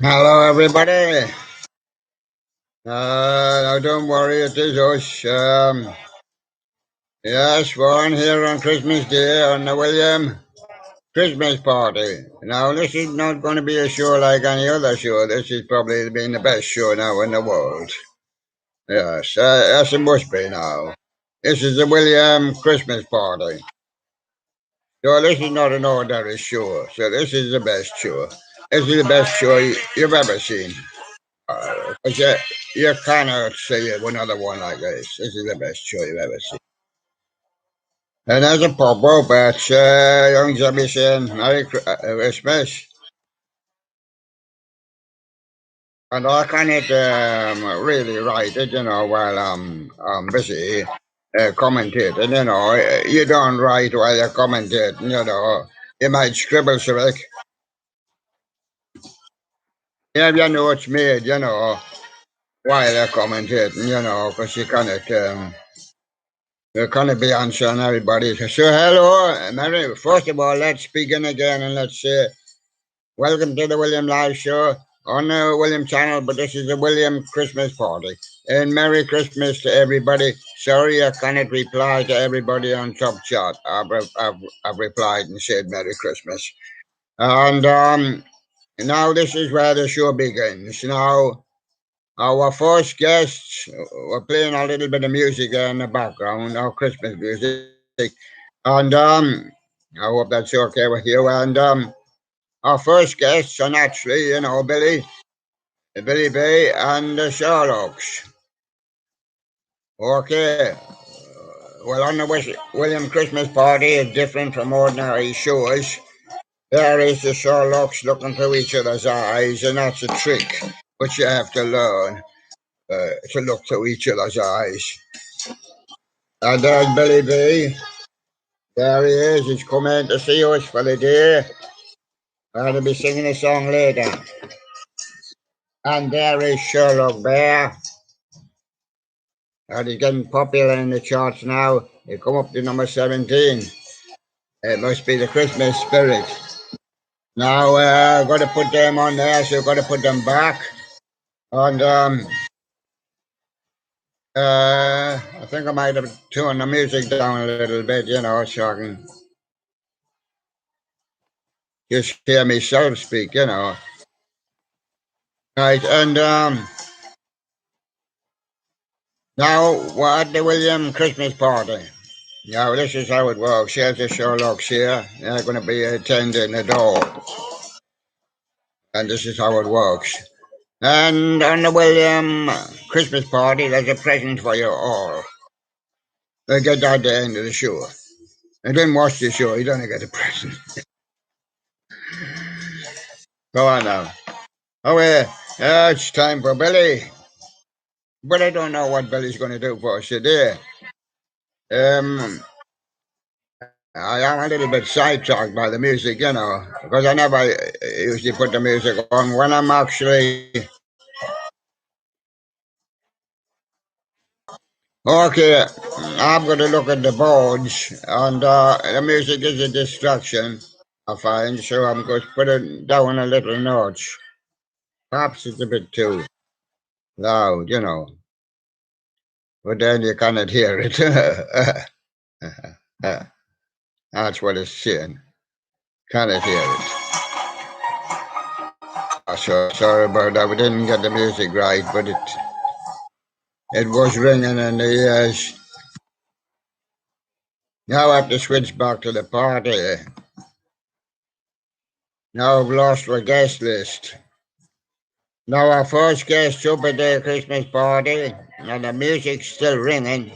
Hello, everybody. Now don't worry, it is us. Yes, we're on here on Christmas Day on the William Christmas party. Now, this is not going to be a show like any other show. This is probably been the best show now in the world. Yes, yes, it must be now. This is the William Christmas party. So this is not an ordinary show. So this is the best show. This is the best show you've ever seen. But you cannot see another one like this. This is the best show you've ever seen. And as a pop-up, it's young Jimmy saying Merry Christmas. And I cannot really write it, while I'm busy commentating, You don't write while you're commentating. You might scribble something. You have your notes made, while you're commentating, because you cannot be answering everybody. So hello, Mary. First of all, let's begin again and let's say welcome to the William Live Show on the William channel, but this is the William Christmas party. And Merry Christmas to everybody. Sorry I cannot reply to everybody on Top Chat. I've replied and said Merry Christmas. And now this is where the show begins. Now, our first guests, we're playing a little bit of music in the background, our Christmas music. And I hope that's okay with you. And our first guests are naturally, Billy B and the Sherlocks. Okay. Well, on the William Christmas party is different from ordinary shows. There is the Sherlocks looking through each other's eyes, and that's a trick which you have to learn to look through each other's eyes. And there's Billy B. There he is. He's come in to see us for the day. And he'll be singing a song later. And there is Sherlock Bear. And he's getting popular in the charts now. He come up to number 17. It must be the Christmas spirit. Now, I've got to put them on there, so I've got to put them back. And I think I might have turned the music down a little bit, so I can just hear myself speak, Right, and now we're at the William Christmas party. Now, this is how it works. Here's the Sherlocks here. They're going to be attending the door. And this is how it works. And on the William Christmas party, there's a present for you all. They get that at the end of the show. And then watch the show, you don't get a present. Go on now. Oh, it's time for Billy. But I don't know what Billy's going to do for us today. I am a little bit sidetracked by the music, because I never usually put the music on when I'm actually. Okay, I'm going to look at the boards, and the music is a distraction, I find, so I'm going to put it down a little notch. Perhaps it's a bit too loud, but then you cannot hear it. That's what it's saying. Cannot hear it. Sorry about that. We didn't get the music right, but it was ringing in the ears. Now I have to switch back to the party. Now I've lost the guest list. Now our first guest up at the Christmas party, and the music's still ringing.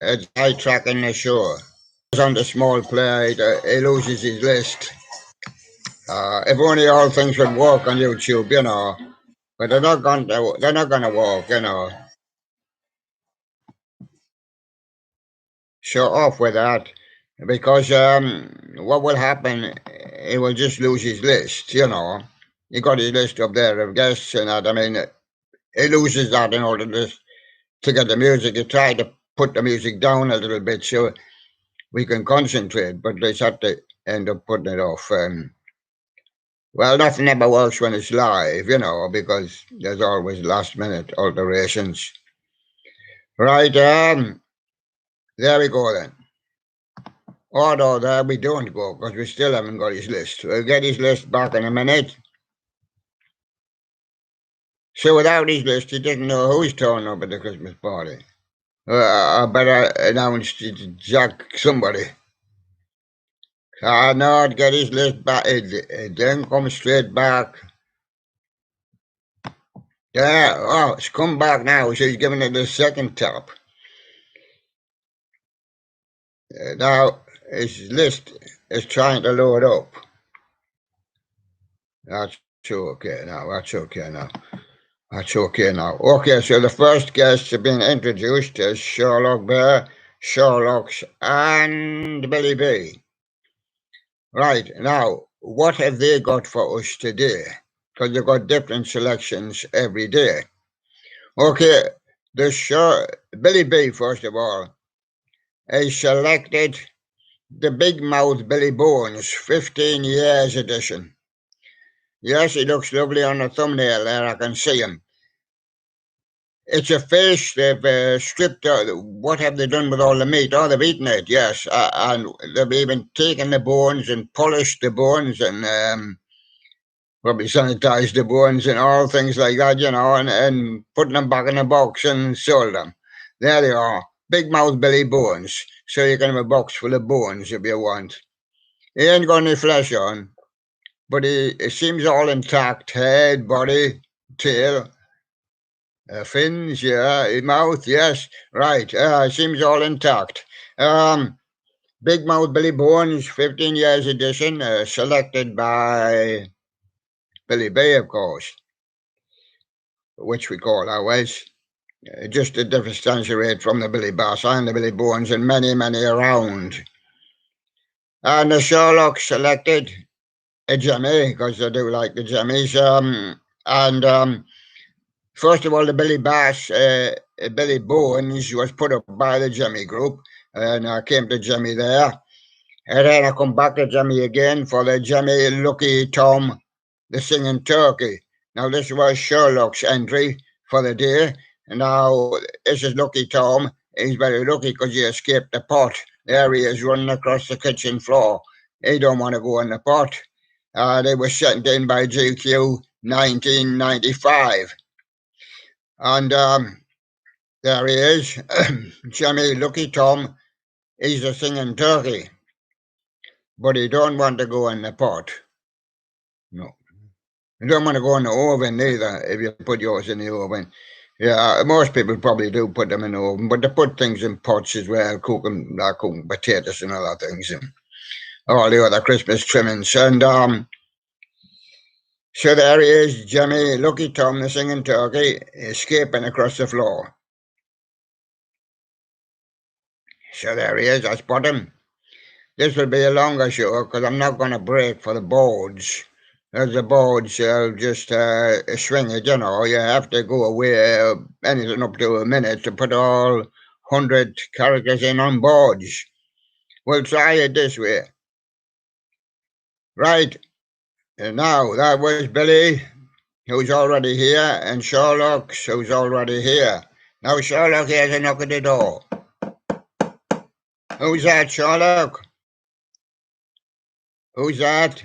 It's high-tracking the show. On the small plate, he loses his list. If only all things would work on YouTube, but they're not going to work, So off with that, because what will happen? He will just lose his list, He got his list up there of guests and that. I mean, he loses that in order to get the music. He tried to put the music down a little bit, so we can concentrate, but they had to end up putting it off. Well, that never works when it's live, because there's always last minute alterations. Right, there we go then. Although there we don't go because we still haven't got his list. We'll get his list back in a minute. So without his list, he didn't know who's turning up at the Christmas party. I better announce to Jack somebody. No, get his list back. It then come straight back. Yeah, oh, it's come back now, so he's giving it the second tap. Now, his list is trying to load up. That's okay now, that's okay now. That's okay now. Okay, so the first guests have been introduced as Sherlock Bear, Sherlocks, and Billy B. Right, now, what have they got for us today? Because they've got different selections every day. Okay, Billy B, first of all, has selected the Big Mouth Billy Bones 15 Years edition. Yes, he looks lovely on the thumbnail there, I can see him. It's a fish they've stripped out. What have they done with all the meat? Oh, they've eaten it, yes. And they've even taken the bones and polished the bones and probably sanitized the bones and all things like that, and putting them back in a box and sold them. There they are, Big Mouth Billy Bones. So you can have a box full of bones if you want. He ain't got any flesh on, but he seems all intact. Head, body, tail. Fins, yeah, mouth, yes, right. Seems all intact. Big Mouth Billy Bones, 15 Years edition, selected by Billy Bay, of course, which we call always. Just a different rate from the Billy Bass and the Billy Bones and many, many around. And the Sherlock selected a Jemmy, because I do like the Jemmies. First of all, the Billy Bass, Billy Bones was put up by the Jemmy group, and I came to Jemmy there. And then I come back to Jemmy again for the Jemmy Lucky Tom, the Singing Turkey. Now, this was Sherlock's entry for the day. And now, this is Lucky Tom. He's very lucky because he escaped the pot. There he is running across the kitchen floor. He don't want to go in the pot. They were sent in by GQ 1995. And there he is, Jimmy Lucky Tom. He's a singing turkey, but he don't want to go in the pot. No, you don't want to go in the oven either. If you put yours in the oven, yeah, most people probably do put them in the oven, but they put things in pots as well, cooking potatoes and other things, and all the other Christmas trimmings. And so there he is, Jimmy Lucky Tom, the singing turkey, escaping across the floor. So there he is, I spot him. This will be a longer show because I'm not going to break for the boards. As the boards just swing it, you have to go away anything up to a minute to put all 100 characters in on boards. We'll try it this way. Right, and now that was Billy, who's already here, and Sherlock, who's already here. Now Sherlock here's a knock at the door. Who's that, Sherlock? Who's that?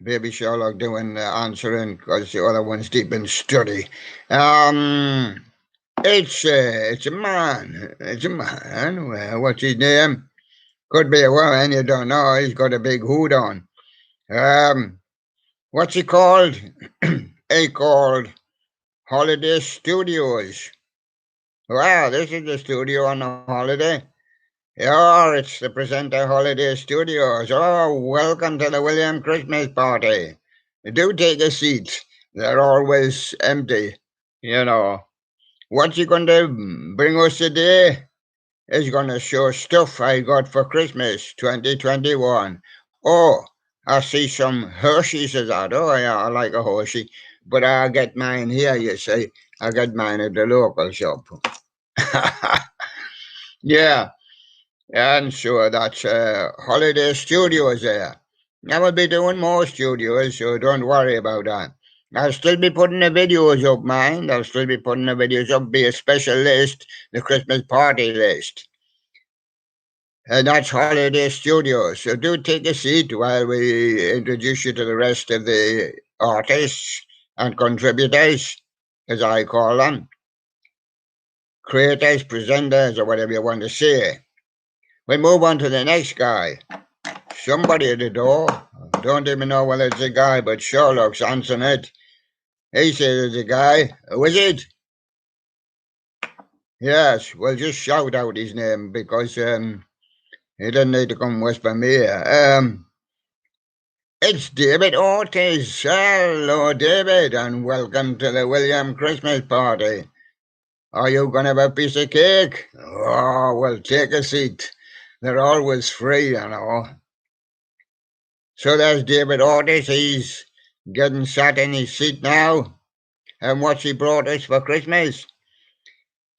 Baby Sherlock doing answering because the other one's deep in study. It's a man. It's a man. Well, what's his name? Could be a woman. You don't know. He's got a big hood on. What's he called? He called Holiday Studios. Wow, this is the studio on a holiday. Yeah, it's the presenter Holiday Studios. Oh, welcome to the William Christmas party. Do take a seat. They're always empty, What's he going to bring us today? He's going to show stuff I got for Christmas 2021. Oh, I see some Hershey's as that. Oh, yeah, I like a Hershey. But I get mine here, you see. I get mine at the local shop. Yeah. And so that's Holiday Studios there. I will be doing more studios, so don't worry about that. I'll still be putting the videos up, mind. I'll still be putting the videos up, be a special list, the Christmas party list. And that's Holiday Studios. So do take a seat while we introduce you to the rest of the artists and contributors, as I call them. Creators, presenters, or whatever you want to say. We move on to the next guy. Somebody at the door. Don't even know whether it's a guy, but Sherlocks answering it. He says it's a guy. Who is it? Yes, well, just shout out his name because he doesn't need to come whisper me. It's David Ortiz. Hello, David, and welcome to the William Christmas party. Are you going to have a piece of cake? Oh, well, take a seat. They're always free, you know. So there's David Ortiz. He's getting sat in his seat now. And what's he brought us for Christmas?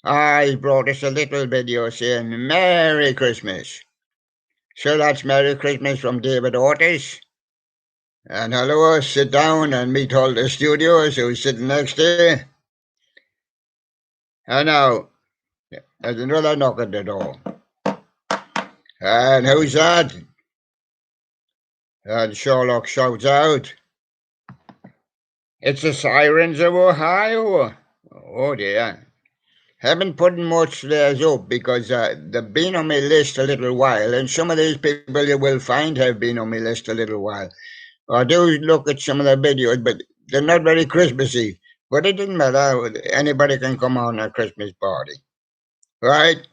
He brought us a little video saying Merry Christmas. So that's Merry Christmas from David Ortiz. And hello, sit down and meet all the studios who's sitting next to you. And now, there's another knock at the door. And who's that? And Sherlock shouts out, it's the Sirens of Ohio. Oh dear. Haven't put much theirs up because they've been on my list a little while, and some of these people you will find have been on my list a little while. I do look at some of their videos, but they're not very Christmassy. But it doesn't matter. Anybody can come on a Christmas party. Right?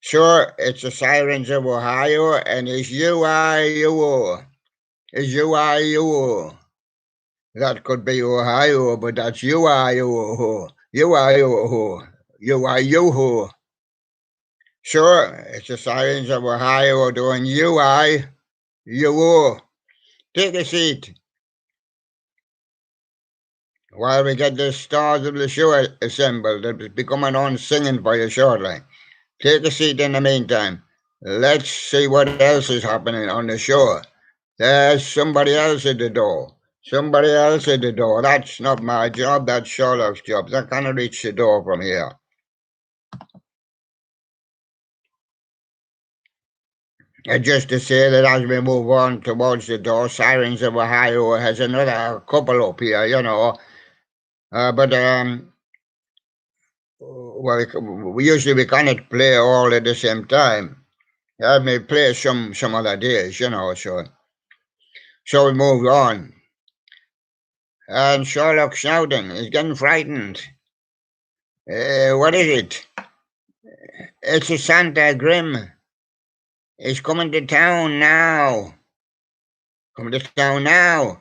Sure, it's the Sirens of Ohio, and it's UIUO. It's UIUO. That could be Ohio, but that's UIUO. UIUO. UIUO. Sure, it's the Sirens of Ohio doing UIUO. Take a seat while we get the stars of the show assembled. They'll be coming on singing for you shortly. Take a seat in the meantime. Let's see what else is happening on the show. There's somebody else at the door. Somebody else at the door. That's not my job, that's Sherlock's job. I can't reach the door from here. And just to say that as we move on towards the door, Sirens of Ohio has another couple up here, you know. Well, we cannot play all at the same time. I may play some other days, you know. So we moved on. And Sherlock shouting, he's getting frightened. What is it? It's a Santa Grim. He's coming to town now. Coming to town now.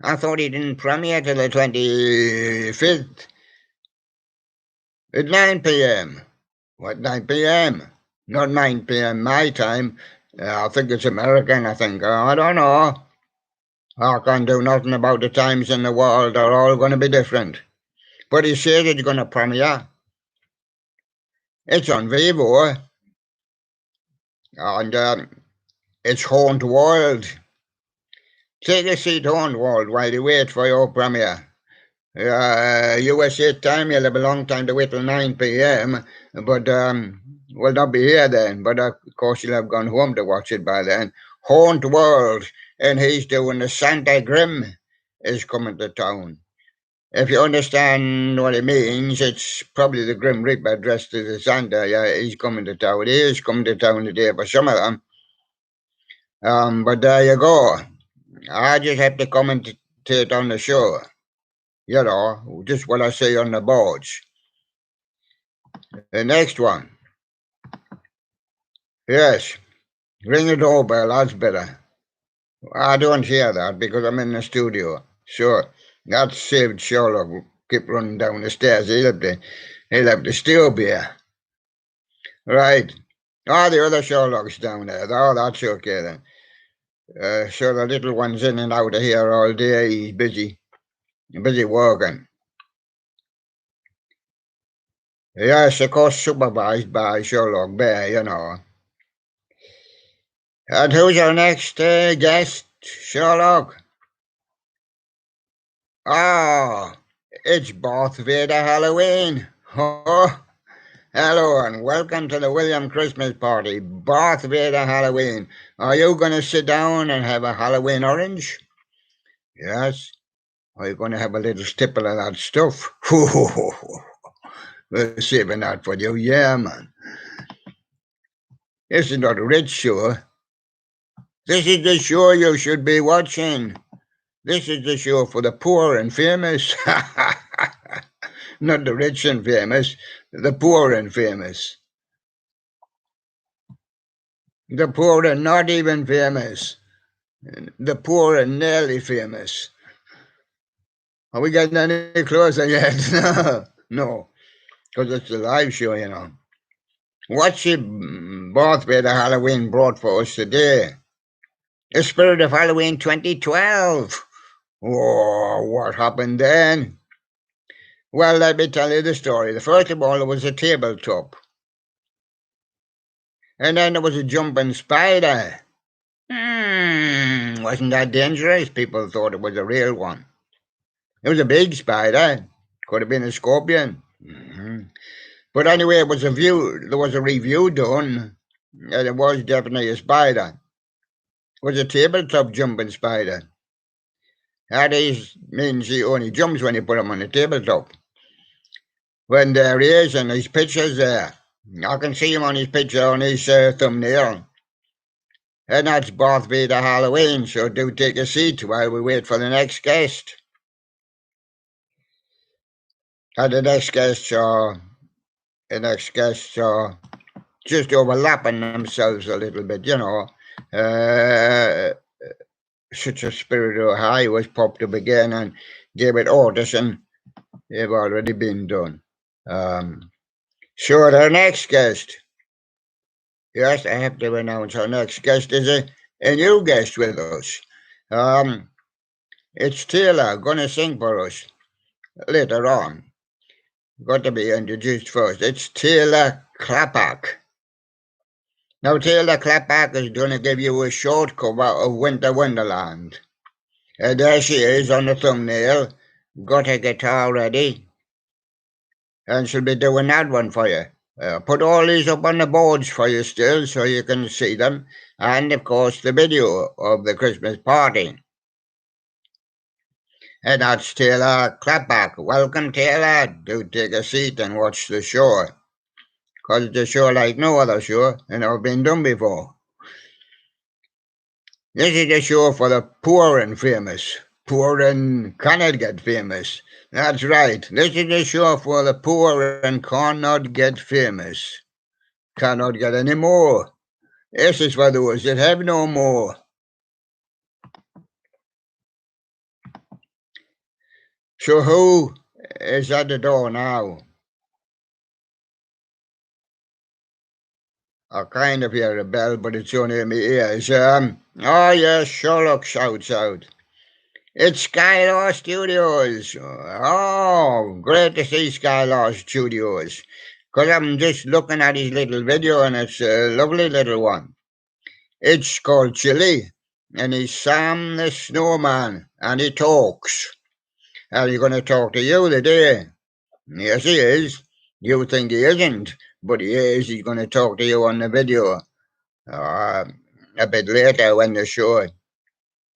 I thought he didn't premiere till the 25th. At 9 p.m. What, 9 p.m.? Not 9 p.m. my time. I think it's American, I think. I don't know. I can't do nothing about the times in the world. They're all going to be different. But he says it's going to premiere. It's on Vivo. And it's Haunt World. Take a seat, Haunt World, while you wait for your premiere. USA time, you'll have a long time to wait till 9 p.m., but we'll not be here then. But of course, you'll have gone home to watch it by then. Haunt World, and he's doing the Santa Grim is coming to town. If you understand what it means, it's probably the Grim Reaper dressed as a Santa. Yeah, he's coming to town. He is coming to town today for some of them. But there you go. I just have to commentate on the show. You know, just what I say on the boards. The next one. Yes, ring the doorbell, that's better. I don't hear that because I'm in the studio. Sure, that saved Sherlock. Keep running down the stairs. He'll have to still be here. Right. Oh, the other Sherlock's down there. Oh, that's okay then. So the little one's in and out of here all day. He's busy working. Yes, of course, supervised by Sherlock Bear, you know. And who's our next guest, Sherlock? Oh, it's Darth Vader Halloween. Oh, hello and welcome to the William Christmas party. Darth Vader Halloween. Are you going to sit down and have a Halloween orange? Yes. Are you going to have a little stipple of that stuff? We're saving that for you. Yeah, man. This is not a rich show. This is the show you should be watching. This is the show for the poor and famous. Not the rich and famous, the poor and famous. The poor and not even famous. The poor and nearly famous. Are we getting any closer yet? No, because it's a live show, you know. What's the birthday the Halloween brought for us today? The spirit of Halloween 2012. Oh, what happened then? Well, let me tell you the story. The first of all, it was a tabletop. And then there was a jumping spider. Wasn't that dangerous? People thought it was a real one. It was a big spider. Could have been a scorpion. But anyway, there was a review done, and it was definitely a spider. It was a tabletop jumping spider. That means he only jumps when you put him on the tabletop. When there he is, and his picture's there. I can see him on his picture on his thumbnail. And that's Darth Vader Halloween, so do take a seat while we wait for the next guest. And the next guests are just overlapping themselves a little bit, you know. Such a Spiritual High was popped up again, and David Ortison, they've already been done. So our next guest, yes, I have to announce our next guest is a new guest with us. It's Taylor going to sing for us later on. Got to be introduced first. It's Taylor Clapback. Now, Taylor Clapback is going to give you a short cover of Winter Wonderland. There she is on the thumbnail. Got her guitar ready. And she'll be doing that one for you. Put all these up on the boards for you still so you can see them. And, of course, the video of the Christmas party. And that's Taylor Clapback. Welcome, Taylor. Do take a seat and watch the show. Because it's a show like no other show and never been done before. This is a show for the poor and famous. Poor and cannot get famous. That's right. This is a show for the poor and cannot get famous. Cannot get any more. This is for those that have no more. So who is at the door now? I kind of hear a bell, but it's only in my ears. Oh yes, Sherlocks shouts out. It's Skylar Studios. Oh, great to see Skylar Studios. Because I'm just looking at his little video, and it's a lovely little one. It's called Chili, and he's Sam the Snowman, and he talks. Are you going to talk to you today? Yes, he is. You think he isn't, but he is. He's going to talk to you on the video a bit later when the show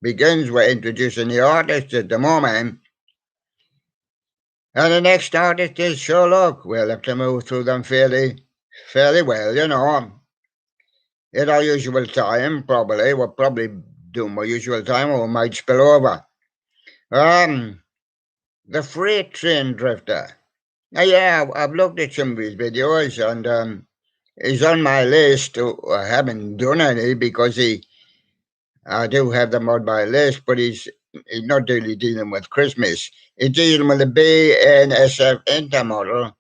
begins. We're introducing the artist at the moment. And the next artist is Sherlock. We'll have to move through them fairly well, you know. At our usual time, probably. We'll probably do my usual time, or we might spill over. The Freight Train Drifter. Now, yeah, I've looked at some of his videos, and he's on my list. I haven't done any because I do have them on my list, but he's not really dealing with Christmas. He's dealing with the BNSF intermodal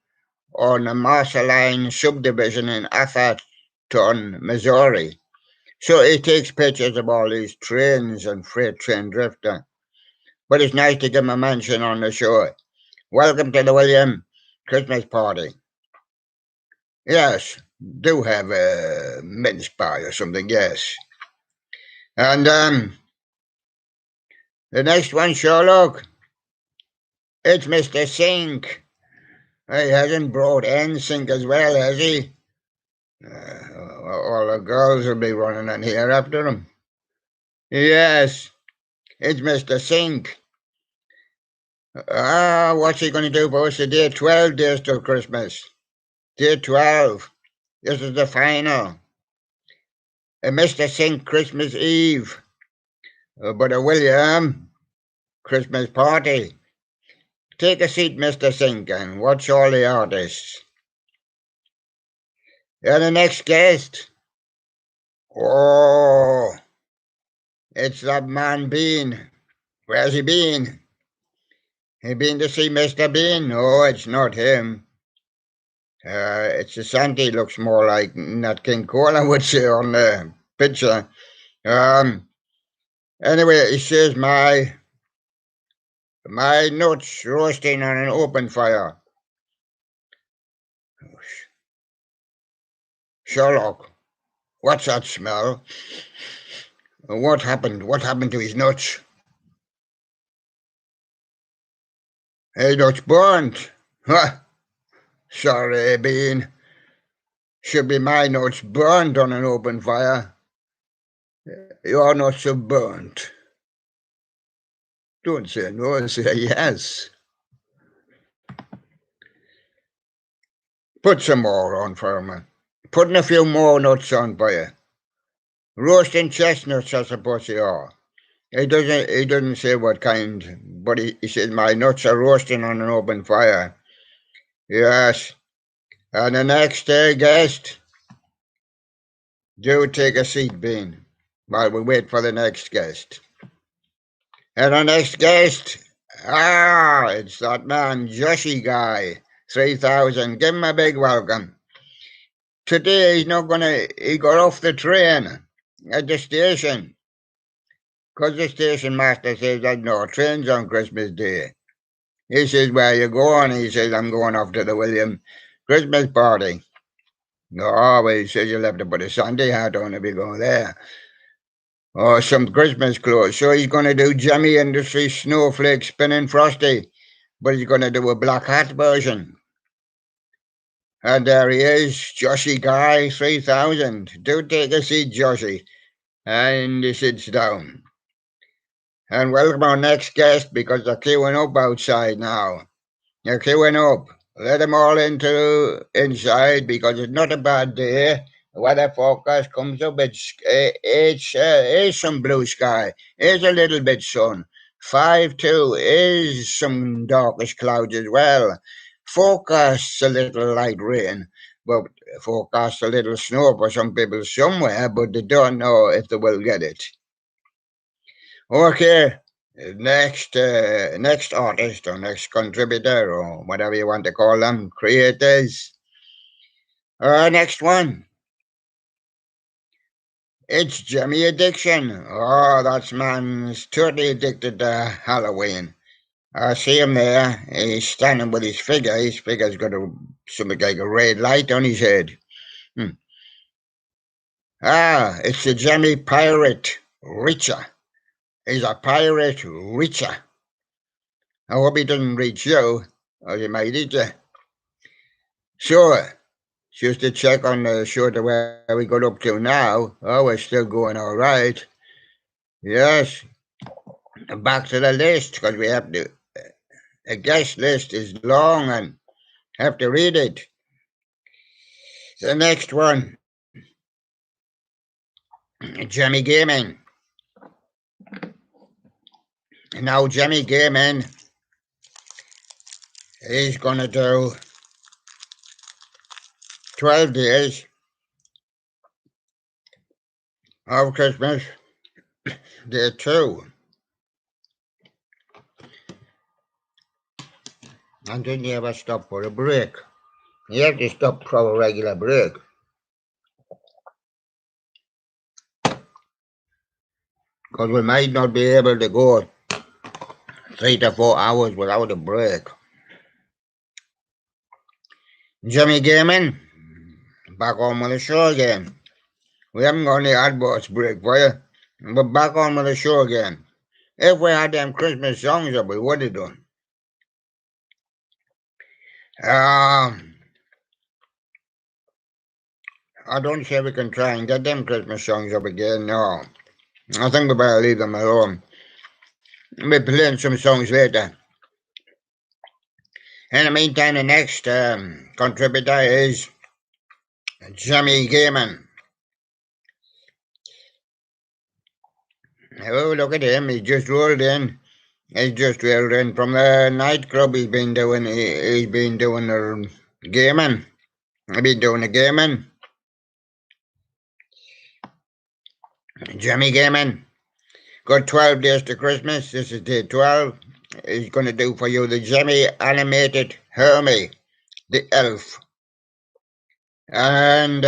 on the Marshall Line subdivision in Atherton, Missouri. So he takes pictures of all these trains and Freight Train Drifter. But it's nice to give him a mention on the show. Welcome to the William Christmas party. Yes, do have a mince pie or something, yes. And the next one, Sherlock, it's Mr. Sink. He hasn't brought NSYNC as well, has he? All the girls will be running in here after him. Yes, it's Mr. Sink. What's he going to do for us today? 12 days till Christmas. Day 12. This is the final. Mr. Sink, Christmas Eve. But William, Christmas party. Take a seat, Mr. Sink, and watch all the artists. And the next guest. Oh, it's that man Bean. Where's he been? He been to see Mr. Bean? No, it's not him. It's the Santa. Looks more like Nat King Cole, I would say, on the picture. Anyway, he says my nuts roasting on an open fire. Sherlock, what's that smell? What happened? What happened to his nuts? His nuts burnt. Huh? Sorry, Bean. Should be my nuts burnt on an open fire. Your nuts are burnt. Don't say no, say yes. Put some more on for me. Putting a few more nuts on for you. Roasting chestnuts, I suppose they are. He doesn't say what kind, but he says my nuts are roasting on an open fire. Yes. And the next guest, do take a seat, Bean, while we wait for the next guest. And the next guest, it's that man, Joshy guy, 3000. Give him a big welcome. Today he got off the train at the station, because the station master says that no trains on Christmas Day. He says, where you going? He says, I'm going off to the William Christmas party. No, well, he says, you'll have to put a Sunday hat on if you go there. Or some Christmas clothes. So he's going to do Jemmy Industry Snowflake Spinning Frosty, but he's going to do a black hat version. And there he is, Joshy Guy 3000. Do take a seat, Joshy. And he sits down. And welcome our next guest, because they're queuing up outside now. They're queuing up. Let them all inside, because it's not a bad day. The weather forecast comes up. It's some blue sky. It's a little bit sun. 5-2 is some darkish clouds as well. Forecasts a little light rain, but forecasts a little snow for some people somewhere, but they don't know if they will get it. Okay. Next artist or next contributor or whatever you want to call them, creators. Next one. It's Jimmy Addiction. Oh, that man's totally addicted to Halloween. I see him there. He's standing with his figure. His figure's got something like a red light on his head. It's the Jimmy Pirate Reacher. He's a pirate reacher. I hope he doesn't reach you, or he might eat you. Sure. Just to check on the show to where we got up to now. Oh, we're still going all right. Yes. Back to the list, because we have to. The guest list is long and have to read it. The next one. Jimmy Gaming. Now, Jimmy Gaming is going to do 12 days of Christmas, day 2. And then you ever stop for a break. You have to stop for a regular break. Because we might not be able to go 3 to 4 hours without a break. Jimmy Gaming, back on with the show again. We haven't got any adverts break for you. But back on with the show again. If we had them Christmas songs up, we would have done. I don't say we can try and get them Christmas songs up again, no. I think we better leave them alone. We'll be playing some songs later. In the meantime, the next contributor is Jimmy Gaiman. Oh, look at him. He just rolled in. He's just rolled in from the nightclub. He's been doing the gaming. He's been doing the gaming. Jimmy Gaiman. Got 12 days to Christmas. This is day 12. He's going to do for you the Jimmy animated Hermie, the elf. And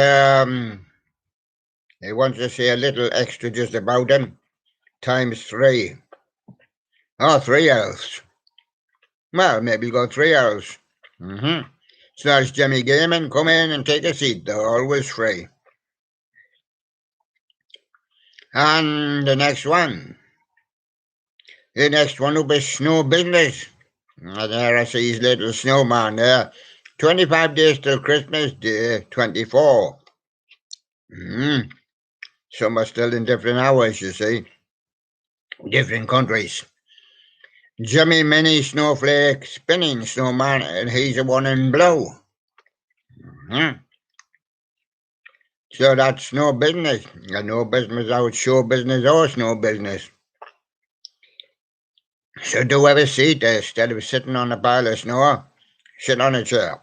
he wants to say a little extra just about him. Times 3. Oh, 3 elves. Well, maybe you got 3 elves. So that's Jimmy Gaiman. Come in and take a seat. They're always free. And the next one. The next one will be Snow Business. And there I see his little snowman there. 25 days till Christmas, day 24. Some are still in different hours, you see. Different countries. Jimmy Mini Snowflake Spinning Snowman, and he's the one in blue. So that's no business. No business out show business or snow business. So do have a seat instead of sitting on a pile of snow. Sit on a chair.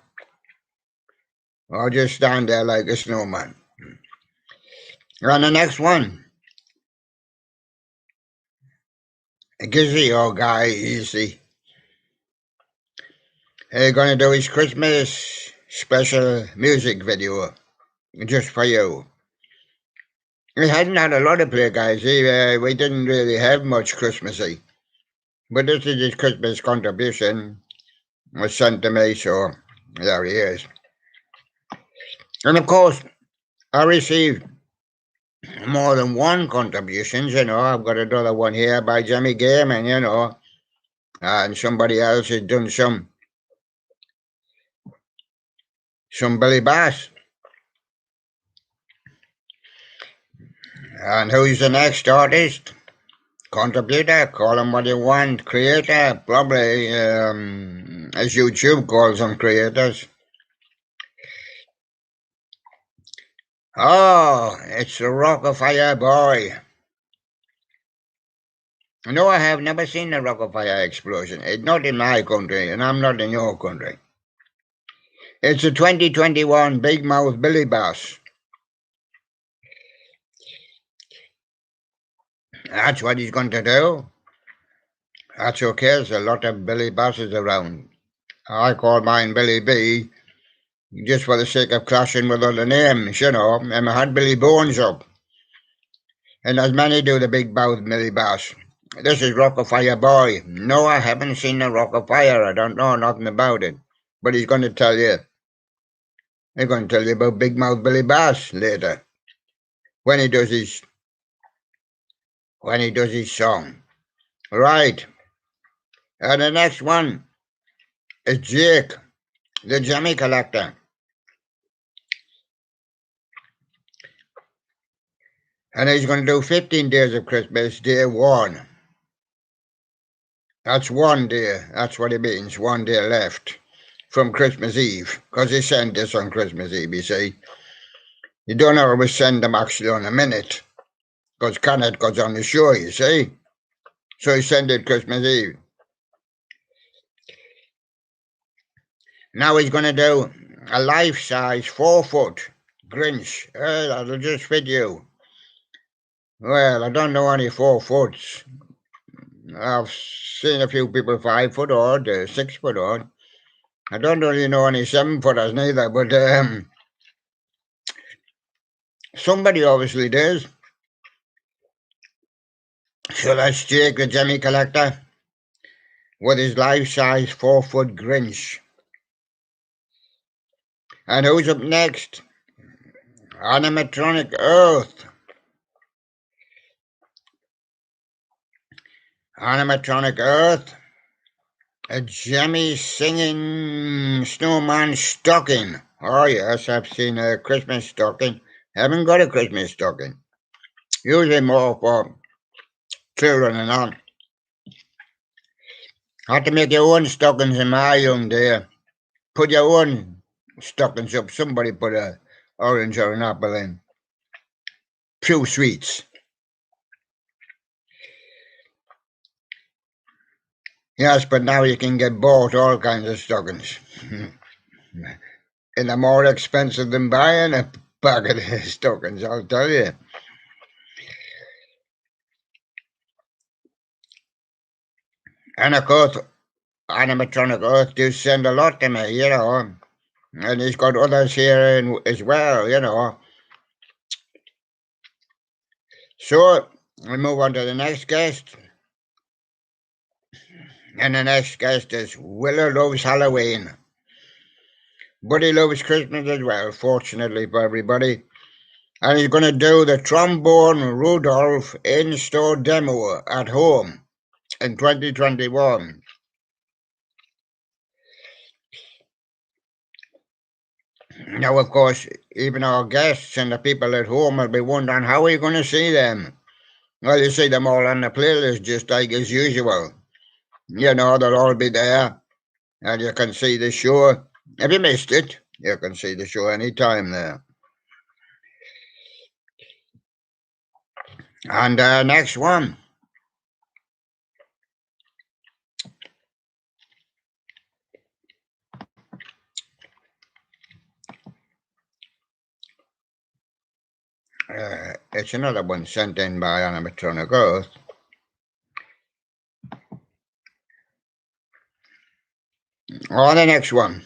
Or just stand there like a snowman. And the next one. Gizzy old guy, easy. He's going to do his Christmas special music video. Just for you. We hadn't had a lot of play, guys. We didn't really have much Christmassy. But this is his Christmas contribution. Was sent to me, so there he is. And of course, I received more than one contributions, you know. I've got another one here by Jimmy Gaiman, you know. And somebody else has done some Billy Bass. And who's the next artist? Contributor, call him what you want. Creator, probably, as YouTube calls them creators. Oh, it's the Rockefeller Boy. No, I have never seen the Rockefeller explosion. It's not in my country, and I'm not in your country. It's a 2021 Big Mouth Billy Bass. That's what he's going to do. That's okay. There's a lot of Billy Basses around. I call mine Billy B, just for the sake of clashing with other names, you know. And I had Billy Bones up. And as many do the Big Mouth Billy Bass. This is Rockefeller Boy. No, I haven't seen the Rockefeller. I don't know nothing about it. But he's going to tell you. He's going to tell you about Big Mouth Billy Bass later. When he does his song. Right. And the next one is Jake, the Jimmy Collector. And he's going to do 15 days of Christmas, day 1. That's 1 day. That's what it means, 1 day left from Christmas Eve. Because he sent this on Christmas Eve, you see. You don't always send them actually on a minute. Because Kenneth goes on the show, you see. So he sent it Christmas Eve. Now he's going to do a life-size 4-foot Grinch. That'll just fit you. Well, I don't know any 4 foots. I've seen a few people 5 foot odd, 6 foot odd. I don't really know any 7 footers neither, but somebody obviously does. So that's Jake the Jimmy Collector with his life-size 4-foot Grinch. And who's up next? Animatronic Earth. Animatronic Earth, a Jemmy singing snowman stocking. Oh yes, I've seen a Christmas stocking. Haven't got a Christmas stocking. Usually more for children and all. Had to make your own stockings in my young day. Put your own stockings up. Somebody put a orange or an apple in. Few sweets. Yes, but now you can get bought all kinds of stockings. And they're more expensive than buying a packet of stockings, I'll tell you. And of course, Animatronic Earth do send a lot to me, you know. And he's got others here as well, you know. So, we move on to the next guest. And the next guest is Willow loves Halloween. But he loves Christmas as well, fortunately for everybody. And he's going to do the Trombone Rudolph in-store demo at home in 2021. Now, of course, even our guests and the people at home will be wondering, how are you going to see them? Well, you see them all on the playlist just like as usual. You know, they'll all be there, and you can see the show. If you missed it, you can see the show anytime there. And next one. It's another one sent in by Animatronic Earth. Oh, the next one.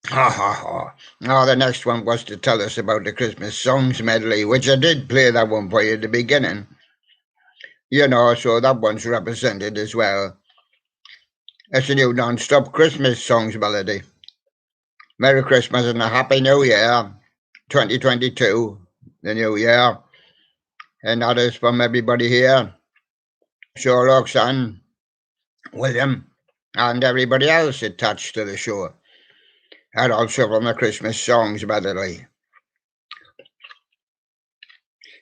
Ha ha ha. Oh, the next one was to tell us about the Christmas songs medley, which I did play that one for you at the beginning. You know, so that one's represented as well. It's a new non-stop Christmas songs melody. Merry Christmas and a Happy New Year, 2022, the new year. And that is from everybody here, Sherlocks and William, and everybody else attached to the show. And also from the Christmas songs medley.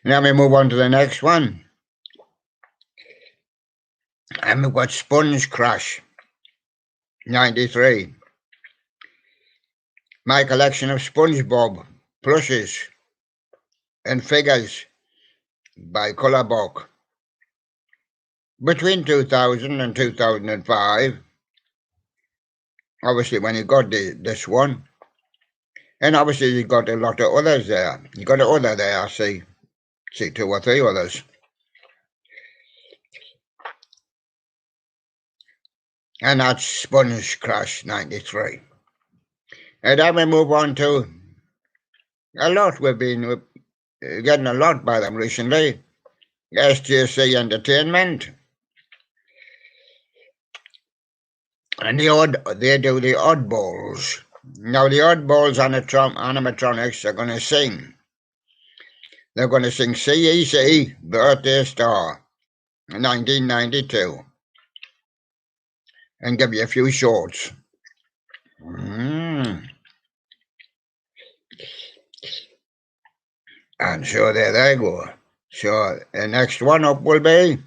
Now we move on to the next one. And we've got Sponge Crash, 93. My collection of SpongeBob plushes and figures by Colourbook. Between 2000 and 2005, obviously when he got this one, and obviously he got a lot of others there. He got an other there, see 2 or 3 others. And that's Sponge Crash 93. And then we move on to a lot. We've been getting a lot by them recently. SJC Entertainment. And they do the oddballs. Now the oddballs on the animatronics are going to sing. They're going to sing CEC, Birthday Star, 1992. And give you a few shorts. And so there they go. So the next one up will be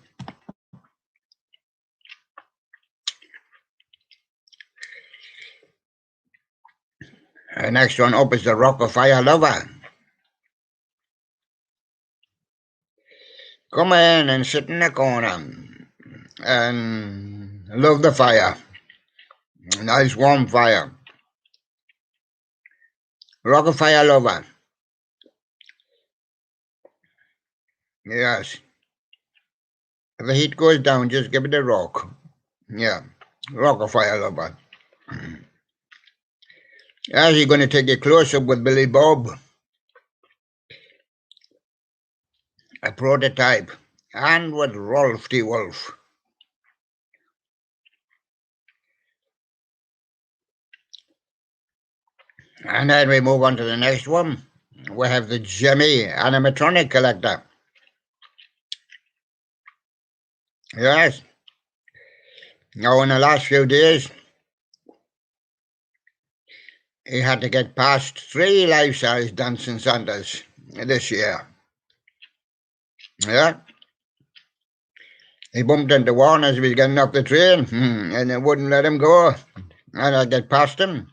the next one up is the Rock of Fire Lover. Come in and sit in the corner and love the fire. Nice warm fire. Rock of Fire Lover. Yes. If the heat goes down, just give it a rock. Yeah. Rock of Fire Lover. As you're going to take a close-up with Billy Bob. A prototype. And with Rolf T. Wolf. And then we move on to the next one. We have the Jimmy Animatronic Collector. Yes. Now, in the last few days, he had to get past 3 life-size dancing Santas this year. Yeah. He bumped into one as he was getting off the train, and it wouldn't let him go. And I get past him.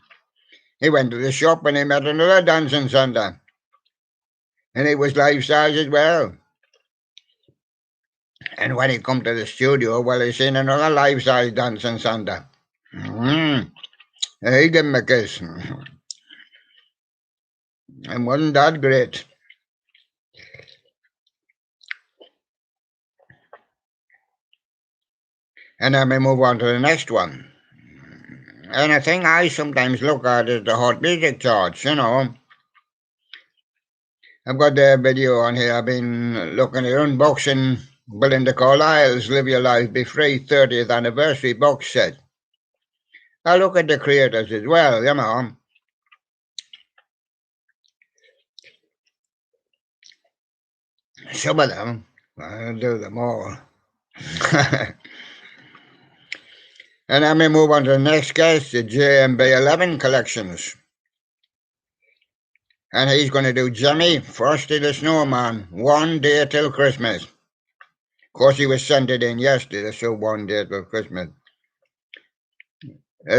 He went to the shop and he met another dancing Santa. And he was life-size as well. And when he come to the studio, well, he seen another life-size dancing Santa. And he gave him a kiss. And wasn't that great? And then we move on to the next one. And a thing I sometimes look at is the hot music charts, you know. I've got the video on here. I've been looking at unboxing Belinda Carlisle's Live Your Life Be Free 30th Anniversary box set. I look at the creators as well, you know. Some of them, I'll do them all. And then we move on to the next guest, the JMB11 collections. And he's going to do Jimmy, Frosty the Snowman, 1 day till Christmas. Of course, he was sent it in yesterday, so 1 day till Christmas.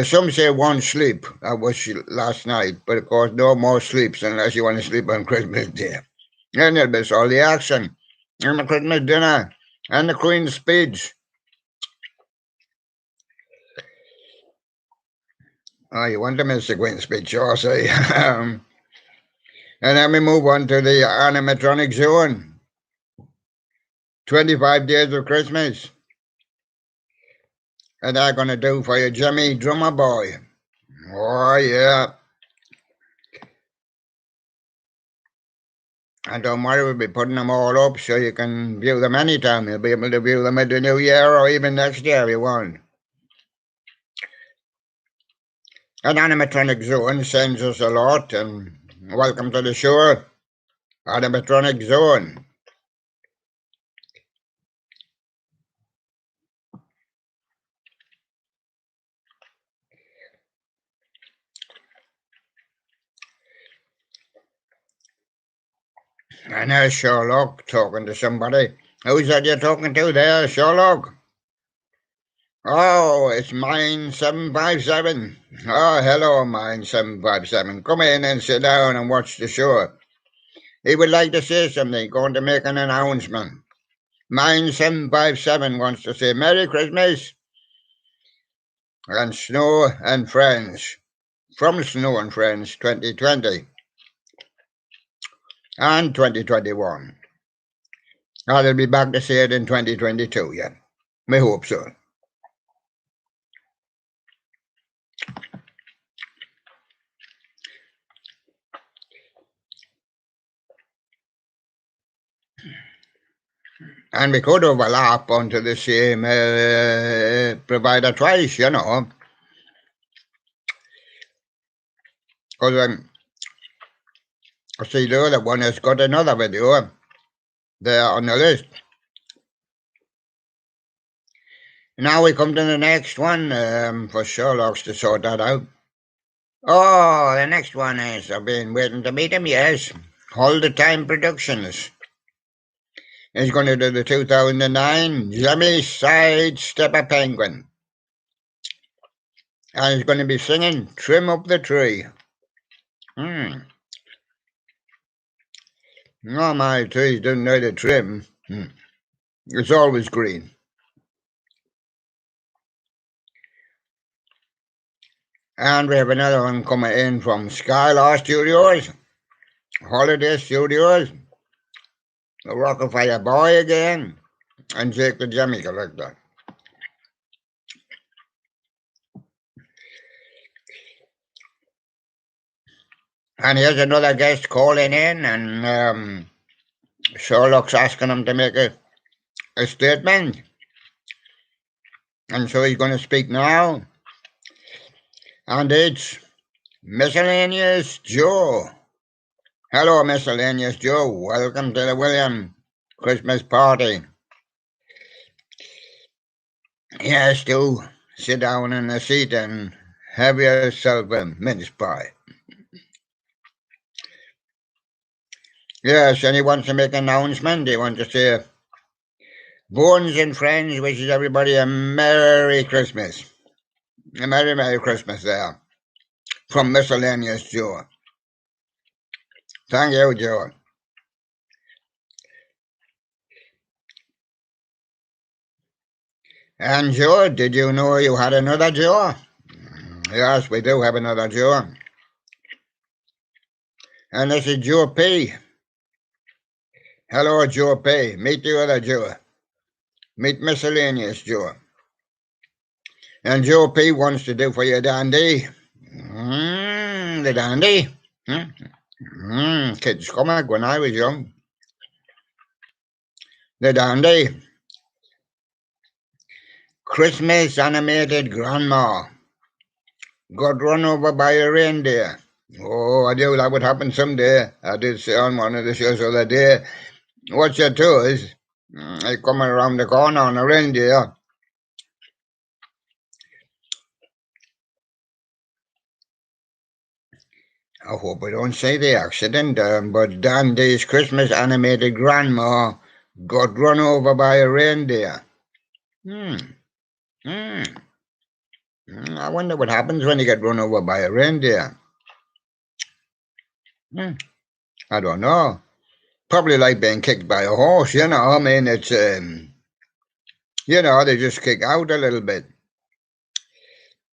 Some say 1 sleep. That was last night. But of course, no more sleeps unless you want to sleep on Christmas Day. And there'll be all the action. And the Christmas dinner. And the Queen's speech. Oh, you want to miss the Queen's speech, I say. And then we move on to the animatronic zone. 25 days of Christmas. And they're going to do for you Jimmy Drummer Boy. Oh, yeah. And don't worry, we'll be putting them all up so you can view them anytime. You'll be able to view them at the new year or even next year if you want. An animatronic zone sends us a lot, and welcome to the show, Animatronic Zone. And there's Sherlock talking to somebody. Who's that you're talking to there, Sherlock? Oh, it's Mine 757. Oh, hello, Mine 757. Come in and sit down and watch the show. He would like to say something, going to make an announcement. Mine 757 wants to say Merry Christmas and Snow and Friends from Snow and Friends 2020 and 2021. I'll be back to say it in 2022, yeah. I hope so. And we could overlap onto the same provider twice, you know. Because I see the other one has got another video there on the list. Now we come to the next one for Sherlocks to sort that out. Oh, the next one is, I've been waiting to meet him, yes. All the Time Productions. He's going to do the 2009 Jimmy Sidestepper Penguin. And he's going to be singing Trim Up the Tree. No, my trees don't need a trim. It's always green. And we have another one coming in from Skylar Studios, Holiday Studios, the Rockefeller Boy again, and Jake the Jimmy Collector. And here's another guest calling in, and Sherlock's asking him to make a statement. And so he's going to speak now. And it's Miscellaneous Joe. Hello, Miscellaneous Joe. Welcome to the William Christmas party. Yes, do sit down in a seat and have yourself a mince pie. Yes, and he wants to make an announcement. He wants to say, Bones and friends wishes everybody a Merry Christmas. A Merry, Merry Christmas there. From Miscellaneous Joe. Thank you, Joe. And Joe, did you know you had another Joe? Yes, we do have another Joe. And this is Joe P. Hello, Joe P. Meet the other Joe. Meet Miscellaneous Joe. And Joe P wants to do for you dandy. The dandy. Kids comic when I was young. The dandy. Christmas animated grandma got run over by a reindeer. Oh, I knew that would happen someday. I did say on one of the shows the other day. What you do is, I come around the corner on a reindeer. I hope I don't say the accident, but Dandy's Christmas animated grandma got run over by a reindeer. Hmm. Hmm. I wonder what happens when you get run over by a reindeer. I don't know. Probably like being kicked by a horse, you know. I mean, it's, they just kick out a little bit.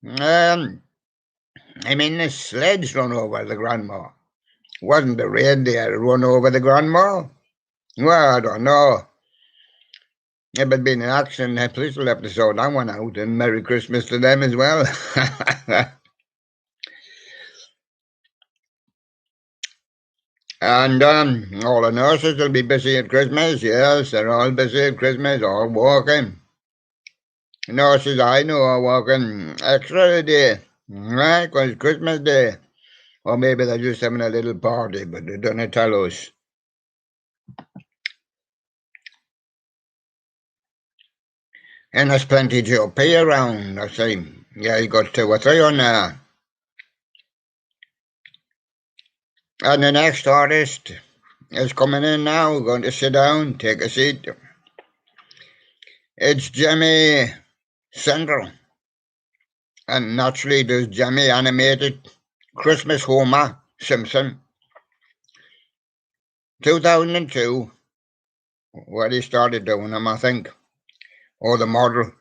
I mean, the sledge run over the grandma. Wasn't the reindeer run over the grandma? Well, I don't know. If it'd been an accident, police will have to sort that one out, and Merry Christmas to them as well. And all the nurses will be busy at Christmas. Yes, they're all busy at Christmas, all working. Nurses I know are working extra today, right? Because it's Christmas Day. Or maybe they're just having a little party, but they don't tell us. And there's plenty to pay around, I say. Yeah, you got 2 or 3 on there. And the next artist is coming in now. We're going to sit down, take a seat. It's Jimmy Central. And naturally, there's Jimmy animated Christmas Homer Simpson. 2002, what he started doing them, I think. Or the model.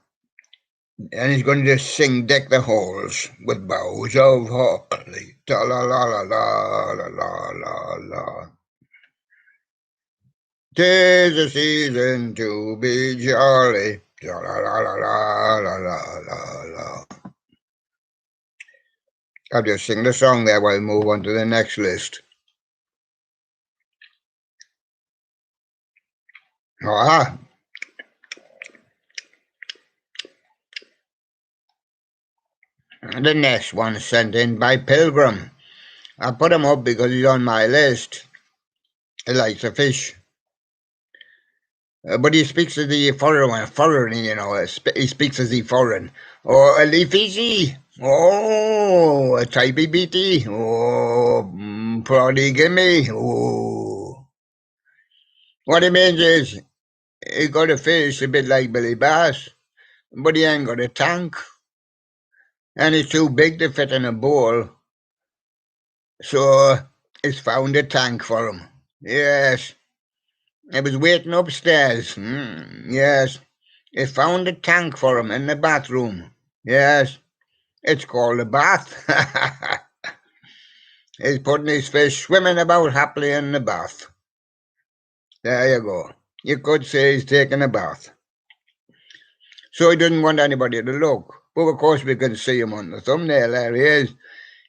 And he's going to just sing Deck the Halls with boughs of holly. Ta la la la la la la la la. 'Tis a season to be jolly. Ta la la la la la la la la. I'll just sing the song there while we move on to the next list. Ah. The next one sent in by Pilgrim. I put him up because he's on my list. He likes to fish. But he speaks as the foreign, you know. He speaks as the foreign. Oh, a leafy. Oh, a typey beaty. Oh, prody gimme. Oh. What he means is, he got a fish a bit like Billy Bass, but he ain't got a tank. And it's too big to fit in a bowl. So, he's found a tank for him. Yes. I was waiting upstairs. Yes. He found a tank for him in the bathroom. Yes. It's called a bath. He's putting his fish swimming about happily in the bath. There you go. You could say he's taking a bath. So he didn't want anybody to look. But of course we can see him on the thumbnail. There he is.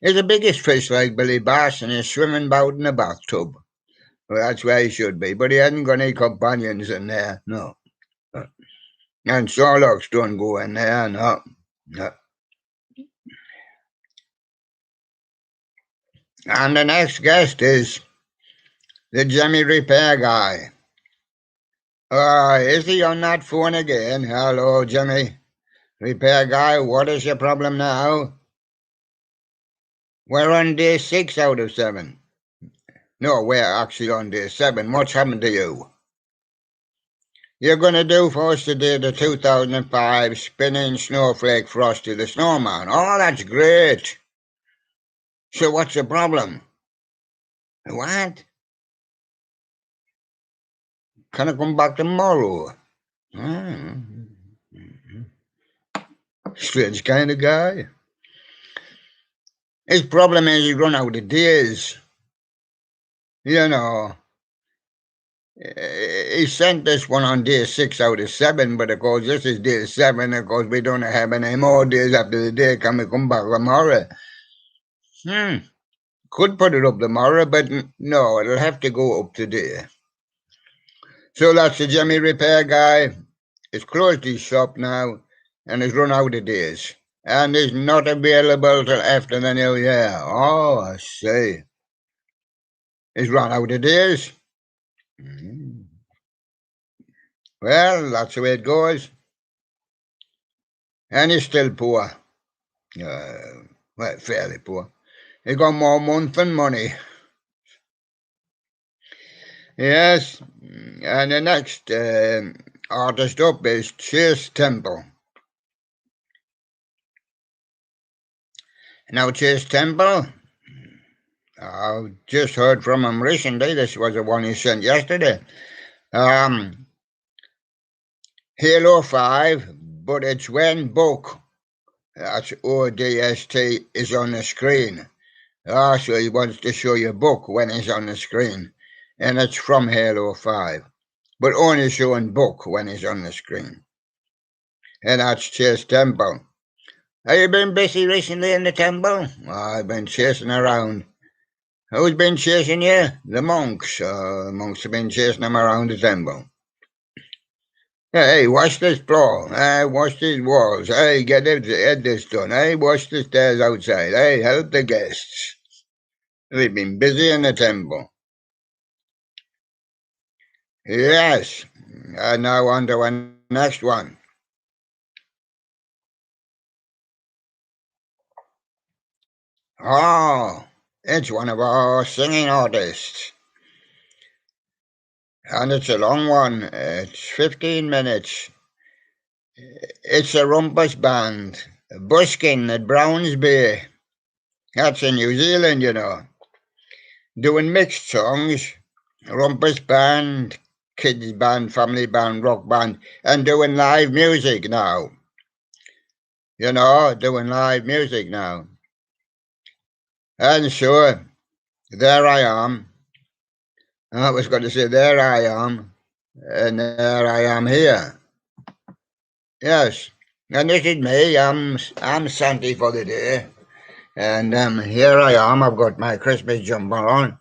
He's the biggest fish like Billy Bass and he's swimming about in a bathtub. Well, that's where he should be. But he hasn't got any companions in there. No. And Sherlocks don't go in there. No. And the next guest is the Jimmy Repair guy. Is he on that phone again? Hello, Jimmy. Repair guy, what is your problem now? We're on day 6 out of 7. No, we're actually on day 7. What's happened to you? You're going to do for us today the 2005 Spinning Snowflake Frosty the Snowman. Oh, that's great. So what's the problem? What? Can I come back tomorrow? Strange kind of guy. His problem is he run out of days. You know, he sent this one on day 6 out of 7, but of course this is day 7. Of course we don't have any more days after the day. Can we come back tomorrow? Could put it up tomorrow, but no, it'll have to go up today. So that's the Jimmy repair guy. He's closed his shop now and has run out of days. And is not available till after the new year. Oh, I see. He's run out of days. Well, that's the way it goes. And he's still poor. Well, fairly poor. He got more month than money. Yes, and the next artist up is Chase Temple. Now, Chase Temple, I just heard from him recently. This was the one he sent yesterday. Halo 5, but it's when book, that's ODST, is on the screen. So he wants to show you book when it's on the screen. And it's from Halo 5, but only showing book when it's on the screen. And that's Chase Temple. Have you been busy recently in the temple? I've been chasing around. Who's been chasing you? The monks. The monks have been chasing them around the temple. Hey, wash this floor. Hey, wash these walls. Hey, get this done. Hey, wash the stairs outside. Hey, help the guests. They've been busy in the temple. Yes. And now on to our next one. Oh, it's one of our singing artists. And it's a long one. It's 15 minutes. It's a rumpus band. Busking at Brownsby. That's in New Zealand, you know. Doing mixed songs. Rumpus band, kids band, family band, rock band. And doing live music now. You know, doing live music now. And so, there I am. I was going to say, there I am. And there I am here. Yes. And this is me. I'm Santy for the day. And here I am. I've got my Christmas jumper on.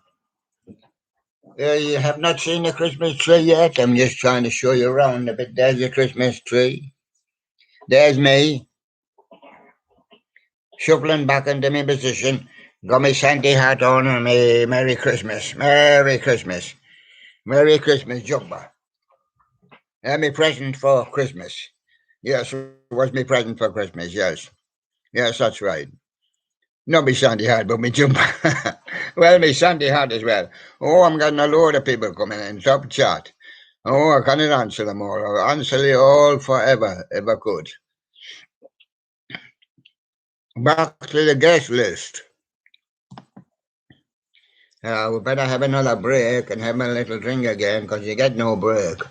You have not seen the Christmas tree yet? I'm just trying to show you around a bit. There's your Christmas tree. There's me. Shuffling back into my position. Got my Santy hat on and my Merry Christmas. Merry Christmas. Merry Christmas jumper. And my present for Christmas. Yes, it was my present for Christmas, yes. Yes, that's right. Not me Sandy hat, but me jumper. Well, me Sandy hat as well. Oh, I'm getting a load of people coming in, top chat. Oh, I can't answer them all. I'll answer you all forever, if I could. Back to the guest list. We better have another break and have a little drink again, because you get no break.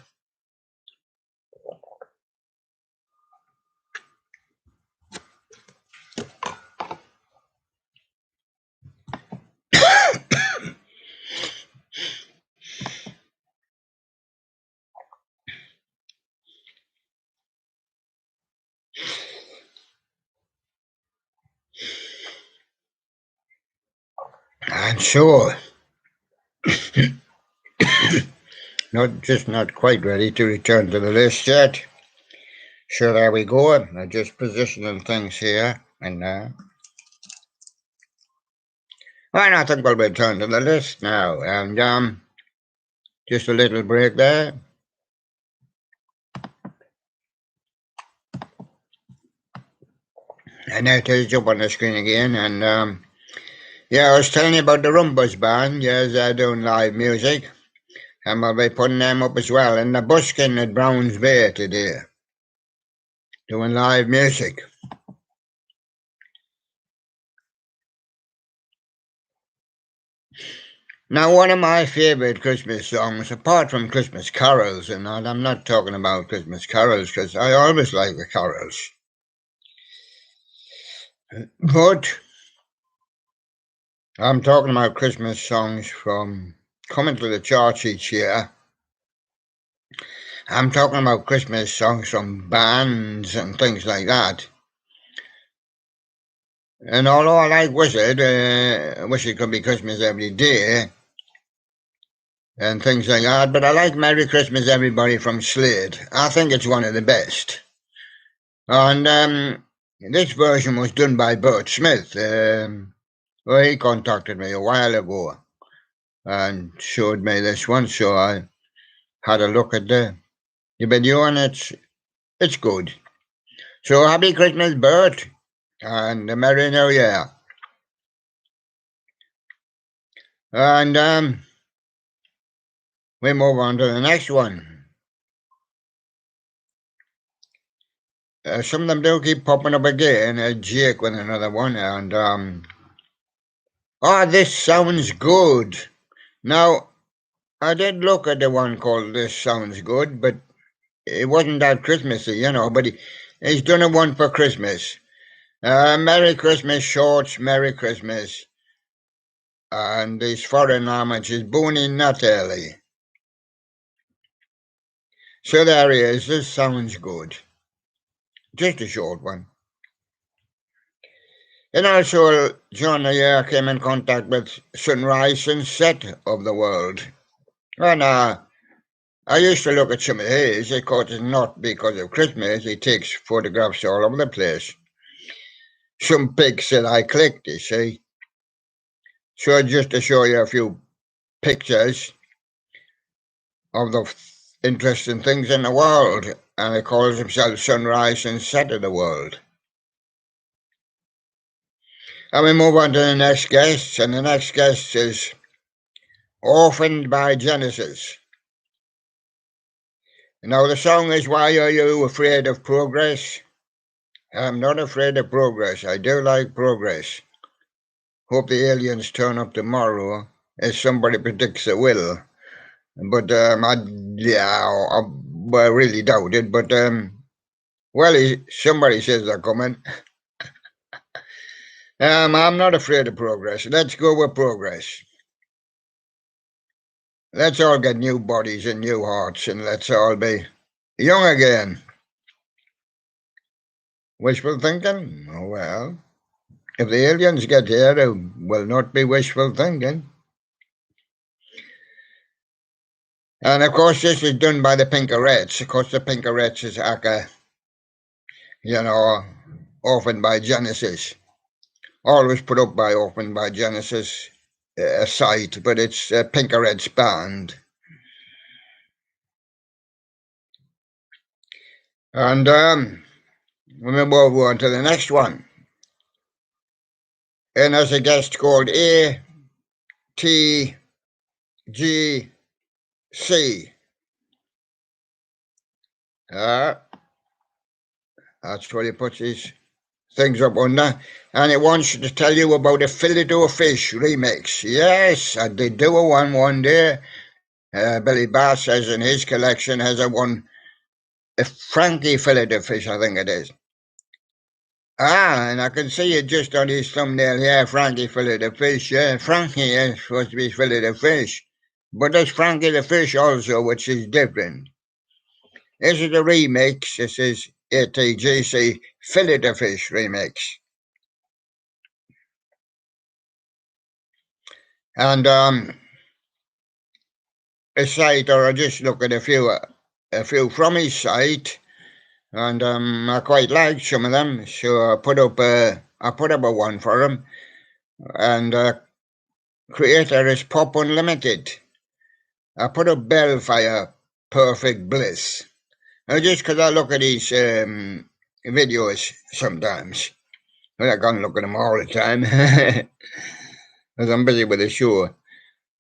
And so, not quite ready to return to the list yet. So there we go. I'm just positioning things here and there. And I think we'll return to the list now. And just a little break there. And now it is up on the screen again. And yeah, I was telling you about the Rumbus band. Yes, they're doing live music. And I'll be putting them up as well. And the Buskin at Browns Bay today, doing live music. Now, one of my favourite Christmas songs, apart from Christmas carols and all, I'm not talking about Christmas carols because I always like the carols. But I'm talking about Christmas songs from coming to the church each year. I'm talking about Christmas songs from bands and things like that. And although I like Wish It Could Be Christmas Every Day, and things like that, but I like Merry Christmas Everybody from Slade. I think it's one of the best. And this version was done by Bert Smith. He contacted me a while ago and showed me this one, so I had a look at the video, and it's good. So happy Christmas, Bert, and a Merry New Year. And we move on to the next one. Some of them do keep popping up again. Jake with another one, and this sounds good. Now, I did look at the one called This Sounds Good, but it wasn't that Christmassy, but he's done a one for Christmas. Merry Christmas, Shorts, Merry Christmas. And his foreign language is Booney Natalie. So there he is. This sounds good. Just a short one. And also, John here came in contact with Sunrise and Set of the World. And I used to look at some of his. Of course, it's not because of Christmas. He takes photographs all over the place. Some pics that I clicked, you see. So just to show you a few pictures of the interesting things in the world. And he calls himself Sunrise and Set of the World. And we move on to the next guest. And the next guest is Orphaned by Genesis. Now the song is Why Are You Afraid of Progress? I'm not afraid of progress. I do like progress. Hope the aliens turn up tomorrow, as somebody predicts it will. But I really doubt it. But somebody says they're coming. I'm not afraid of progress. Let's go with progress. Let's all get new bodies and new hearts, and let's all be young again. Wishful thinking? Oh, well, if the aliens get here, it will not be wishful thinking. And of course, this is done by the Pinkerettes. Of course, the Pinkerettes is Orphaned by Genesis. Always put up by Orphaned by Genesis site, but it's a Pinkerettes band. And we move on to the next one. And there's a guest called ATGC. That's what he puts his things up under. And it wants to tell you about a Fillet-O-Fish remix. Yes, I did do a one day. Billy Bass says in his collection has a Frankie Fillet-O-Fish, I think it is. And I can see it just on his thumbnail here, Frankie Fillet-O-Fish. Yeah, Frankie is supposed to be Fillet-O-Fish. But there's Frankie the Fish also, which is different. This is a remix. This is ATGC Fillet-O-Fish remix. And a site, or I just look at a few from his site, and I quite like some of them. So I put up a one for him, and creator is Pop Unlimited. I put up Bellfire Perfect Bliss. Just because I look at his videos sometimes. Well, I can't look at them all the time because I'm busy with the show.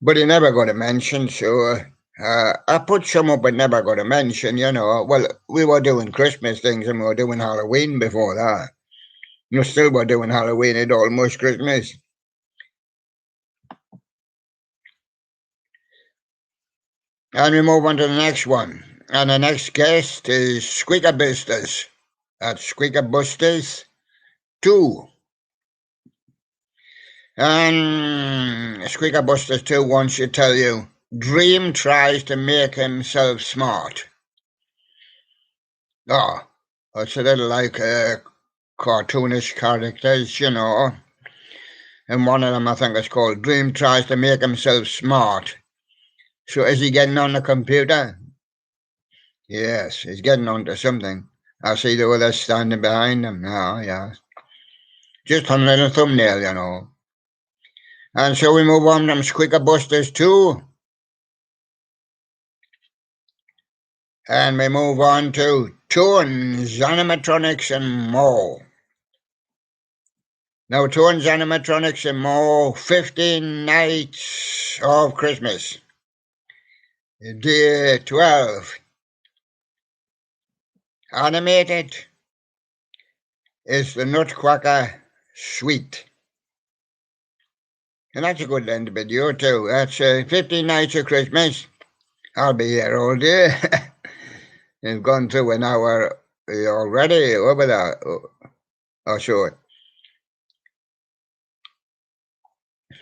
But he never got a mention, so I put some up but never got a mention, you know. Well, we were doing Christmas things and we were doing Halloween before that. You still were doing Halloween at almost Christmas. And we move on to the next one. And the next guest is Squeaker Busters. That's Squeaker Busters 2. And Squeaker Busters 2 wants to tell you, Dream tries to make himself smart. Oh, it's a little like cartoonish characters, you know. And one of them, I think, is called Dream tries to make himself smart. So is he getting on the computer? Yes, he's getting onto something. I see the others standing behind him now, yeah. Just on a little thumbnail, you know. And so we move on from Squeaker Busters 2. And we move on to Toons, Animatronics and more. Now, Toons, Animatronics and more, 15 Nights of Christmas. Day 12. Animated is the Nutcracker Suite. And that's a good end video too. That's 15 Nights of Christmas. I'll be here all day. It's gone through an hour already over that or so.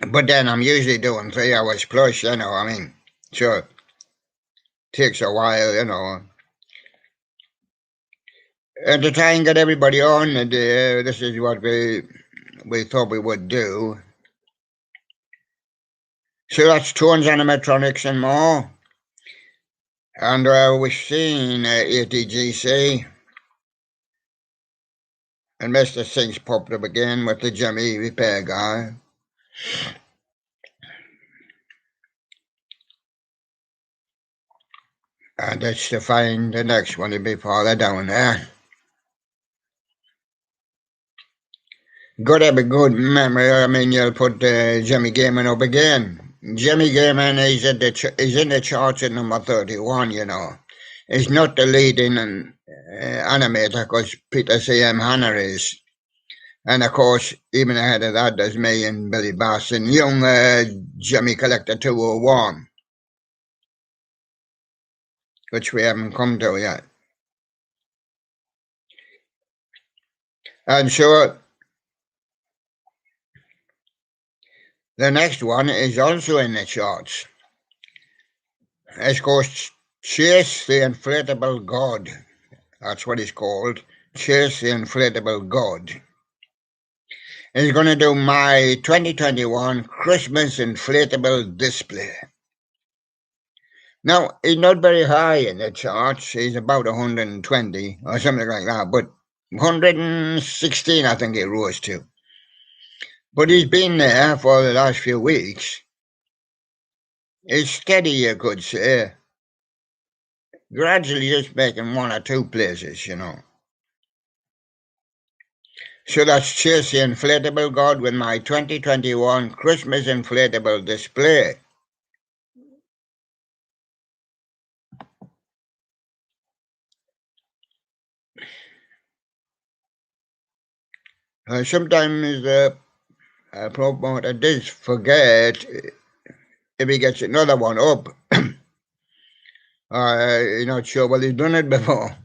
But then I'm usually doing 3 hours plus, you know, I mean, sure. Takes a while, you know. And to try and get everybody on, and this is what we thought we would do. So that's Toons, Animatronics and more. And we've seen ATGC. And Mr. Singh's popped up again with the Jimmy repair guy. And that's to find the next one to be farther down there. Got to have a good memory. I mean, you'll put Jimmy Gaiman up again. Jimmy Gaiman is in the charts at number 31, you know. He's not the leading animator because Peter C.M. Hanna is. And of course, even ahead of that, there's me and Billy Bass and young Jimmy Collector 201, which we haven't come to yet. And so the next one is also in the charts. It's called Chase the Inflatable God. That's what it's called. Chase the Inflatable God. It's going to do my 2021 Christmas Inflatable Display. Now, he's not very high in the charts. He's about 120 or something like that, but 116 I think he rose to. But he's been there for the last few weeks. It's steady, you could say. Gradually just making 1 or 2 places, you know. So that's Chase the Inflatable God with my 2021 Christmas Inflatable Display. Sometimes the promoter does forget if he gets another one up. You're not sure well he's done it before.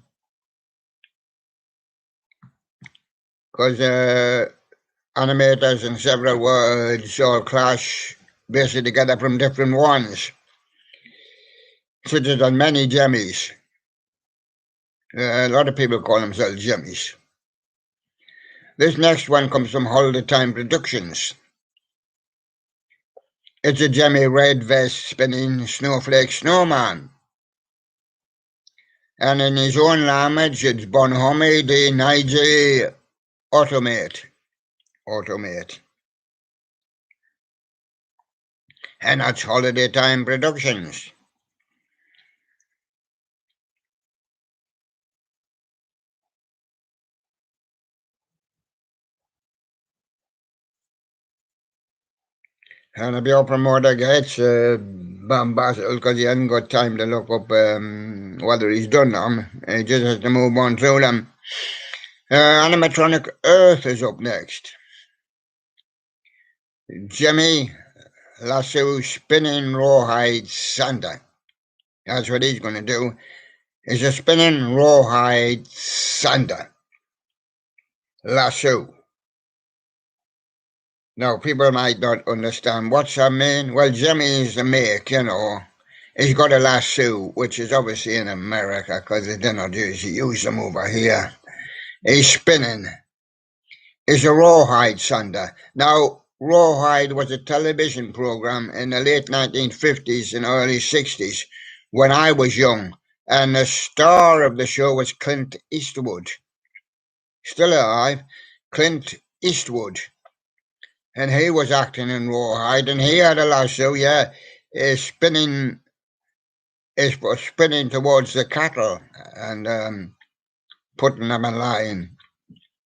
Because animators in several words all clash basically together from different ones. Such as on many Jimmies. A lot of people call themselves Jimmies. This next one comes from Holiday Time Productions. It's a Jimmy red vest spinning snowflake snowman. And in his own language, it's Bonhomie de Neige Automate. And that's Holiday Time Productions. And if your promoter gets bombastic because he hasn't got time to look up whether he's done them, he just has to move on through them. Animatronic Earth is up next. Jimmy Lasso spinning rawhide Santa. That's what he's going to do. Is a spinning rawhide Santa. Lasso. Now, people might not understand what's that mean. Well, Jimmy's the make, you know. He's got a lasso, which is obviously in America because they didn't use them over here. He's spinning. It's a rawhide Santa. Now, Rawhide was a television program in the late 1950s and early 60s when I was young, and the star of the show was Clint Eastwood. Still alive, Clint Eastwood. And he was acting in Rawhide, and he had a lasso, yeah, spinning towards the cattle and putting them in line,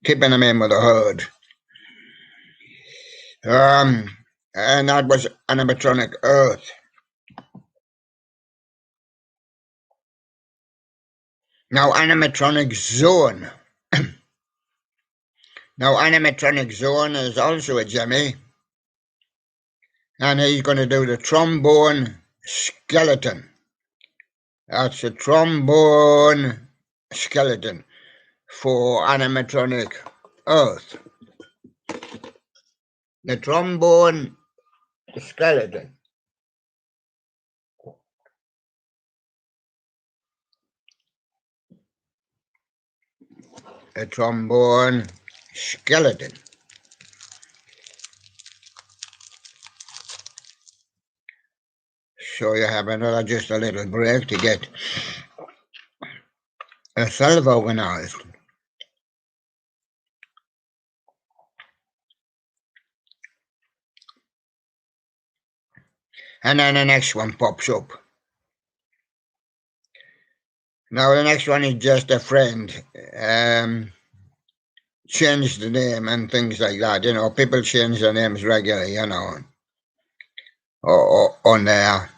keeping them in with the herd. And that was Animatronic Earth. Now, Animatronic Zone. Now, Animatronic Zone is also a Jimmy, and he's going to do the trombone skeleton. That's a trombone skeleton for Animatronic Earth. The trombone skeleton. A trombone skeleton. So you have another just a little break to get yourself organized. And then the next one pops up. Now the next one is just a friend. Change the name and things like that. You know, people change their names regularly, you know, or on there.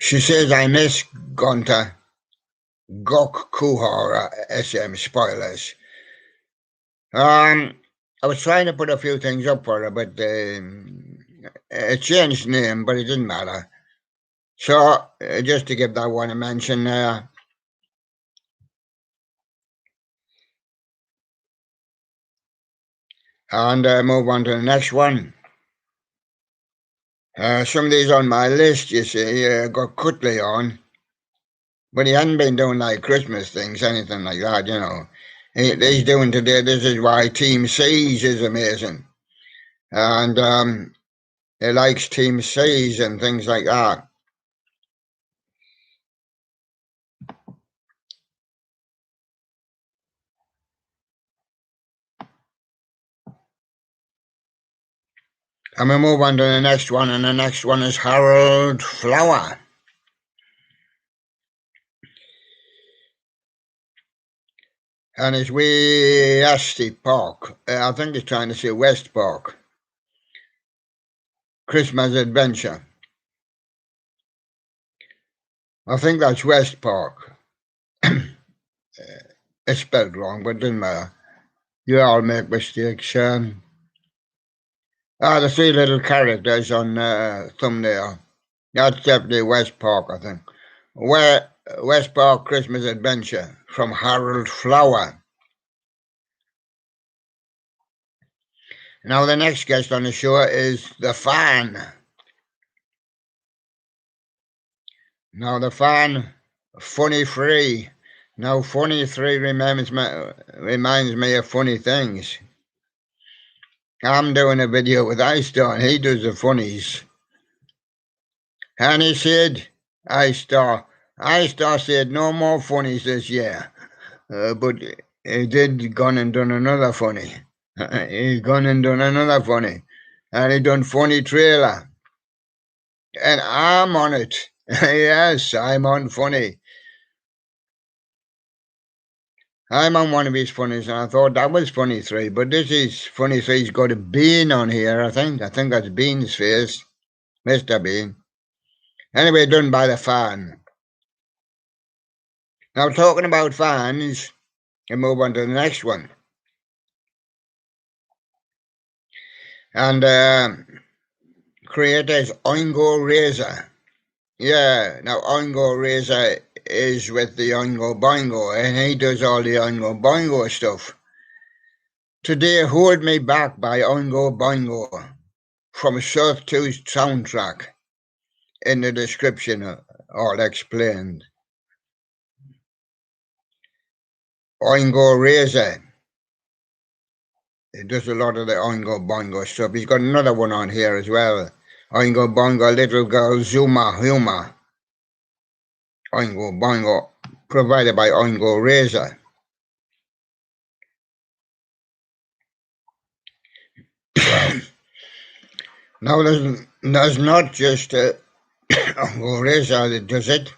She says, I miss Gunter, Gok Kuhara, SM spoilers. I was trying to put a few things up for her, but it changed name, but it didn't matter. So, just to give that one a mention there. And move on to the next one. Some of these on my list, you see, got Cutley on, but he hadn't been doing like Christmas things, anything like that, you know. He's doing today, this is why Team Siege is amazing. And he likes Team Siege and things like that. And we move on to the next one, and the next one is Harold Flower. And it's West Park. I think he's trying to say West Park. Christmas Adventure. I think that's West Park. It's spelled wrong, but it doesn't matter. You all make mistakes. The three little characters on thumbnail. That's definitely West Park, I think. West Park Christmas Adventure from Harold Flower. Now the next guest on the show is The Fan. Now The Fan, Funny Free. Now Funny Free reminds me of funny things. I'm doing a video with Ice Star, he does the funnies. And he said, Ice Star said no more funnies this year. But he did gone and done another funny. He's gone and done another funny. And he done funny trailer. And I'm on it. Yes, I'm on funny. I'm on one of his funnies, and I thought that was funny 3, but this is funny 3's got a bean on here, I think. I think that's Bean's face. Mr. Bean. Anyway, done by the fan. Now, talking about fans, we move on to the next one. And creators Oingo Razor. Yeah, now Oingo Razor is with the Oingo Boingo, and he does all the Oingo Boingo stuff. Today, Hold Me Back by Oingo Boingo from Surf 2's soundtrack. In the description, all explained. Oingo Razor. He does a lot of the Oingo Boingo stuff. He's got another one on here as well. Oingo Boingo, Little Girl, Zuma, Huma. Oingo Boingo, provided by Oingo Razor. Now, there's not just Oingo Razor that does it.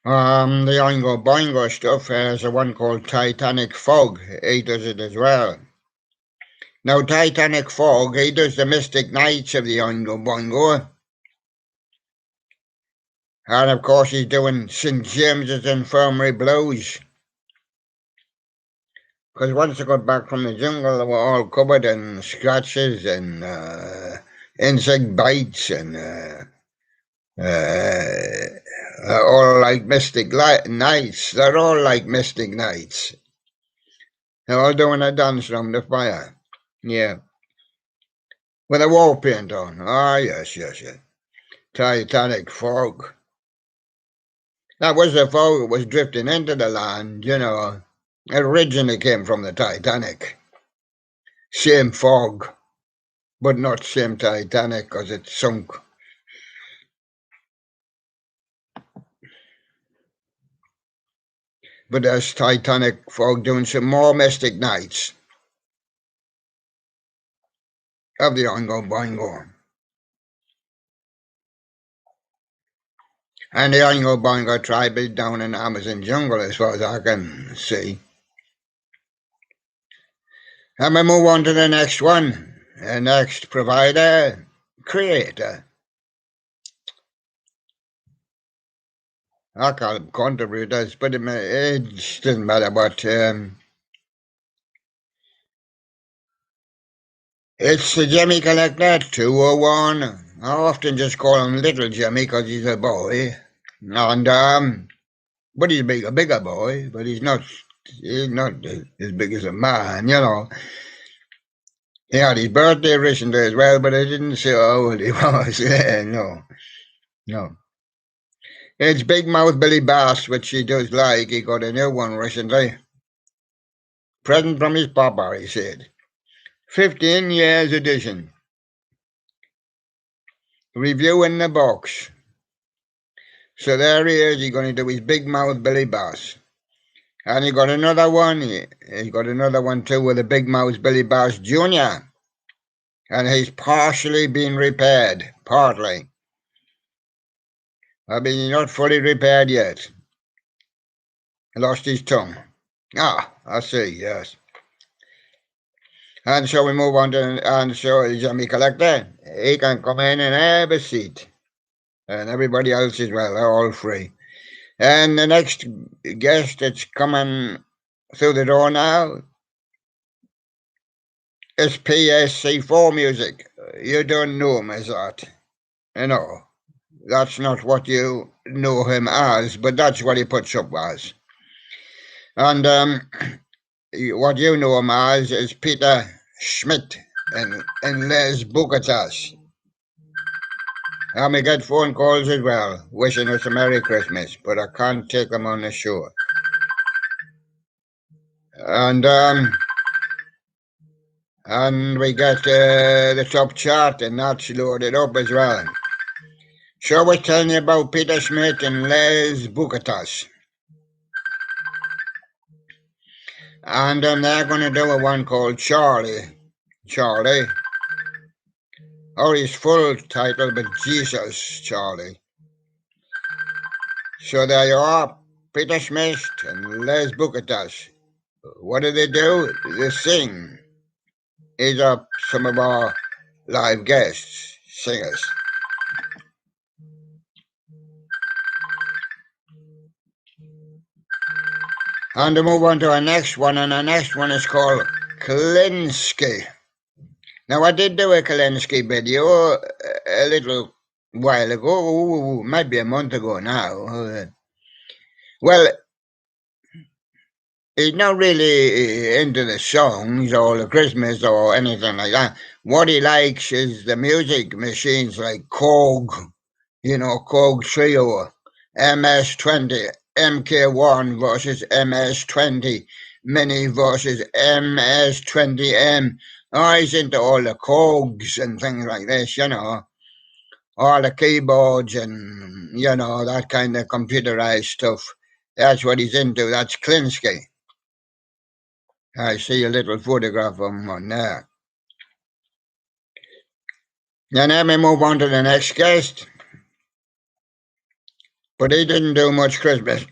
The Oingo Boingo stuff has a one called Titanic Fog. He does it as well. Now, Titanic Fog, he does the Mystic Nights of the Oingo Boingo. And of course, he's doing St. James's Infirmary Blues. Because once I got back from the jungle, they were all covered in scratches and insect bites and all like mystic nights. They're all like mystic nights. They're all doing a dance around the fire. Yeah. With a war paint on. Ah, yes. Titanic Fog. That was the fog that was drifting into the land, you know. It originally came from the Titanic. Same fog, but not same Titanic because it sunk. But there's Titanic Fog doing some more Mystic Nights of the Oingo Boingo. And the Oingo Boingo tribe is down in the Amazon jungle as far as I can see. And we move on to the next one. The next provider, creator. I call them contributors, but it doesn't matter what. It's the Jimmy Collector 201. I often just call him Little Jimmy because he's a boy. And but he's a bigger boy, but he's not as big as a man, you know. He had his birthday recently as well, but I didn't say how old he was. No. It's Big Mouth Billy Bass, which he does like. He got a new one recently. Present from his papa, he said. 15 years edition. Review in the box. So there he is. He's going to do his Big Mouth Billy Bass. And he got another one. He got another one too with a Big Mouth Billy Bass Jr. And he's partially been repaired. Partly. I mean, he's not fully repaired yet. He lost his tongue. Ah, I see, yes. And so we move on to, and so the Jimmy Collector, he can come in and have a seat. And everybody else as well, they're all free. And the next guest that's coming through the door now is PSC4 Music. You don't know him as that. You know, that's not what you know him as, but that's what he puts up as. And what you know him as is Peter Schmidt and Les Bukatas. And we get phone calls as well, wishing us a Merry Christmas, but I can't take them on the show. And we get the top chart, and that's loaded up as well. So we're telling you about Peter Schmidt and Les Bukatas. And they're going to do a one called Charlie. Or his full title, but Jesus Charlie. So there you are. Peter Schmidt and Les Bukatas. What do? They sing. These are some of our live guests, singers. And to move on to our next one, and our next one is called Klinsky. Now, I did do a Klinsky video a little while ago, might be a month ago now. Well, he's not really into the songs or the Christmas or anything like that. What he likes is the music machines like Korg, Korg Trio, MS-20, MK1 versus MS-20, Mini versus MS-20M. Oh, he's into all the Korgs and things like this, all the keyboards and, that kind of computerized stuff. That's what he's into. That's Klinsky. I see a little photograph of him on there. Then let me move on to the next guest. But he didn't do much Christmas.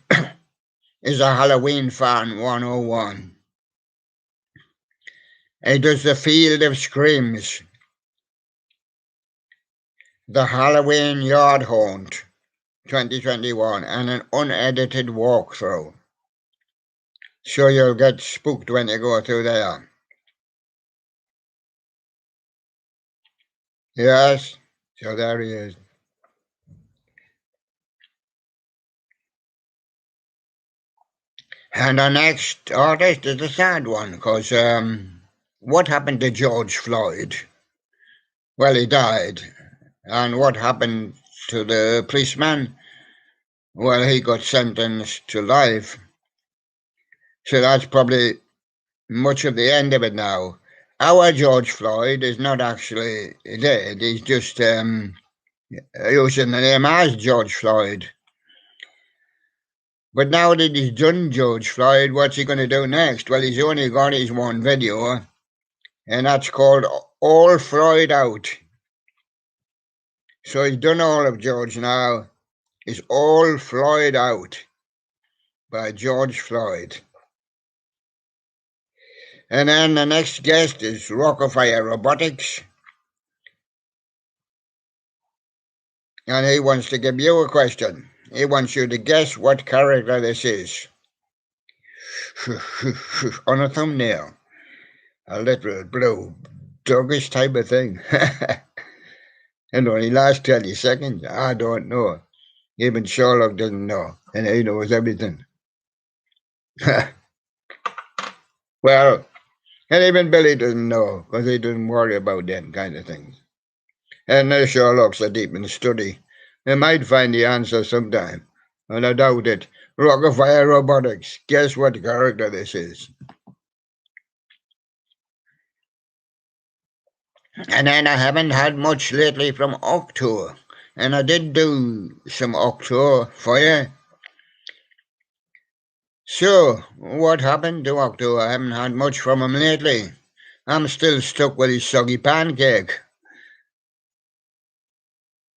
He's a Halloween fan 101. He does the Field of Screams, the Halloween Yard Haunt 2021, and an unedited walkthrough. So you'll get spooked when you go through there. Yes, so there he is. And our next artist is a sad one, because what happened to George Floyd? Well, he died. And what happened to the policeman? Well, he got sentenced to life. So that's probably much of the end of it now. Our George Floyd is not actually dead. He's just using the name as George Floyd. But now that he's done George Floyd, what's he going to do next? Well, he's only got his one video, and that's called All Floyd Out. So he's done all of George now. It's All Floyd Out by George Floyd. And then the next guest is Rockefeller Robotics. And he wants to give you a question. He wants you to guess what character this is. On a thumbnail. A little blue doggish type of thing. And only last 20 seconds. I don't know. Even Sherlock doesn't know. And he knows everything. Well, and even Billy doesn't know, because he doesn't worry about them kind of things. And the Sherlocks are deep in study. They might find the answer sometime, and I doubt it. Rockefeller Robotics, guess what character this is? And then I haven't had much lately from October, and I did do some October for you. So, what happened to October? I haven't had much from him lately. I'm still stuck with his soggy pancake.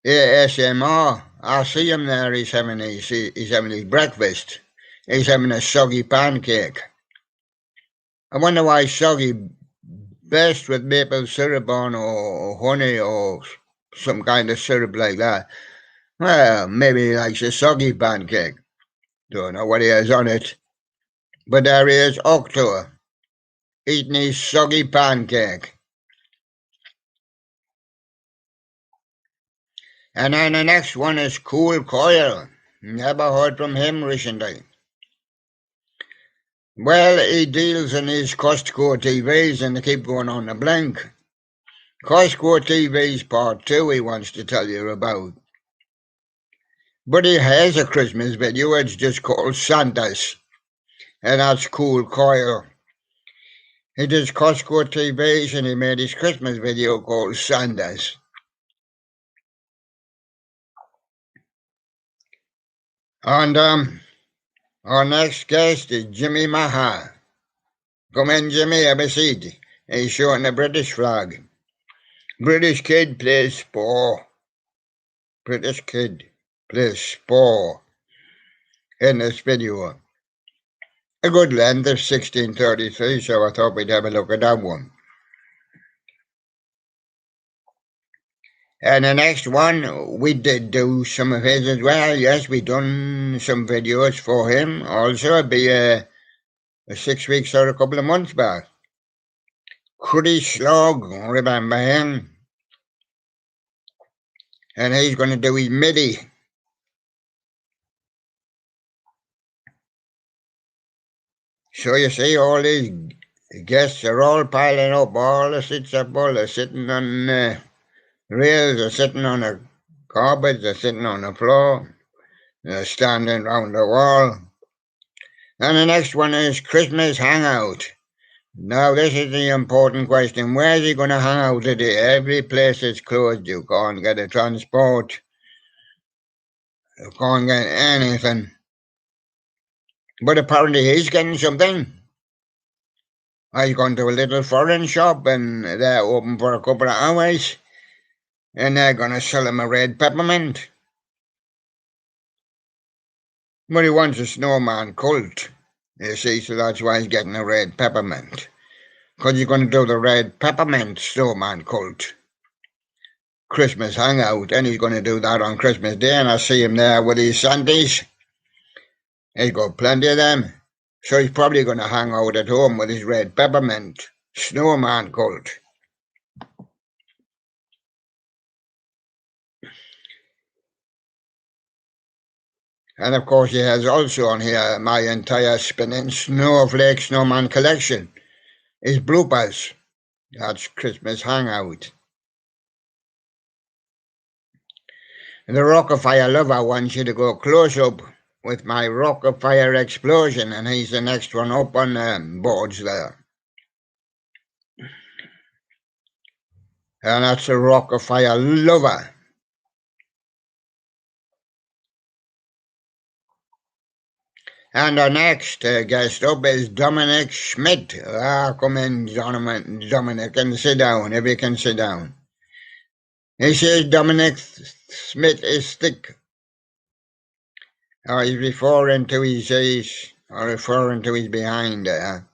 ASMR. I see him there. He's having his breakfast. He's having a soggy pancake. I wonder why soggy. Best with maple syrup on or honey or some kind of syrup like that. Well, maybe he likes a soggy pancake. Don't know what he has on it. But there he is, October, eating his soggy pancake. And then the next one is Cool Coil. Never heard from him recently. Well, he deals in his Costco TVs and they keep going on the blink. Costco TV's part 2 he wants to tell you about. But he has a Christmas video, it's just called Santa's. And that's Cool Coil. He does Costco TVs and he made his Christmas video called Santa's. And our next guest is Jimmy Maha. Come in, Jimmy, have a seat. He's showing the British flag. British kid plays sport. British kid plays sport. in this video. A good length of 1633, so I thought we'd have a look at that one. And the next one, we did do some of his as well. Yes, we done some videos for him. Also, it'd be a 6 weeks or a couple of months back. Cruddy Slog, remember him? And he's going to do his MIDI. So you see, all these guests are all piling up. All the sits up, all they're sitting on rails, they're sitting on the carpets, they're sitting on the floor, they're standing round the wall. And the next one is Christmas Hangout. Now, this is the important question. Where is he going to hang out today? Every place is closed. You can't get a transport. You can't get anything. But apparently he's getting something. He's gone to a little foreign shop and they're open for a couple of hours. And they're going to sell him a red peppermint. But he wants a snowman cult, you see, so that's why he's getting a red peppermint. Because he's going to do the red peppermint snowman cult. Christmas hangout, and he's going to do that on Christmas Day, and I see him there with his Sandies. He's got plenty of them. So he's probably going to hang out at home with his red peppermint snowman cult. And of course he has also on here my entire spinning snowflake snowman collection. His bloopers. That's Christmas hangout. The Rock of Fire lover wants you to go close up with my Rock of Fire explosion, and he's the next one up on the boards there. And that's the Rock of Fire lover. And our next guest up is Dominic Schmidt. Come in, Dominic, and sit down, if you can sit down. He says Dominic Schmidt is thick. He's referring to his behind there.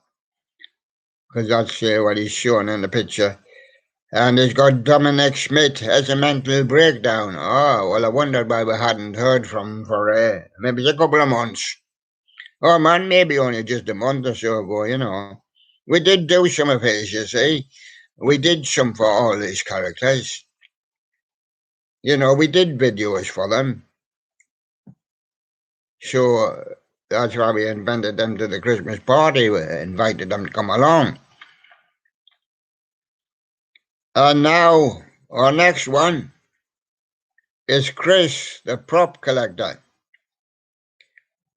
Because that's what he's showing in the picture. And he's got Dominic Schmidt has a mental breakdown. Oh, well, I wondered why we hadn't heard from him for maybe a couple of months. Oh, man, maybe only just a month or so ago, you know. We did do some of his, you see. We did some for all these characters. You know, we did videos for them. So that's why we invited them to the Christmas party. We invited them to come along. And now, our next one is Chris, the prop collector.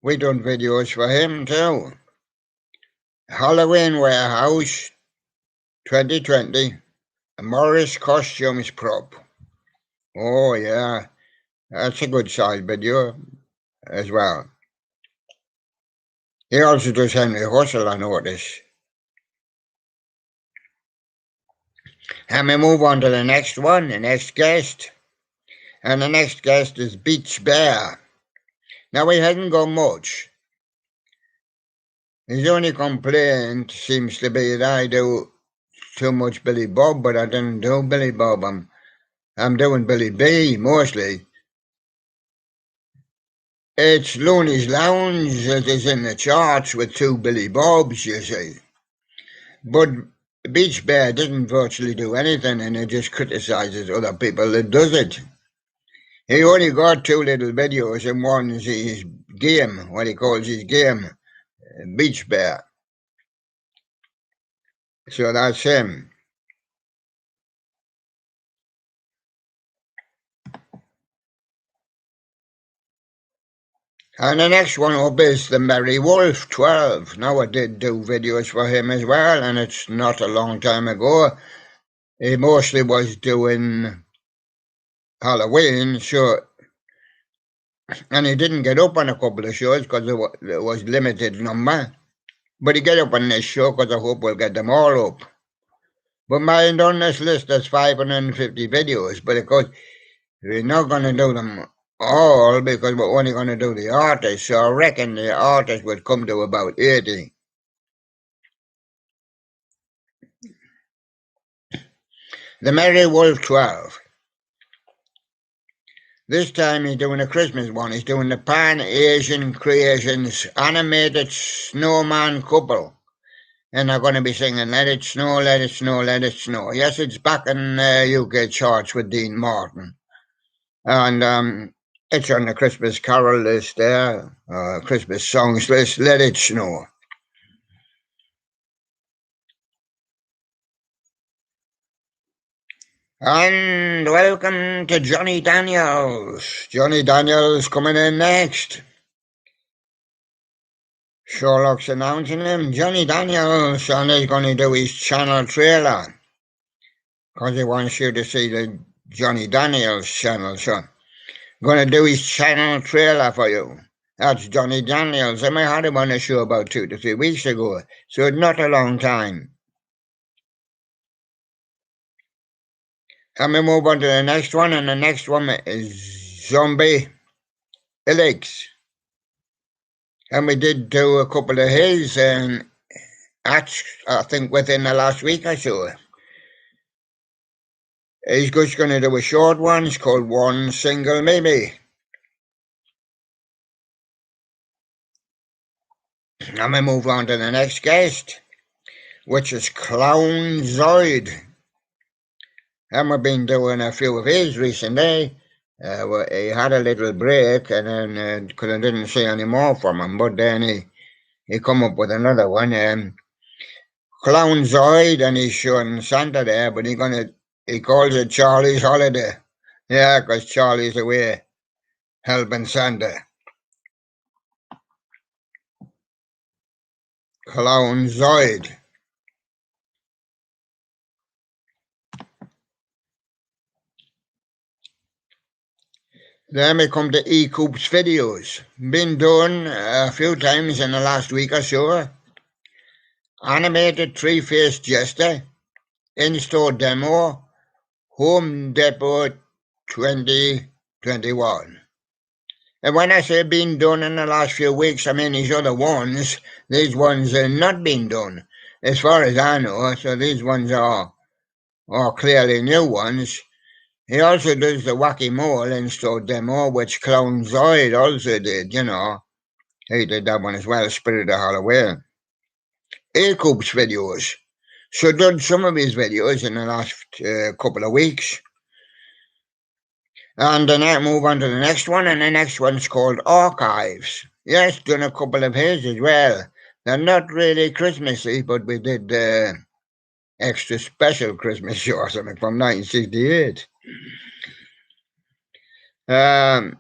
We done videos for him too. Halloween Warehouse 2020, a Morris Costumes prop. Oh yeah, that's a good size video as well. He also does Henry Hustle, I notice. And we move on to the next one, the next guest. And the next guest is Beach Bear. Now, he hasn't got much. His only complaint seems to be that I do too much Billy Bob, but I didn't do Billy Bob. I'm doing Billy B mostly. It's Looney's Lounge that is in the charts with 2 Billy Bobs, you see. But Beach Bear doesn't virtually do anything, and he just criticises other people that does it. He only got 2 little videos, and one's his game, what he calls his game, Beach Bear. So that's him. And the next one up is the Merry Wolf 12. Now, I did do videos for him as well, and it's not a long time ago. He mostly was doing Halloween, so, and he didn't get up on a couple of shows because there was limited number. But he get up on this show because I hope we'll get them all up. But mind on this list, there's 550 videos, but of course, we're not going to do them all because we're only going to do the artist. So I reckon the artist would come to about 80. The Merry Wolf 12. This time he's doing a Christmas one. He's doing the Pan-Asian Creations Animated Snowman Couple. And they're going to be singing Let It Snow, Let It Snow, Let It Snow. Yes, it's back in UK charts with Dean Martin. And it's on the Christmas carol list there, Christmas songs list, Let It Snow. And welcome to Johnny Daniels. Johnny Daniels coming in next. Sherlocks announcing him. Johnny Daniels, and he's going to do his channel trailer. Because he wants you to see the Johnny Daniels channel, so going to do his channel trailer for you. That's Johnny Daniels. I had him on the show about 2 to 3 weeks ago, so not a long time. And we move on to the next one, and the next one is Zombie Elix. And we did do a couple of his, and that's, I think, within the last week or so. He's just going to do a short one. It's called One Single Maybe. And we move on to the next guest, which is Clown Zoid. And we've been doing a few of his recently. He had a little break, and then because I didn't see any more from him, but then he come up with another one. Clown Zoid, and he's showing Santa there, but he calls it Charlie's Holiday. Yeah, because Charlie's away helping Santa. Clown Zoid. Then we come to E-Coop's videos. Been done a few times in the last week or so. Animated three-faced jester. In-store demo. Home Depot 2021. And when I say been done in the last few weeks, I mean these other ones. These ones are not been done, as far as I know. So these ones are clearly new ones. He also does the Wacky Mole in-store demo, which Clown Zoid also did, you know. He did that one as well, Spirit of Halloween. E-Coop's videos. So done some of his videos in the last couple of weeks. And then I move on to the next one, and the next one's called Archives. Yes, done a couple of his as well. They're not really Christmassy, but we did extra special Christmas show or something from 1968.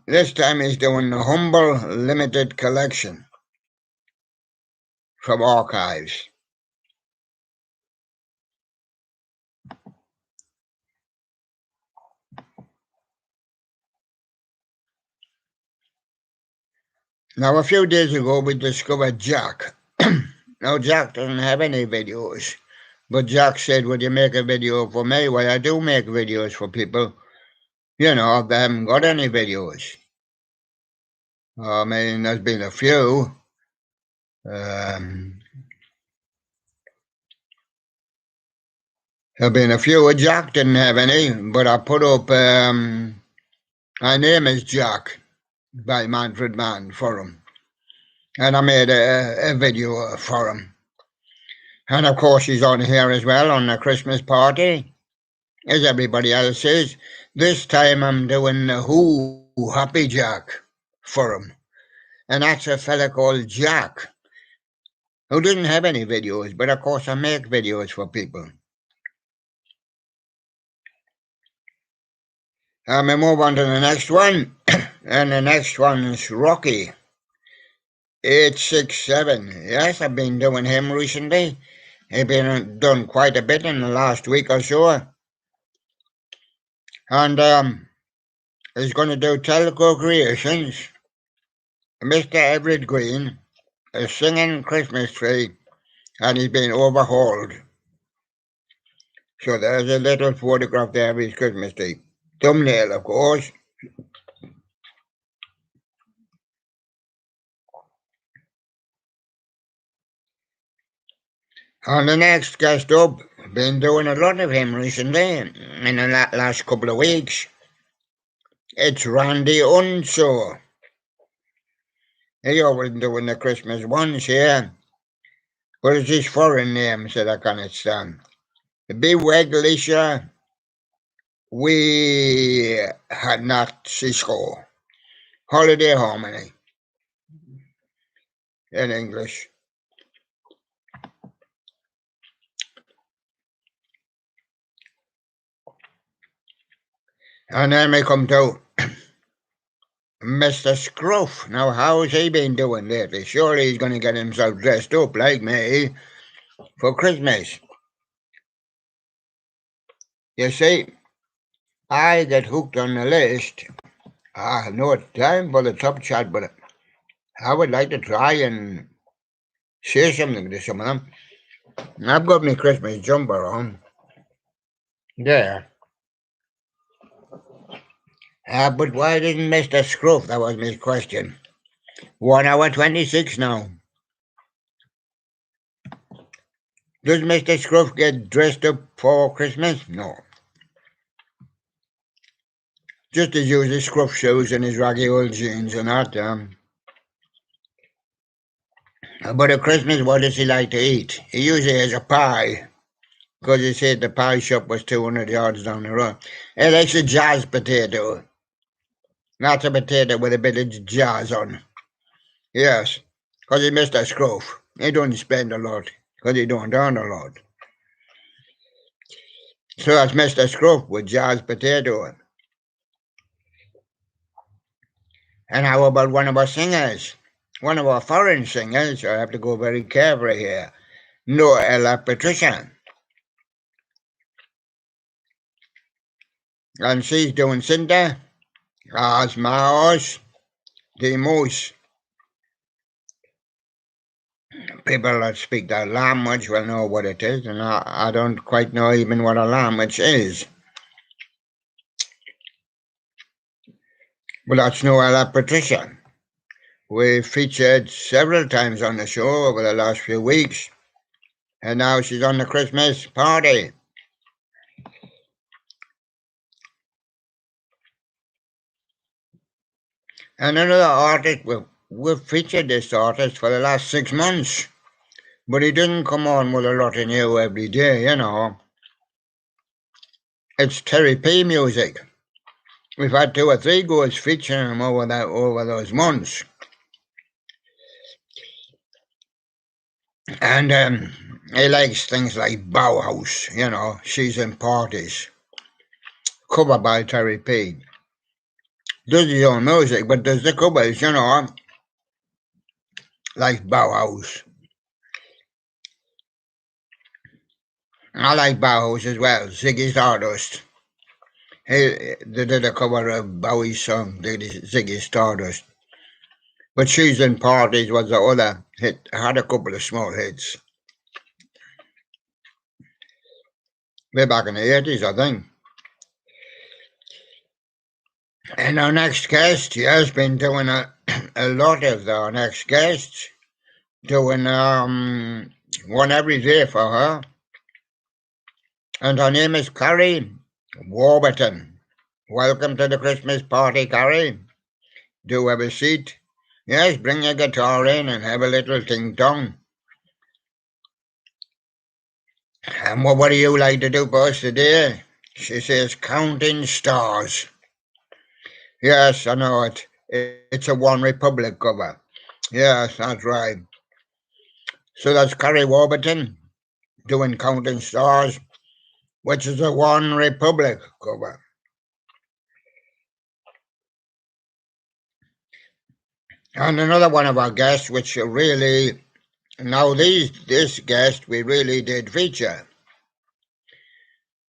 This time he's doing the Humble Limited Collection from Archives. Now, a few days ago, we discovered Jack. Now, Jack doesn't have any videos, but Jack said, would you make a video for me? Well, I do make videos for people. You know, they haven't got any videos. I mean, there's been a few. There have been a few. Jack didn't have any, but I put up, my name is Jack by Manfred Mann for him. And I made a video for him. And of course, he's on here as well on the Christmas party, as everybody else is. This time I'm doing the Who Happy Jack for him. And that's a fella called Jack, who didn't have any videos, but of course I make videos for people. We move on to the next one, and the next one is Rocky 867. Yes, I've been doing him recently. He's been done quite a bit in the last week or so. And he's going to do Telco Creations. Mr. Everett Green, a singing Christmas tree, and he's been overhauled. So there's a little photograph there of his Christmas tree. Thumbnail, of course. On the next guest up, been doing a lot of him recently, in the last couple of weeks. It's Randy Unso. He always doing the Christmas ones here. But it's his foreign name, so I can't stand. Beweg Lisha, we had not Cisco. Holiday Harmony in English. And then we come to Mr. Scruff. Now, how's he been doing lately? Surely he's going to get himself dressed up like me for Christmas. You see, I get hooked on the list. I have no time for the top chat, but I would like to try and say something to some of them. I've got my Christmas jumper on. There. But why didn't Mr. Scruff? That was my question. 1 hour 26 now. Does Mr. Scruff get dressed up for Christmas? No. Just as usual, his Scruff shoes and his raggy old jeans and that. But at Christmas, what does he like to eat? He usually has a pie, because he said the pie shop was 200 yards down the road. He likes a jazz potato. Not a potato with a bit of jazz on. Yes, because he Mr. Scruff. He don't spend a lot, because he don't earn a lot. So that's Mr. Scruff with jazz potato. And how about one of our singers? One of our foreign singers, I have to go very carefully here. Noella Patricia. And she's doing Cinta, as Maos, the Moose. People that speak that language will know what it is, and I don't quite know even what a language is. But that's Noella Patricia. We featured several times on the show over the last few weeks, and now she's on the Christmas party. And another artist, we've featured this artist for the last 6 months, but he didn't come on with a lot of new every day, you know. It's Terry P music. We've had 2 or 3 goes featuring him over those months. And he likes things like Bauhaus, you know, She's in Parties, covered by Terry P. Does his own music, but does the covers, you know, like Bauhaus. I like Bauhaus as well, Ziggy Stardust. They did a cover of Bowie's song, Ziggy Stardust. But She's in Parties was the other hit, had a couple of small hits. Way back in the 80s, I think. And our next guest, has been doing a lot of our next guests, doing one every day for her. And her name is Carrie Warburton. Welcome to the Christmas party, Carrie. Do have a seat. Yes, bring your guitar in and have a little ting-tong. And what do you like to do for us today? She says, counting stars. Yes, I know it. It's a One Republic cover. Yes, that's right. So that's Carrie Warburton doing Counting Stars, which is a One Republic cover. And another one of our guests, which really, now this guest we really did feature,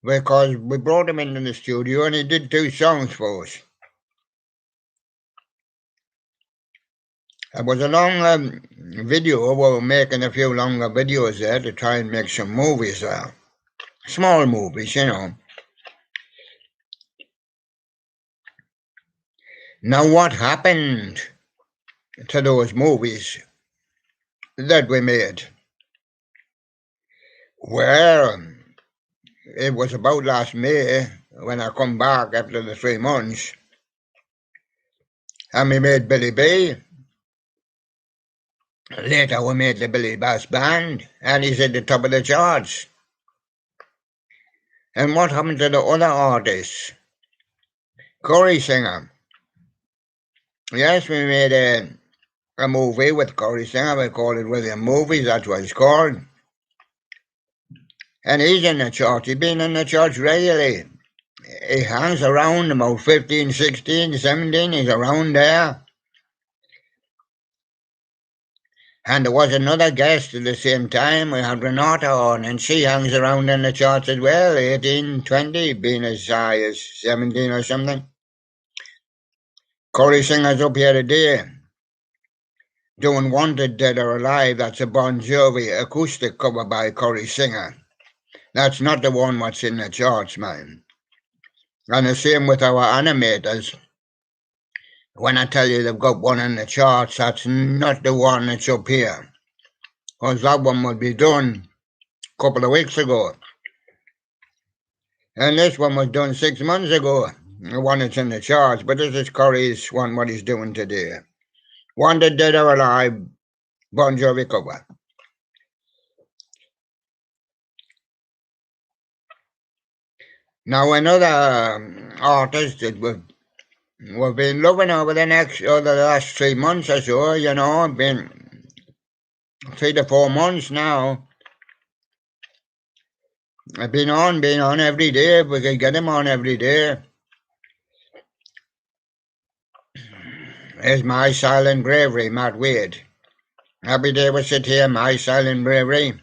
because we brought him into the studio and he did 2 songs for us. It was a long video. We were making a few longer videos there to try and make some movies there. Small movies, you know. Now what happened to those movies that we made? Well, it was about last May when I come back after the 3 months, and we made Billy B. Later we made the Billy Bass Band, and he's at the top of the charts. And what happened to the other artists? Corey Singer. Yes, we made a movie with Corey Singer. We called it William Movies, that's what it's called. And he's in the church. He's been in the church regularly. He hangs around about 15, 16, 17. He's around there. And there was another guest at the same time. We had Renata on, and she hangs around in the church as well, 18, 20, being as high as 17 or something. Corey Singer's up here today doing Wanted, Dead or Alive. That's a Bon Jovi acoustic cover by Corey Singer. That's not the one what's in the charts, man. And the same with our animators. When I tell you they've got one in the charts, that's not the one that's up here. Because that one would be done a couple of weeks ago. And this one was done 6 months ago. The one that's in the charts. But this is Corey's one, what he's doing today. Wanted, Dead or Alive, Bon Jovi cover. Now another artist that we've been loving over the last 3 months or so, you know, been 3 to 4 months now. I've been on every day. We can get him on every day. Here's My Silent Bravery, Matt Wade. Every day we sit here, My Silent Bravery.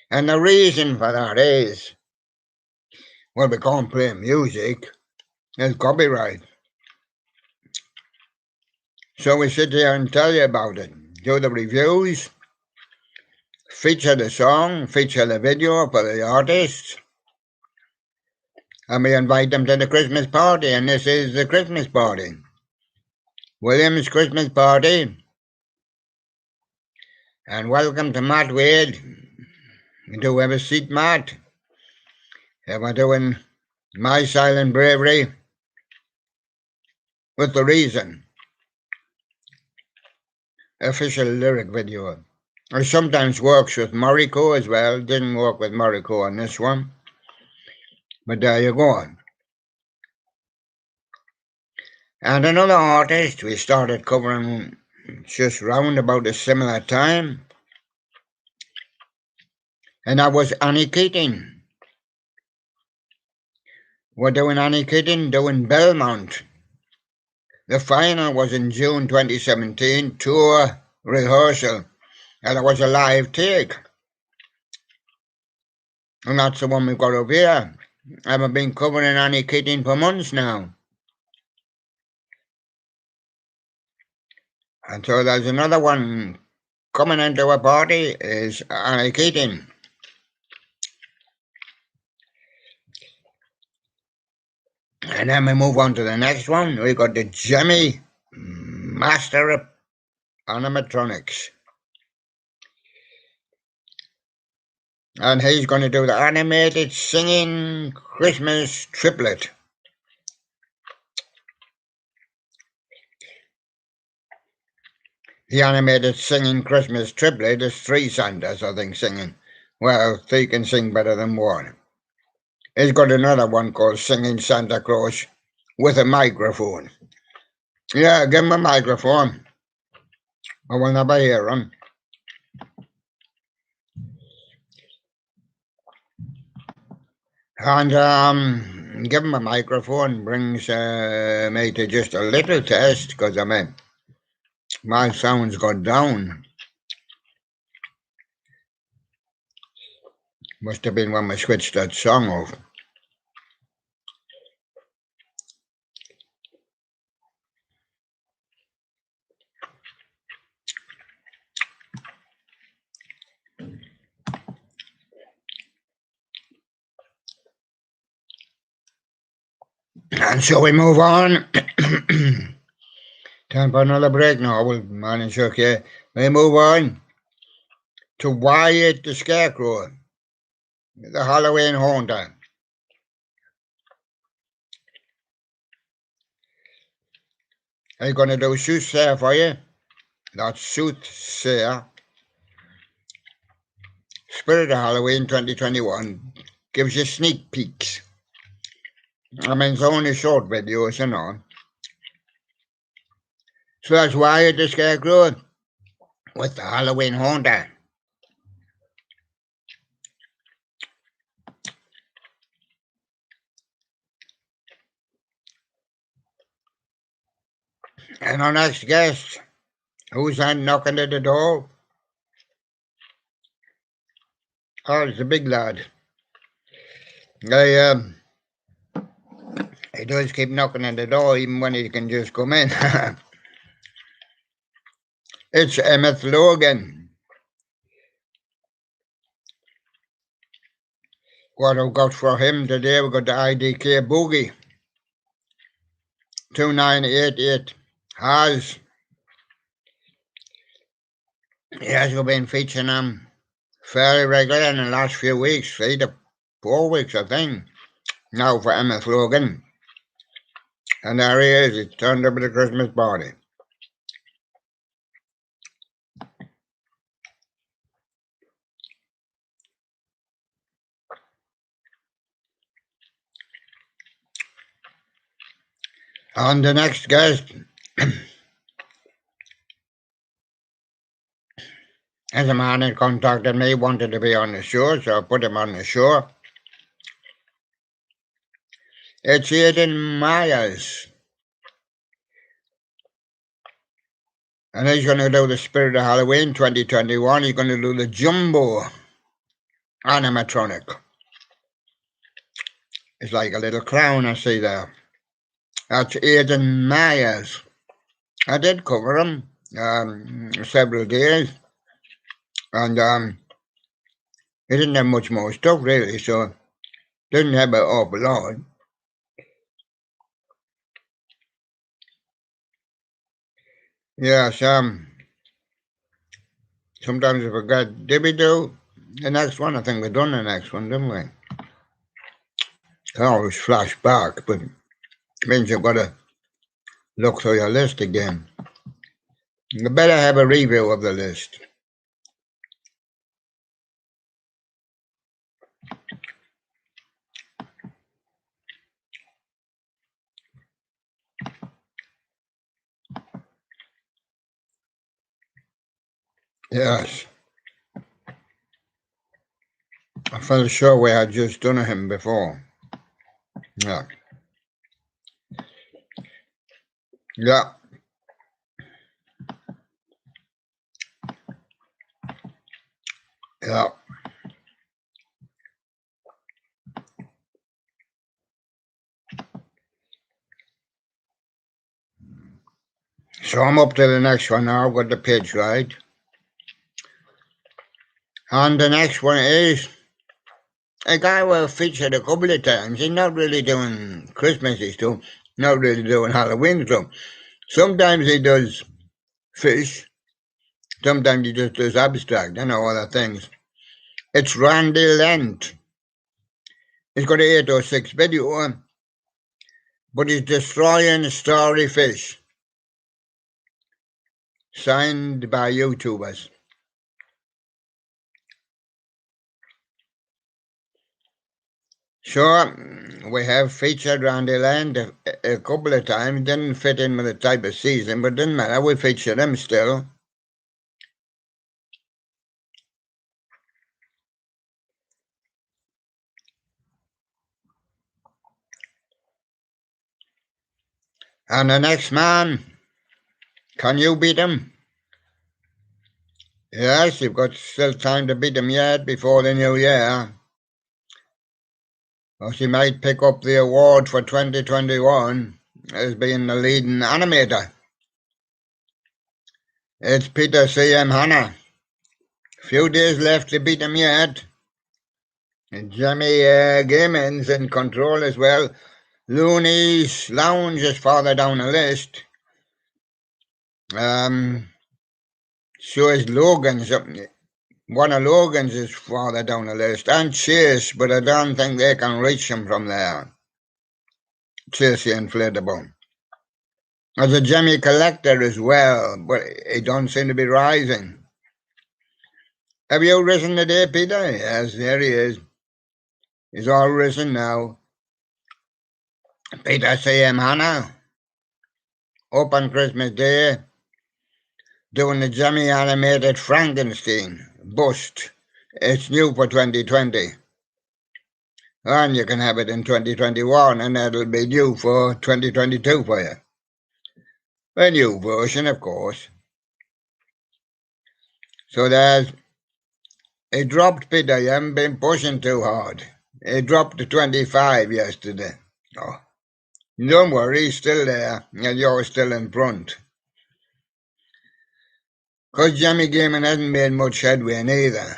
And the reason for that is, well, we can't play music. There's copyright. So we sit here and tell you about it. Do the reviews. Feature the song. Feature the video for the artists. And we invite them to the Christmas party. And this is the Christmas party. William's Christmas party. And welcome to Matt Wade. Do have a seat, Matt. We're doing My Silent Bravery with the reason. Official lyric video. It sometimes works with Morrico as well. Didn't work with Morrico on this one. But there you go. And another artist we started covering just round about a similar time. And that was Annie Keating. We're doing Annie Keating, doing Belmont. The final was in June 2017, tour rehearsal. And it was a live take. And that's the one we've got up here. I've been covering Annie Keating for months now. And so there's another one coming into a party is Annie Keating. And then we move on to the next one. We got the Jimmy Master of Animatronics. And he's going to do the animated singing Christmas triplet. The animated singing Christmas triplet is 3 Santas, I think, singing. Well, 3 can sing better than 1. He's got another one called Singing Santa Claus with a microphone. Yeah, give him a microphone. I will never hear him. And give him a microphone brings me to just a little test, because I mean, my sound's gone down. Must have been when we switched that song off. And so we move on. Time for another break now. We'll manage, okay. We move on to Wyatt the Scarecrow. The Halloween Haunter. I'm going to do Soothsayer for you. That's Soothsayer. Spirit of Halloween 2021 gives you sneak peeks. I mean, it's only short videos, you know. So that's why the Scarecrow with the Halloween Haunter. And our next guest, who's on knocking at the door? Oh, it's a big lad. He does keep knocking at the door even when he can just come in. It's Emmett Logan. What I've got for him today, we've got the IDK Boogie. 2988 he has been featuring him fairly regular in the last few weeks, 3 to 4 weeks, I think, now for Emmett Logan. And there he is, he's turned up at the Christmas party. And the next guest is a man that contacted me, wanted to be on the show, so I put him on the show. It's Aidan Myers. And he's going to do the Spirit of Halloween 2021. He's going to do the Jumbo animatronic. It's like a little clown I see there. That's Aidan Myers. I did cover him several days. And he didn't have much more stuff really, so didn't have an awful lot. Yes, sometimes I forget. Did we do the next one? I think we've done the next one, didn't we? I always flash back, but it means you've got to look through your list again. You better have a review of the list. Yes. I felt sure we had just done him before. Yeah. Yeah. Yeah. So I'm up to the next one now. I've got the page right. And the next one is a guy we've featured a couple of times. He's not really doing Christmassy stuff, not really doing Halloween stuff. Sometimes he does fish. Sometimes he just does abstract, other things. It's Randy Lent. He's got an 806 video, but he's destroying story fish. Signed by YouTubers. Sure, we have featured Randy Land a couple of times. Didn't fit in with the type of season, but didn't matter. We featured him still. And the next man, can you beat him? Yes, you've got still time to beat him yet before the new year. Or she might pick up the award for 2021 as being the leading animator. It's Peter C.M. Hanna. Few days left to beat him yet. And Jimmy Gaiman's in control as well. Looney's Lounge is farther down the list. So is Logan's up One of Logan's is farther down the list, and Chase, but I don't think they can reach him from there. Chase the Inflatable. There's a Jimmy Collector as well, but he don't seem to be rising. Have you risen today, Peter? Yes, there he is. He's all risen now. Peter C.M. Hannah, open Christmas Day, doing the Jimmy animated Frankenstein bust. It's new for 2020. And you can have it in 2021, and that'll be new for 2022 for you. A new version, of course. So there's... It dropped, Peter. You haven't been pushing too hard. It dropped to 25 yesterday. Oh, don't worry, he's still there, and you're still in front. Because Jimmy Gaming hasn't made much headway neither.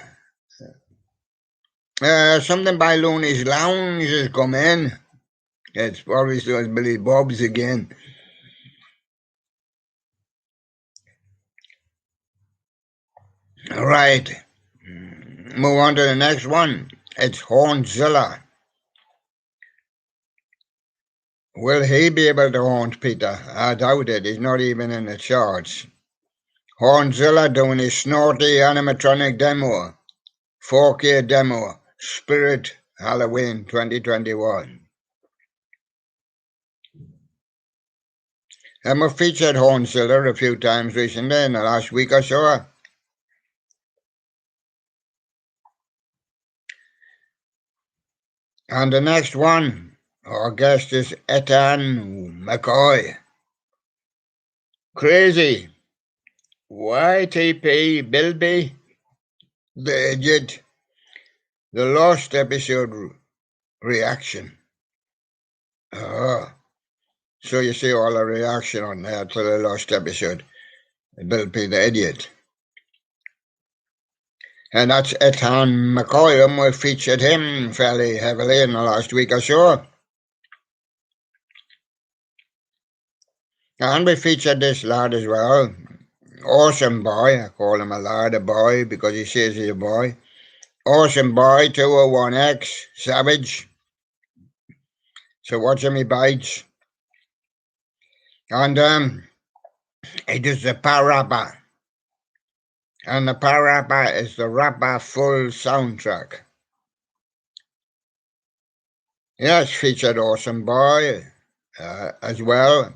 Something by Looney's Lounge has come in. It's probably still Billy Bob's again. All right. Move on to the next one. It's Hauntzilla. Will he be able to haunt Peter? I doubt it. He's not even in the charts. Hauntzilla doing his snorty animatronic demo. 4K demo. Spirit Halloween 2021. And we've featured Hauntzilla a few times recently in the last week or so. And the next one, our guest is Ethan McCoy. Crazy. YTP Bilby, the idiot. The last episode reaction. So you see all the reaction on there to the last episode. Bilby the idiot. And that's Ethan McCoy, and we featured him fairly heavily in the last week or so. And we featured this lad as well. Awesome boy. I call him a lad, a boy, because he says he's a boy. Awesome boy, 201X, Savage. So watch him, he bites. And he does the Parappa. And the Parappa is the Rappa full soundtrack. Yes, featured Awesome Boy as well.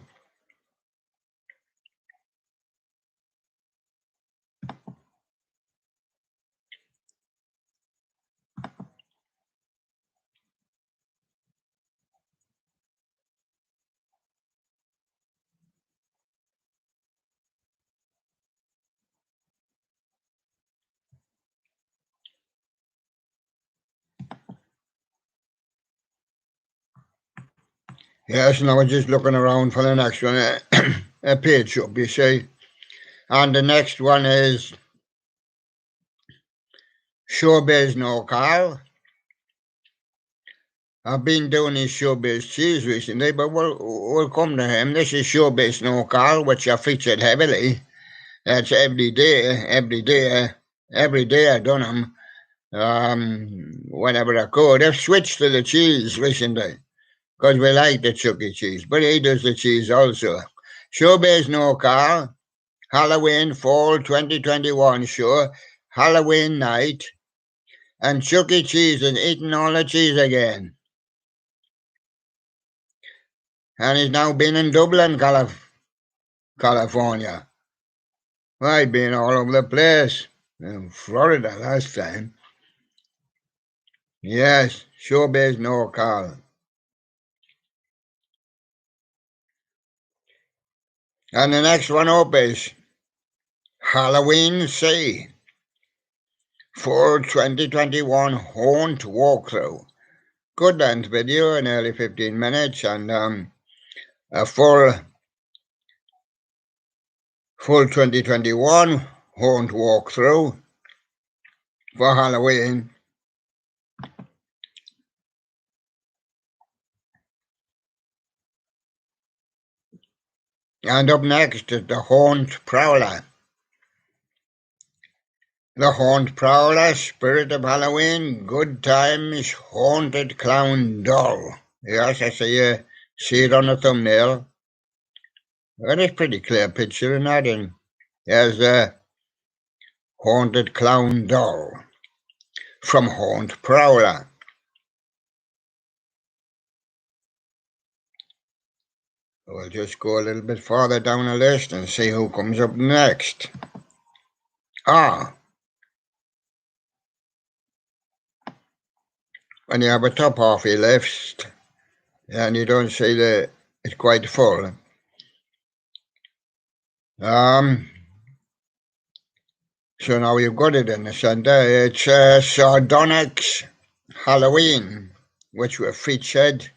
Yes, now we're just looking around for the next one. A page up, you see. And the next one is Showbiz No Carl. I've been doing his Showbiz Cheese recently, but we'll come to him. This is Showbiz No Carl, which I featured heavily. That's every day I done them. Whenever I could. I've switched to the cheese recently, because we like the Chucky cheese, but he does the cheese also. Showbiz No Carl, Halloween Fall 2021 show, Halloween night, and Chucky Cheese is eating all the cheese again. And he's now been in Dublin, California. Well, he's been all over the place. In Florida last time. Yes, Showbiz No Carl. And the next one up is Halloween C for 2021 Haunt Walkthrough. Good length video, in nearly 15 minutes, and a full 2021 Haunt Walkthrough for Halloween. And up next is the Haunt Prowler. The Haunt Prowler, Spirit of Halloween, Good Times, Haunted Clown Doll. Yes, I see it on the thumbnail. That is pretty clear picture in that, and there's a Haunted Clown Doll from Haunt Prowler. We'll just go a little bit farther down the list and see who comes up next. When you have a top half of your list and you don't see that it's quite full. So now you've got it in the centre. It's Dominic's Halloween, which we've featured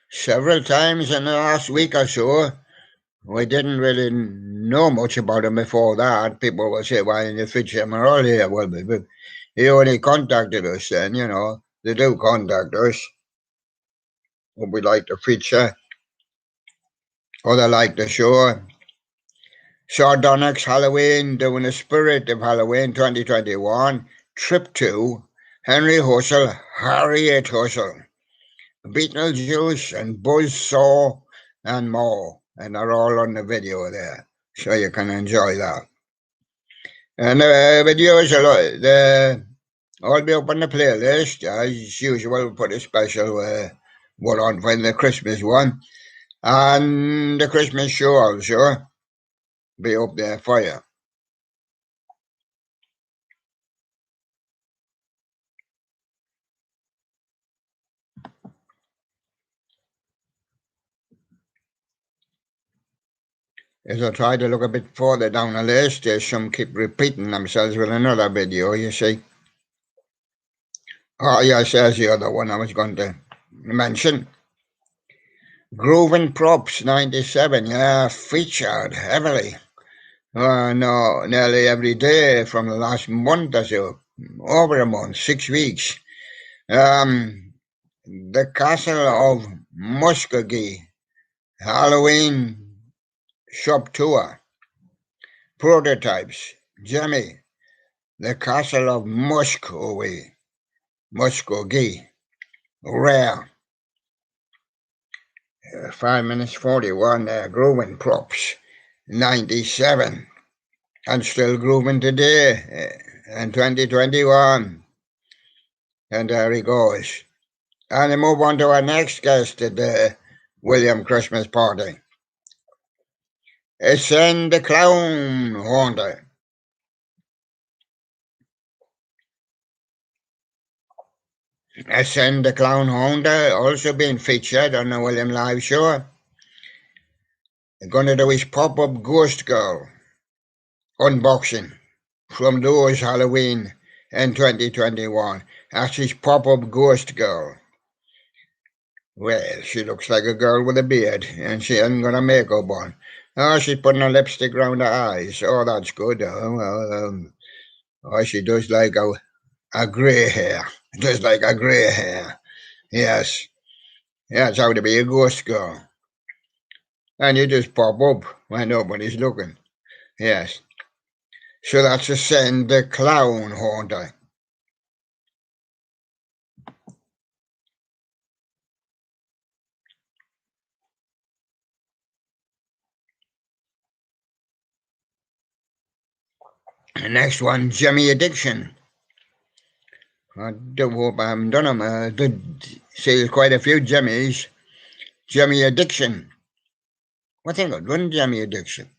several times in the last week or so. We didn't really know much about him before that. People will say, why didn't you feature him earlier? Well, but he only contacted us then, They do contact us. Would we like to feature? Or they like the show. Sardonyx Halloween, doing the Spirit of Halloween 2021, Trip 2, Henry Hustle, Harriet Hustle, Beetlejuice and Buzzsaw and more. And they're all on the video there, so you can enjoy that. And the videos all be up on the playlist. As usual, we'll put a special one on for the Christmas one. And the Christmas show also be up there for you. As I try to look a bit further down the list, some keep repeating themselves with another video, you see. Oh, yes, there's the other one I was going to mention. Groove and Props 97, featured heavily. No, nearly every day from the last month or so, over a month, 6 weeks. The Castle of Muskogee, Halloween Shop Tour, Prototypes, Jimmy, The Castle of Muskogee, Rare, 5 minutes 41, Grooving Props, 97, and still grooving today, in 2021. And there he goes. And we move on to our next guest at the William Christmas party. Ascend the Clown Haunter. Ascend the Clown Haunter, also being featured on the William Live Show. They're going to do his pop-up Ghost Girl unboxing from those Halloween in 2021. That's his pop-up Ghost Girl. Well, she looks like a girl with a beard, and she hasn't got a makeup on. Oh, she's putting a lipstick around her eyes. Oh, that's good. She does like a grey hair. Just like a grey hair. Yes. That's how to be a ghost girl. And you just pop up when nobody's looking. Yes. So that's Ascend the Clown Haunter. The next one, Jimmy Addiction. I do hope I haven't done them. I did see quite a few Jimmys. Jimmy Addiction. I think I've done Jimmy Addiction.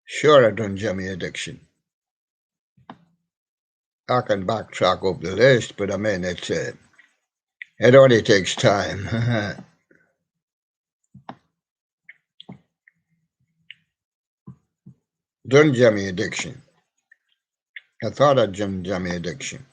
Sure, I've done Jimmy Addiction. I can backtrack up the list, but I mean, it only takes time. Done Jimmy Addiction. I thought I'd done Jimmy Addiction.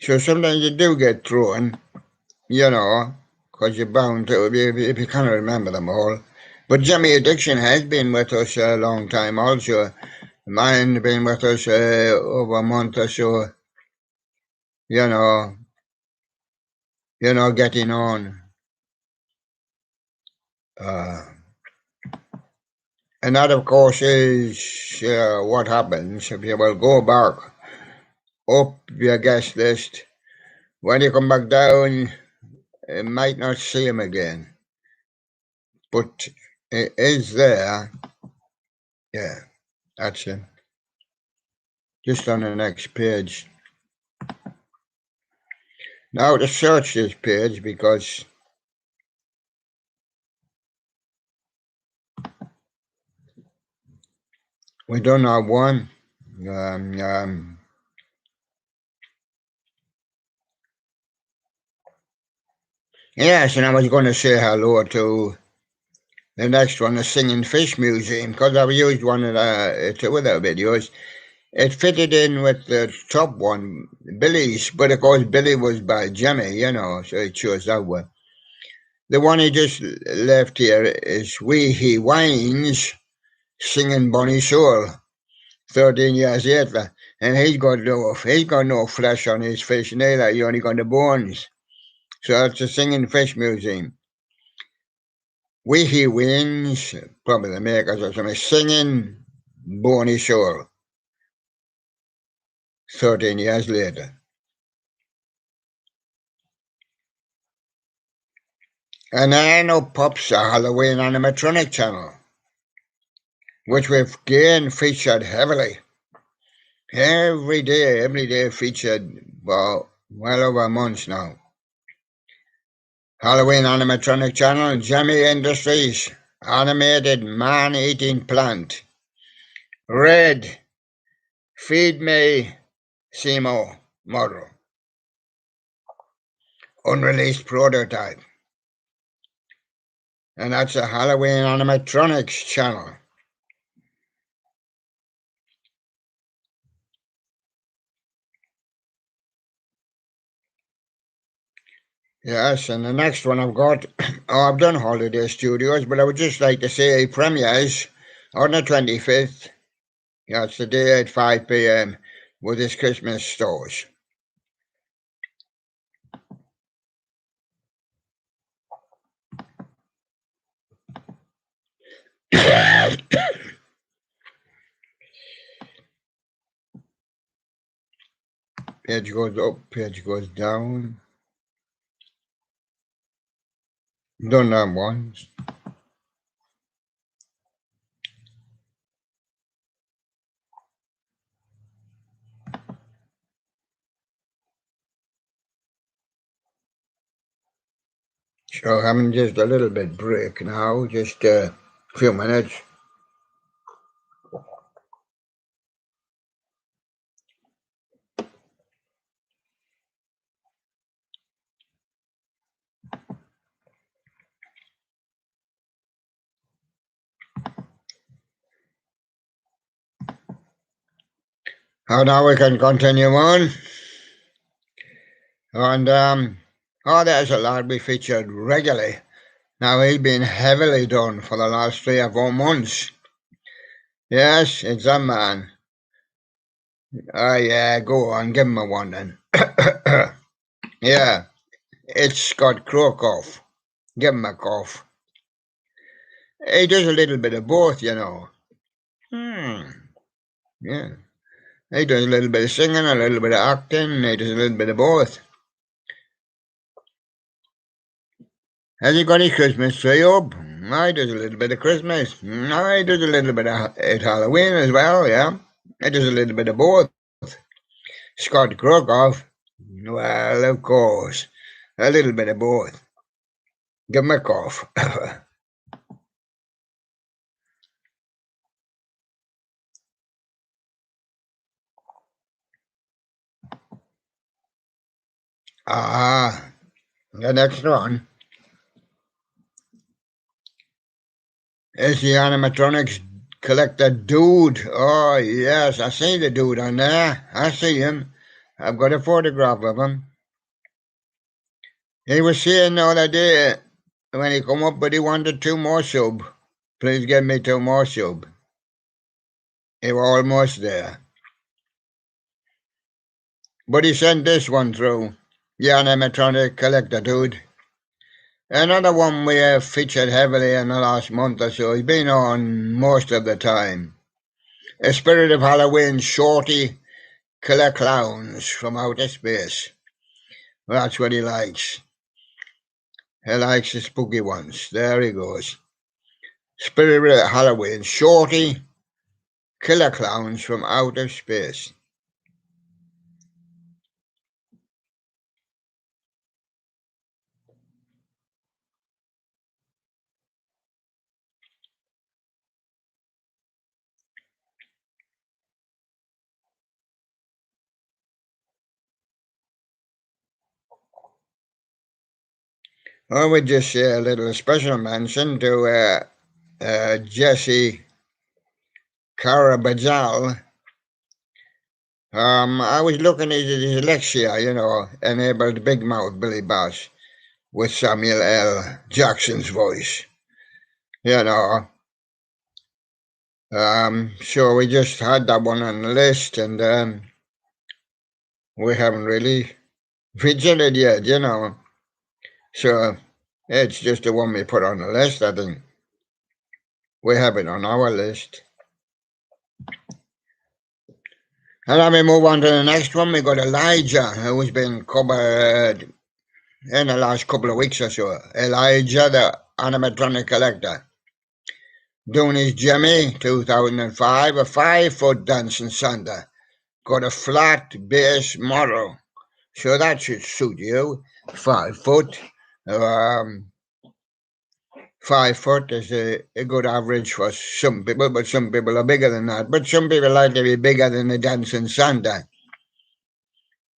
So sometimes you do get thrown, because you're bound to if you can't remember them all. But Jimmy Addiction has been with us a long time also. Mine been with us over a month or so. getting on. And that, of course, is what happens if you will go back up your guest list. When you come back down, you might not see him again. But it is there. Yeah, that's him. Just on the next page. Now to search this page because we don't have one. Yes, and I was going to say hello to the next one, the Singing Fish Museum, because I've used one of two of their videos. It fitted in with the top one, Billy's, but of course Billy was by Jimmy, so he chose that one. The one he just left here is Wee He Wines, Singing Bonnie Soul, 13 years later. And he's got no flesh on his fish neither, he only got the bones. So it's a Singing Fish Museum. We He Wins, probably the makers of something, Singing Bonnie Soul, 13 years later. And I know Pop's a Halloween animatronic channel, which we've again featured heavily. Every day featured well over months now. Halloween animatronic channel, Jammy Industries, animated man-eating plant. Red, feed me, Simo model. Unreleased prototype. And that's a Halloween animatronics channel. Yes, and the next one I've got, I've done Holiday Studios, but I would just like to say premieres on the 25th. Yeah, it's the day at 5 p.m. with his Christmas stores. Page goes up, page goes down. Done that once. So having just a little bit break now, just a few minutes. And now we can continue on. And there's a lad we featured regularly. Now he's been heavily done for the last 3 or 4 months. Yes, it's a man. Yeah, go on, give him a one then. Yeah, it's Scott Krokoff. Give him a cough. He does a little bit of both, Yeah. He does a little bit of singing, a little bit of acting, he does a little bit of both. Has he got his Christmas tree up? I does a little bit of Christmas. I does a little bit of Halloween as well, yeah. He does a little bit of both. Scott Krokoff, well, of course, a little bit of both. Give him a cough. The next one is the animatronics collector dude. Oh, yes, I see the dude on there. I see him. I've got a photograph of him. He was saying the other day when he come up, but he wanted 2 more sub. Please give me 2 more sub. He was almost there. But he sent this one through. Yeah, an animatronic collector, dude. Another one we have featured heavily in the last month or so. He's been on most of the time. A Spirit of Halloween Shorty Killer Clowns from Outer Space. That's what he likes. He likes the spooky ones. There he goes. Spirit of Halloween Shorty Killer Clowns from Outer Space. I would just say a little special mention to Jesse Carabajal. I was looking at his lecture, enabled Big Mouth Billy Bass with Samuel L. Jackson's voice, you know. So we just had that one on the list, and we haven't really featured it yet. So it's just the one we put on the list, I think. We have it on our list. And then we move on to the next one. We got Elijah, who's been covered in the last couple of weeks or so. Elijah, the animatronic collector. Doing his Jimmy, 2005, a 5-foot dancing Santa. Got a flat base model. So that should suit you. 5 foot. Um, 5 foot is a good average for some people, but some people are bigger than that. But some people like to be bigger than the dancing Santa.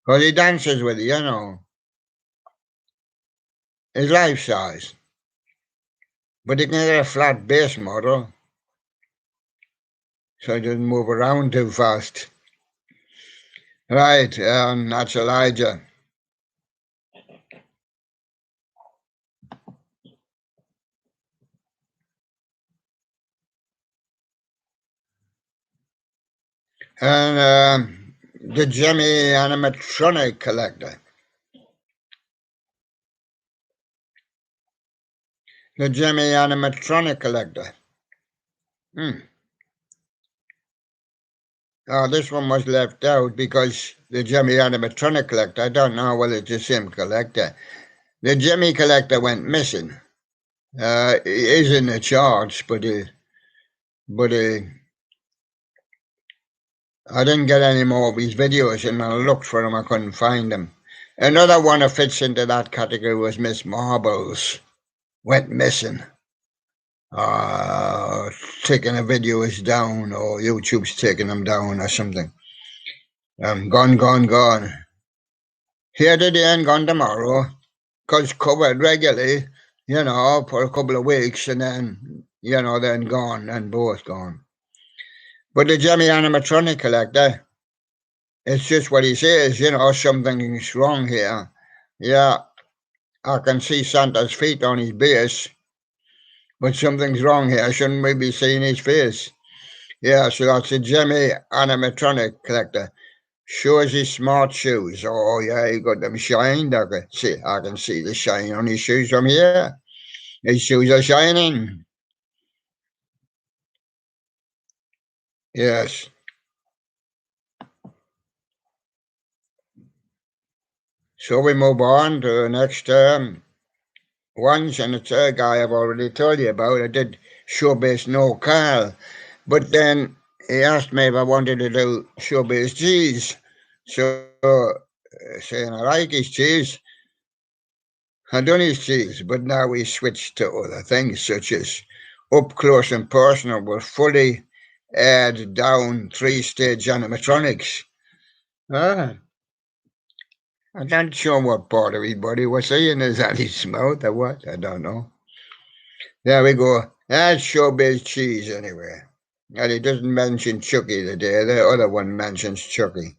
Because he dances with you, his life size. But he can get a flat base model, so he doesn't move around too fast. Right, that's Elijah. And the Jimmy animatronic collector. The Jimmy animatronic collector. Oh, this one was left out because the Jimmy animatronic collector, I don't know whether it's the same collector. The Jimmy collector went missing. He is in the charts, but I didn't get any more of his videos, and I looked for him, I couldn't find him. Another one that fits into that category was Miss Marbles. Went missing. Taking the videos down, or YouTube's taking them down, or something. Gone. Here today and gone tomorrow. Because covered regularly, for a couple of weeks, and then gone, and both gone. But the Jimmy animatronic collector, it's just what he says, something's wrong here. Yeah, I can see Santa's feet on his base, but something's wrong here. Shouldn't we be seeing his face? Yeah, so that's a Jimmy animatronic collector. Shows his smart shoes. Oh yeah, he got them shined. I can see the shine on his shoes from here. His shoes are shining. Yes. So we move on to the next ones, and it's a guy I've already told you about. I did Showbiz No Carl, but then he asked me if I wanted to do Showbiz Cheese. So, saying I like his cheese, I done his cheese, but now we switched to other things such as Up Close and Personal with fully aired down 3-stage animatronics. Ah, I'm not sure what part of his body was saying. Is that his mouth or what? I don't know. There we go. That's Showbiz Cheese anyway. And he doesn't mention Chucky today. The other one mentions Chucky.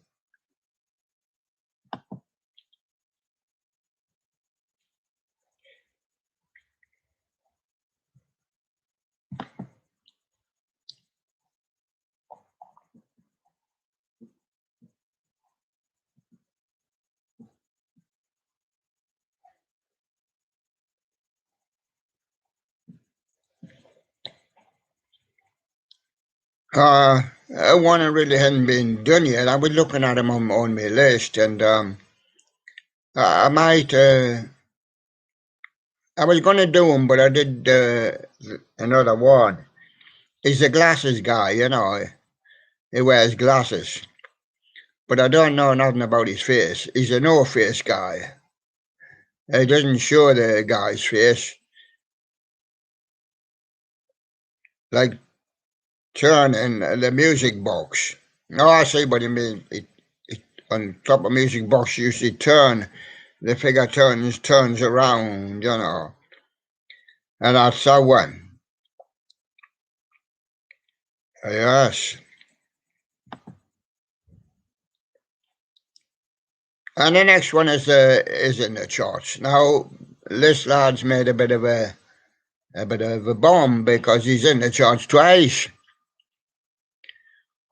One really hadn't been done yet. I was looking at them on my list, and I might. I was going to do them, but I did another one. He's a glasses guy, you know. He wears glasses, but I don't know nothing about his face. He's a no-face guy. He doesn't show the guy's face. Like turning the music box. No, I see what you mean. On top of music box, you see turn. The figure turns around, you know. And that's that one. Yes. And the next one is in the church. Now, this lad's made a bit of a bomb because he's in the church twice.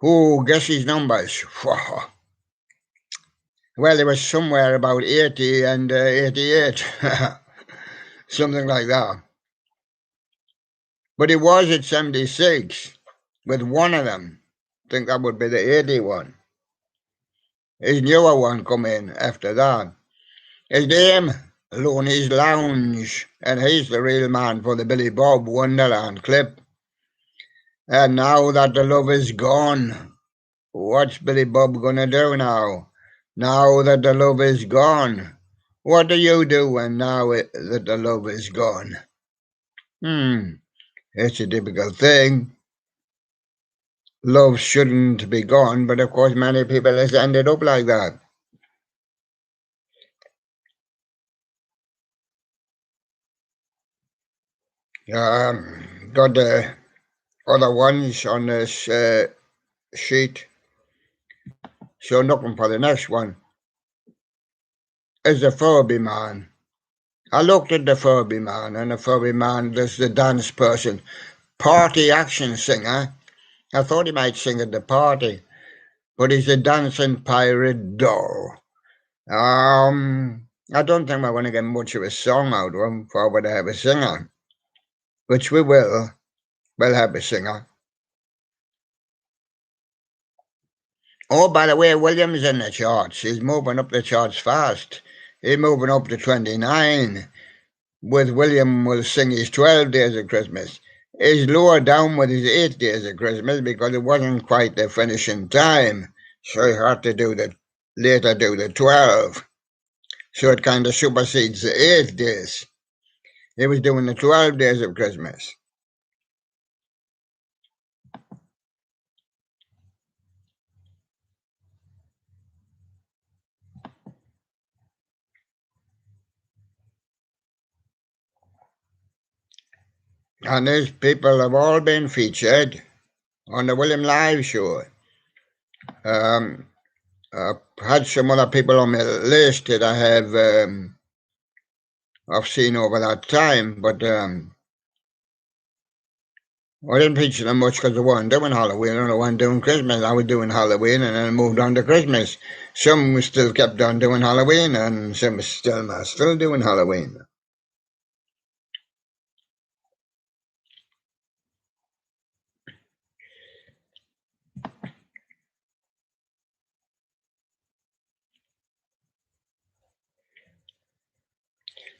Who guess his numbers? Well, it was somewhere about 80 and 88. Something like that. But it was at 76 with one of them. I think that would be the 81. His newer one come in after that. His name, Looney's Lounge, and he's the real man for the Billy Bob Wonderland clip. And now that the love is gone, what's Billy Bob gonna do now? Now that the love is gone, what do you do when that the love is gone? It's a difficult thing. Love shouldn't be gone, but of course many people has ended up like that. Got the other ones on this sheet. So looking for the next one is the Furby Man. I looked at the Furby Man, and the Furby Man is the dance person, party action singer. I thought he might sing at the party, but he's a dancing pirate doll. I don't think we're going to get much of a song out of him for we to have a singer, which we will. We'll have a singer. Oh, by the way, William's in the charts. He's moving up the charts fast. He's moving up to 29. With William will sing his 12 Days of Christmas. He's lower down with his 8 Days of Christmas because it wasn't quite the finishing time. So he had to later do the 12. So it kind of supersedes the 8 days. He was doing the 12 Days of Christmas. And these people have all been featured on the William Live show. I've had some other people on my list that I have I've seen over that time, but I didn't feature them much because I wasn't doing Halloween and I wasn't doing Christmas. I was doing Halloween and then I moved on to Christmas. Some still kept on doing Halloween and some still doing Halloween.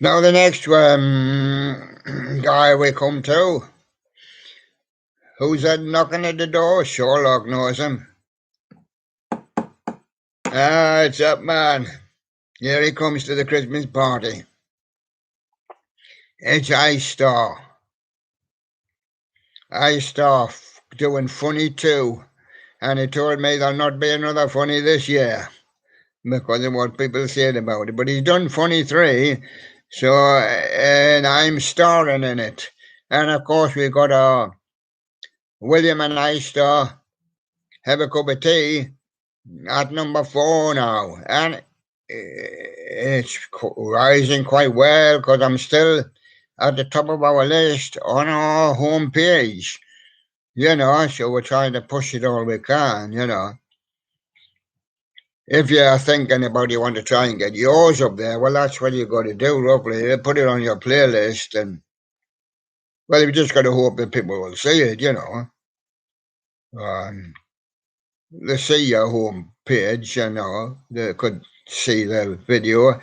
Now the next guy we come to, who's that knocking at the door? Sherlock knows him. It's up, man. Here he comes to the Christmas party. It's Ice Star. Ice Star doing funny too. And he told me there'll not be another funny this year because of what people said about it. But he's done funny 3, so and I'm starring in it. And of course we got William and Ice Star have a cup of tea at number 4 now, and it's rising quite well because I'm still at the top of our list on our home page, you know, so we're trying to push it all we can, you know. If you think anybody want to try and get yours up there, well, that's what you got to do, roughly. Put it on your playlist, and, well, you just got to hope that people will see it, you know. on the See Your Home page, they could see the video.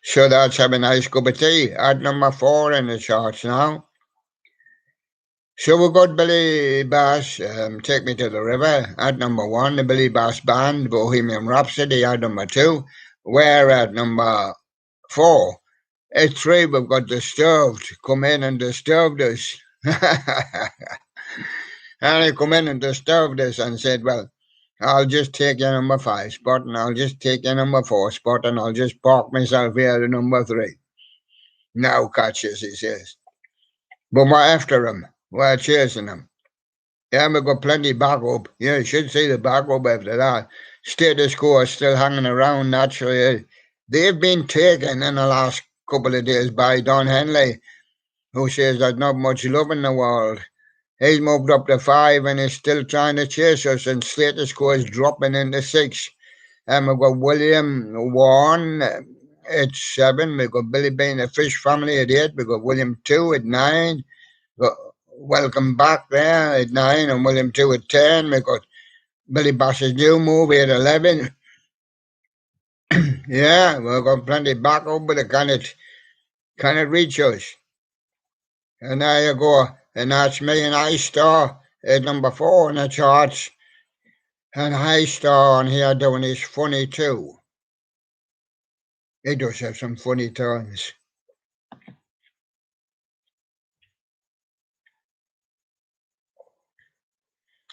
So that's have a nice cup of tea. At number 4 in the charts now. So we got Billy Bass, Take Me to the River, at number 1. The Billy Bass Band, Bohemian Rhapsody, at number 2. We're at number 4. At 3, we've got Disturbed, Come In and Disturbed Us. And he come in and disturbed us and said, well, I'll just take your number 5 spot and I'll just take your number 4 spot and I'll just park myself here at number 3. Now catches, he says. But we're after him. We're chasing him. Yeah, we got plenty back up. Yeah, you should see the back up after that. Status quo is still hanging around naturally. They've been taken in the last couple of days by Don Henley, who says there's not much love in the world. He's moved up to 5 and he's still trying to chase us, and status quo is dropping into 6. And we've got William 1 at 7. We've got Billy Bean, the Fish Family at 8. We've got William 2 at 9. We've got Welcome Back there at 9 and William 2 at 10. We've got Billy Bass's New Movie at 11. Yeah, we've got plenty back up, but it cannot reach us. And there you go. And that's me and High Star at number 4 in the charts. And High Star on here doing his funny too. He does have some funny turns.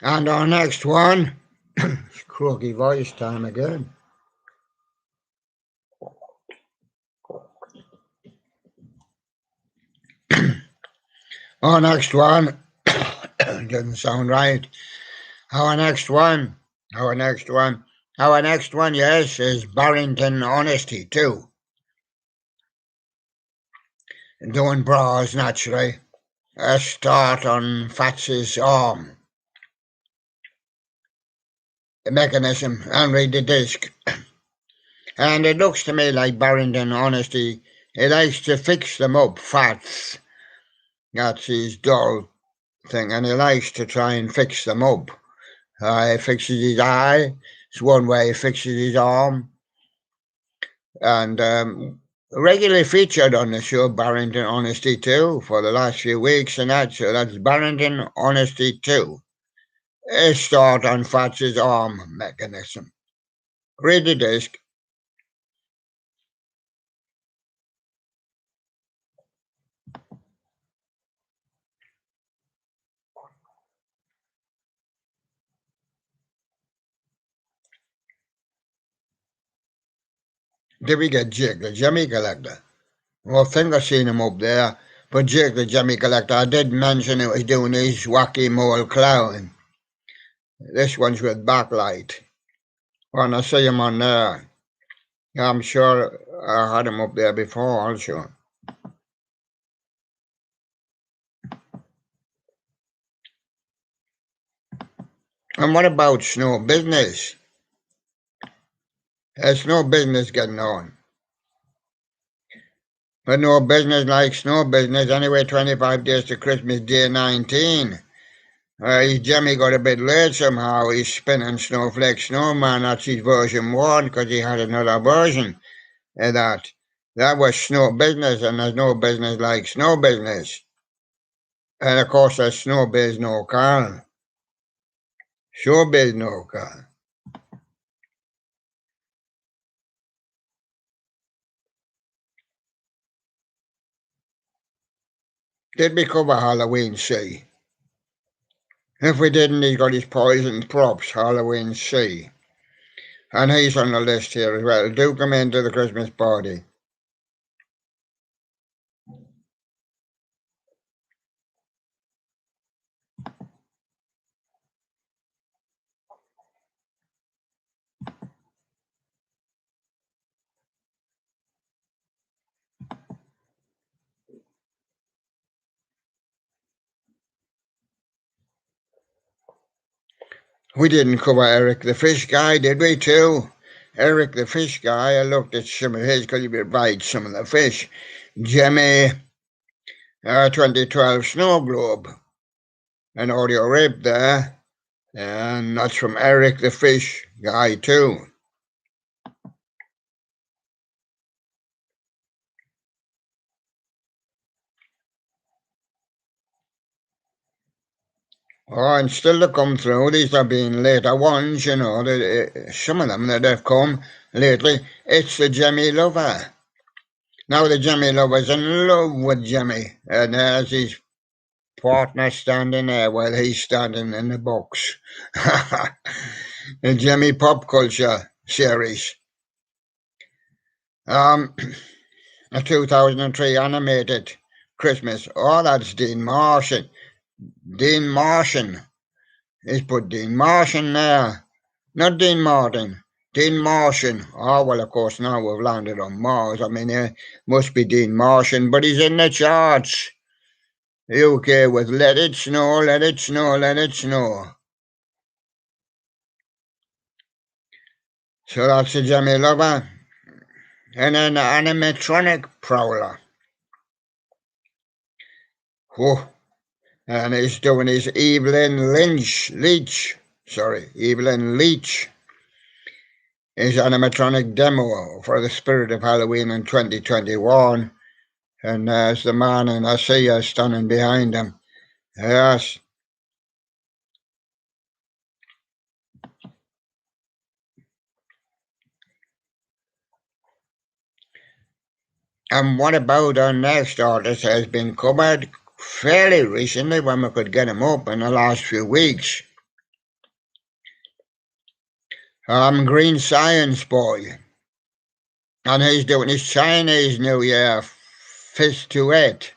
And our next one, it's croaky voice time again. Our next one, doesn't sound right. Our next one, yes, is Barrington Honesty too. Doing bras naturally. A start on Fats's arm. The mechanism and read the disc. And it looks to me like Barrington Honesty, he likes to fix them up, Fats. That's his dull thing, and he likes to try and fix them up. He fixes his eye, it's one way he fixes his arm. And regularly featured on the show, Barrington Honesty 2, for the last few weeks, and that's Barrington Honesty 2. A start on Fats's arm mechanism. Read the disc. Did we get Jake, the Jimmy Collector? Well, I think I seen him up there. But Jake, the Jimmy Collector, I did mention he was doing his wacky mole clown. This one's with backlight. When I see him on there, I'm sure I had him up there before also. And what about Snow Business? There's no business getting on. But no business like Snow Business. Anyway, 25 days to Christmas Day 19. Jimmy got a bit late somehow. He's spinning Snowflake Snowman. That's his version 1 because he had another version of that. That was Snow Business, and there's no business like Snow Business. And of course, there's Snow Biz No Car. Showbiz No Car. Did we cover Halloween C? If we didn't, he's got his Poison Props, Halloween C. And he's on the list here as well. Do come into the Christmas party. We didn't cover Eric the Fish Guy, did we, too? Eric the Fish Guy, I looked at some of his because he provides some of the fish. Jimmy, 2012 Snow Globe, an audio rape there. And that's from Eric the Fish guy too. Oh, and still to come through. These are being later ones, you know. Some of them that have come lately. It's the Jemmy Lover. Now the Jemmy Lover's in love with Jemmy, and there's his partner standing there while he's standing in the box. The Jemmy Pop Culture series. A 2003 animated Christmas. Oh, that's Dean Martian. Dean Martian. He's put Dean Martian there. Not Dean Martin. Dean Martian. Oh, well, of course, now we've landed on Mars. I mean, it must be Dean Martian, but he's in the charts. UK with Let It Snow, Let It Snow, Let It Snow. So that's the Jemmy Lover. And then the animatronic Prowler. Whoa. And he's doing his Evelyn Leach. His animatronic demo for the Spirit of Halloween in 2021. And there's the man in Asiya standing behind him. Yes. And what about our next artist has been covered fairly recently when we could get him up in the last few weeks. Green Science Boy. And he's doing his Chinese New Year Fist to It.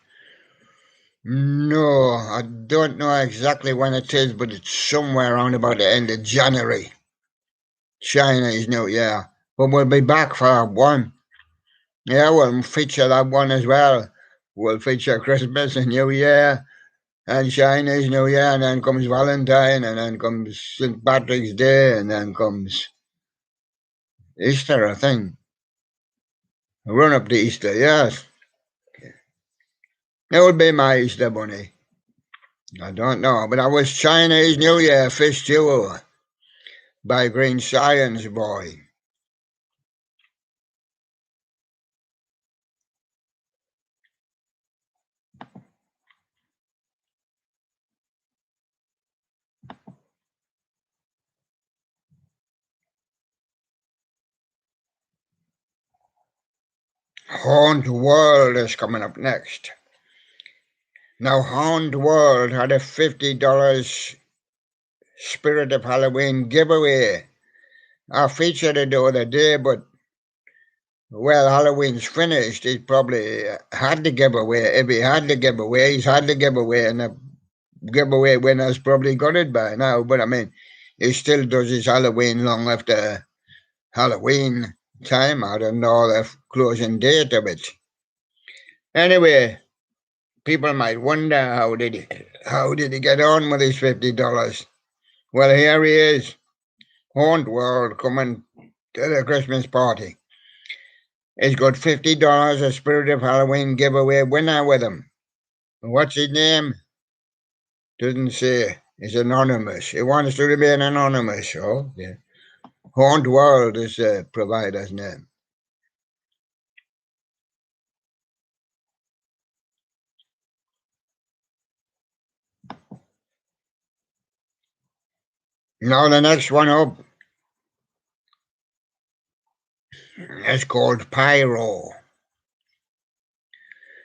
No, I don't know exactly when it is, but it's somewhere around about the end of January. Chinese New Year. But we'll be back for one. Yeah, we'll feature that one as well. We'll feature Christmas and New Year and Chinese New Year, and then comes Valentine, and then comes St. Patrick's Day, and then comes Easter, I think. Run up to Easter, yes. It would be my Easter bunny. I don't know, but I was Chinese New Year Festival by Green Science Boy. Haunt World is coming up next. Now, Haunt World had a $50 Spirit of Halloween giveaway. I featured it the other day, but well, Halloween's finished. He probably had the giveaway. If he had the giveaway, he's had the giveaway, and the giveaway winner's probably got it by now. But I mean, he still does his Halloween long after Halloween time. I don't know the closing date of it. Anyway, people might wonder how did he get on with his $50? Well, here he is, Haunt World, coming to the Christmas party. He's got $50 a Spirit of Halloween giveaway winner with him. What's his name? Doesn't say. He's anonymous. He wants to remain anonymous. Oh, yeah. Haunt World is the provider's name. Now the next one up is called Pyro.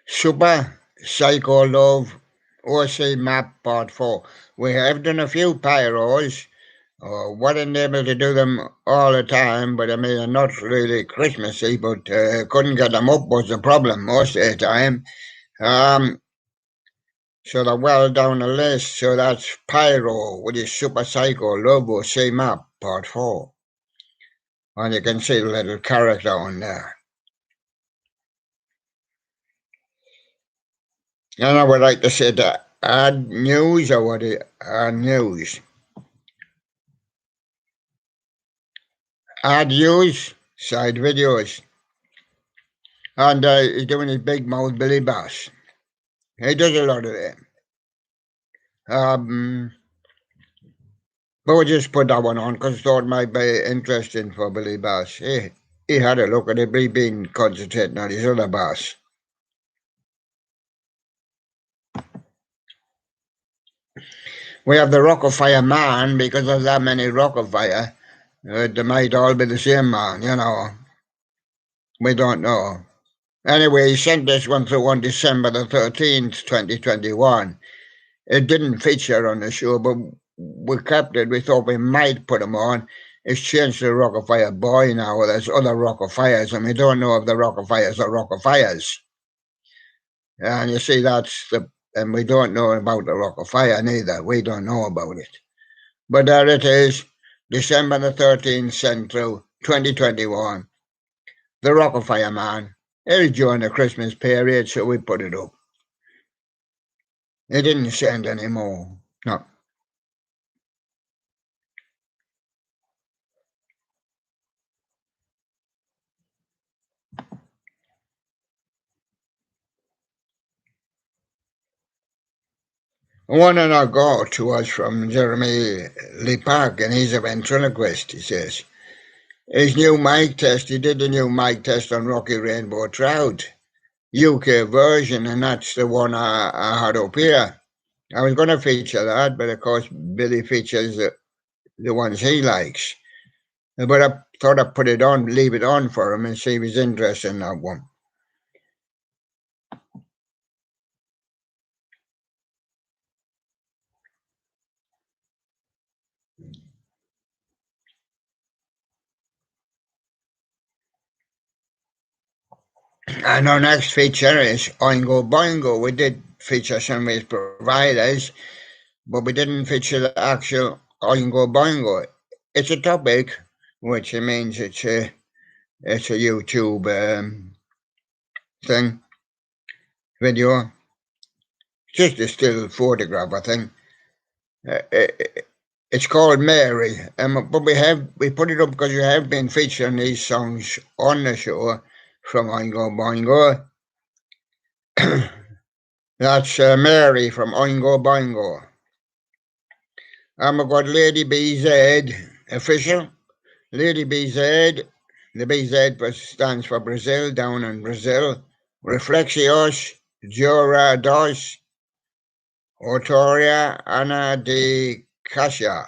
Super Psycho Love OC Map Part 4. We have done a few Pyros. Wasn't able to do them all the time, but I mean, they're not really Christmassy, but couldn't get them up was the problem most of the time. So they're well down the list. So that's Pyro with his Super Psycho Lobo C Map Part 4. And you can see the little character on there. And I would like to say that add news or what it add news. Add news, side videos. And he's doing his big mouth Billy Bass. He does a lot of them. But we just put that one on because I thought it might be interesting for Billy Bass. He had a look at it, but he been concentrating on his other bass. We have the Rock of Fire man because there's that many Rock of Fire. They might all be the same man, you know. We don't know. Anyway, he sent this one through on December the 13th, 2021. It didn't feature on the show, but we kept it. We thought we might put him on. It's changed to Rock of Fire Boy now. There's other Rock of Fires, and we don't know if the Rock of Fires are Rock of Fires. And you see, and we don't know about the Rock of Fire neither. We don't know about it. But there it is, December the 13th, sent through 2021. The Rock of Fire man. It was during the Christmas period, so we put it up. It didn't send anymore. No. One and I go to us from Jeremy Lee Park, and he's a ventriloquist, he says. His new mic test, he did the new mic test on Rocky Rainbow Trout, UK version, and that's the one I had up here. I was going to feature that, but of course Billy features the ones he likes. But I thought I'd put it on, leave it on for him and see if he's interested in that one. And our next feature is Oingo Boingo. We did feature some of his providers, but we didn't feature the actual Oingo Boingo. It's a topic, which means it's a YouTube thing, video. Just a still photograph, I think. It's called Mary, but we put it up because you have been featuring these songs on the show from Oingo Boingo. That's Mary from Oingo Boingo. I've got Lady BZ official. Lady BZ, the BZ stands for Brazil, down in Brazil. Reflexios, Jura dos, Autoria, Ana de Cassia.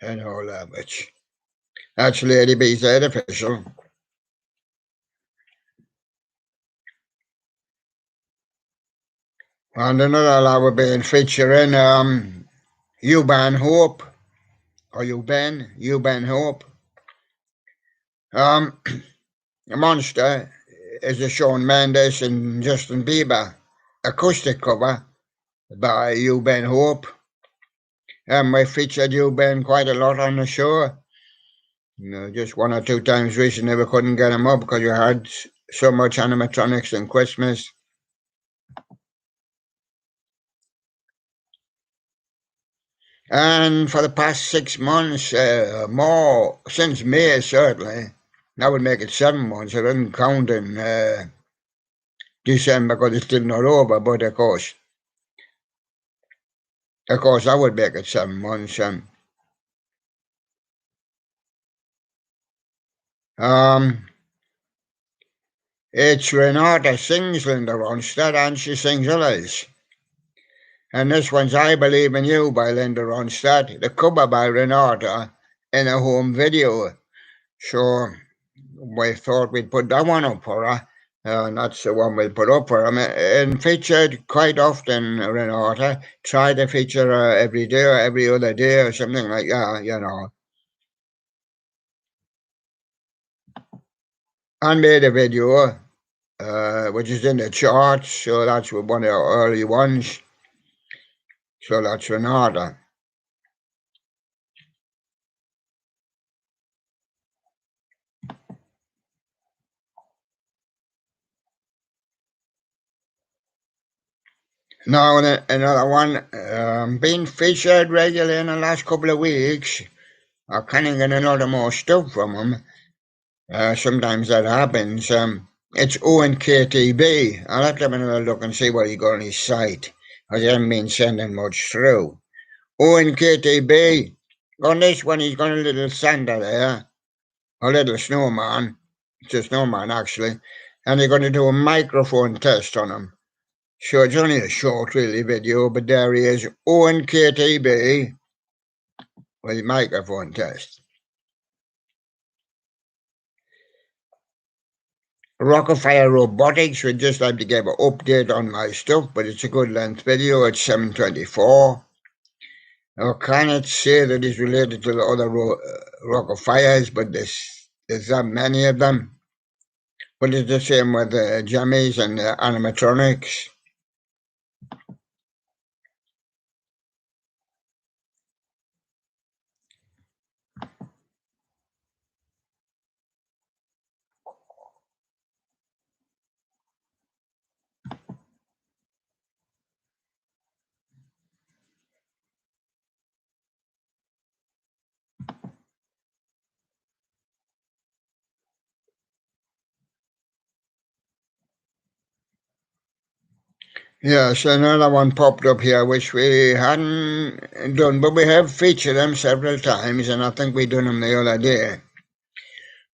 And all that much. That's Lady BZ official. And another lot we've been featuring Euban Hope, or Euban Hope. A Monster is a Shawn Mendes and Justin Bieber acoustic cover by Euban Hope. We featured Euban quite a lot on the show. Just one or two times recently we couldn't get him up because you had so much animatronics and Christmas. And for the past 6 months, more, since May certainly, that would make it 7 months. I didn't count in December because it's still not over, but of course, that would make it 7 months. It's Renata sings Linda Ronstadt and she sings others. And this one's I Believe in You by Linda Ronstadt, the cover by Renata in a home video. So we thought we'd put that one up for her. And that's the one we'll put up for her. And featured quite often, Renata. Try to feature her every day or every other day or something like that, And made a video, which is in the charts. So that's one of our early ones. So that's Renata. Now another one being featured regularly in the last couple of weeks. I can't get another more stuff from him. Sometimes that happens. It's ONKTB. I'll have to have another look and see what he got on his site. I haven't been sending much through. ONKTB. On this one, he's got a little Santa there, a little snowman. It's a snowman, actually. And they're going to do a microphone test on him. So it's only a short, really, video, but there he is, ONKTB, with microphone test. Rockefeller Robotics would just like to give an update on my stuff, but it's a good length video. It's 7:24. Now, I cannot say that it's related to the other Rockefellers, but there's that many of them. But it's the same with the Jimmies and the animatronics. Yes, another one popped up here, which we hadn't done, but we have featured them several times, and I think we done them the other day.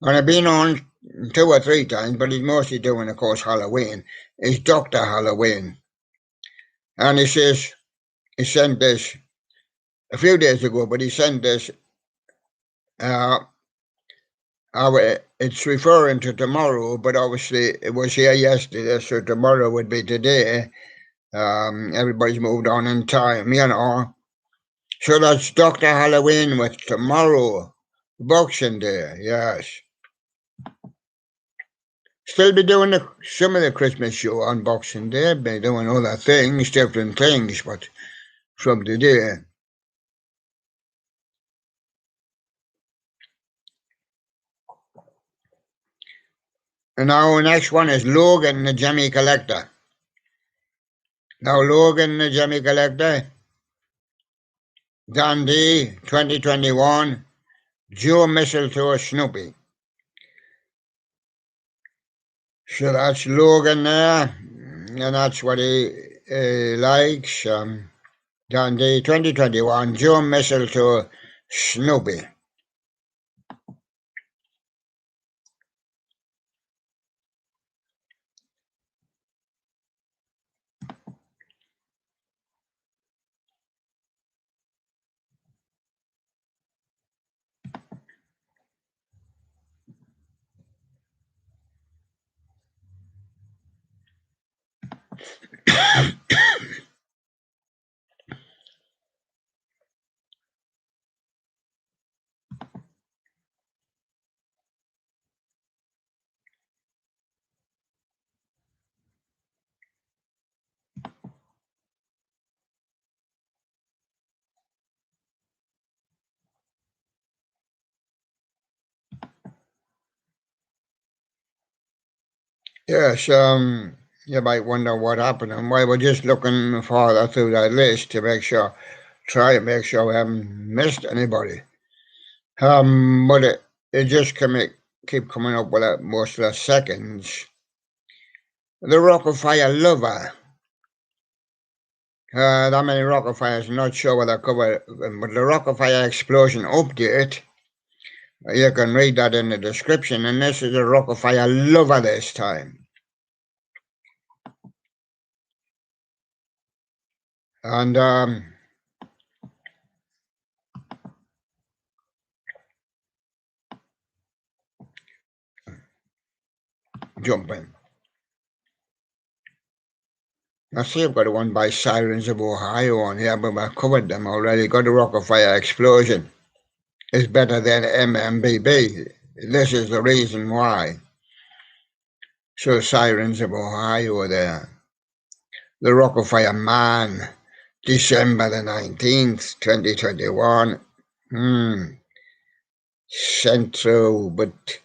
And I've been on 2 or 3 times, but he's mostly doing, of course, Halloween. It's Dr. Halloween. And he says, he sent this a few days ago, but he sent this, it's referring to tomorrow, but obviously it was here yesterday, so tomorrow would be today. Everybody's moved on in time, you know. So that's Dr. Halloween with tomorrow, Boxing Day, yes. Still be doing some of the Christmas show on Boxing Day, be doing other things, different things, but from today. And now the next one is Logan the Jemmy Collector. Now Logan the Jemmy Collector, Dundee 2021, Joe Mistletoe Snoopy. So that's Logan there, and that's what he likes. Dundee 2021, Joe Mistletoe Snoopy. Yes, you might wonder what happened, and why we're just looking further through that list to make sure, try and make sure we haven't missed anybody. But it just keep coming up with most of the seconds. The Rockefeller Lover. That many Rockefellers, not sure whether I covered, but the Rockefeller Explosion update, you can read that in the description, and this is a Rockefeller Lover this time. And jumping. I see I've got one by Sirens of Ohio on here, but I've covered them already. Got the Rockefeller Explosion. It's better than MMBB. This is the reason why. So Sirens of Ohio there. The Rockefeller Man, December the 19th, 2021. Sent through, but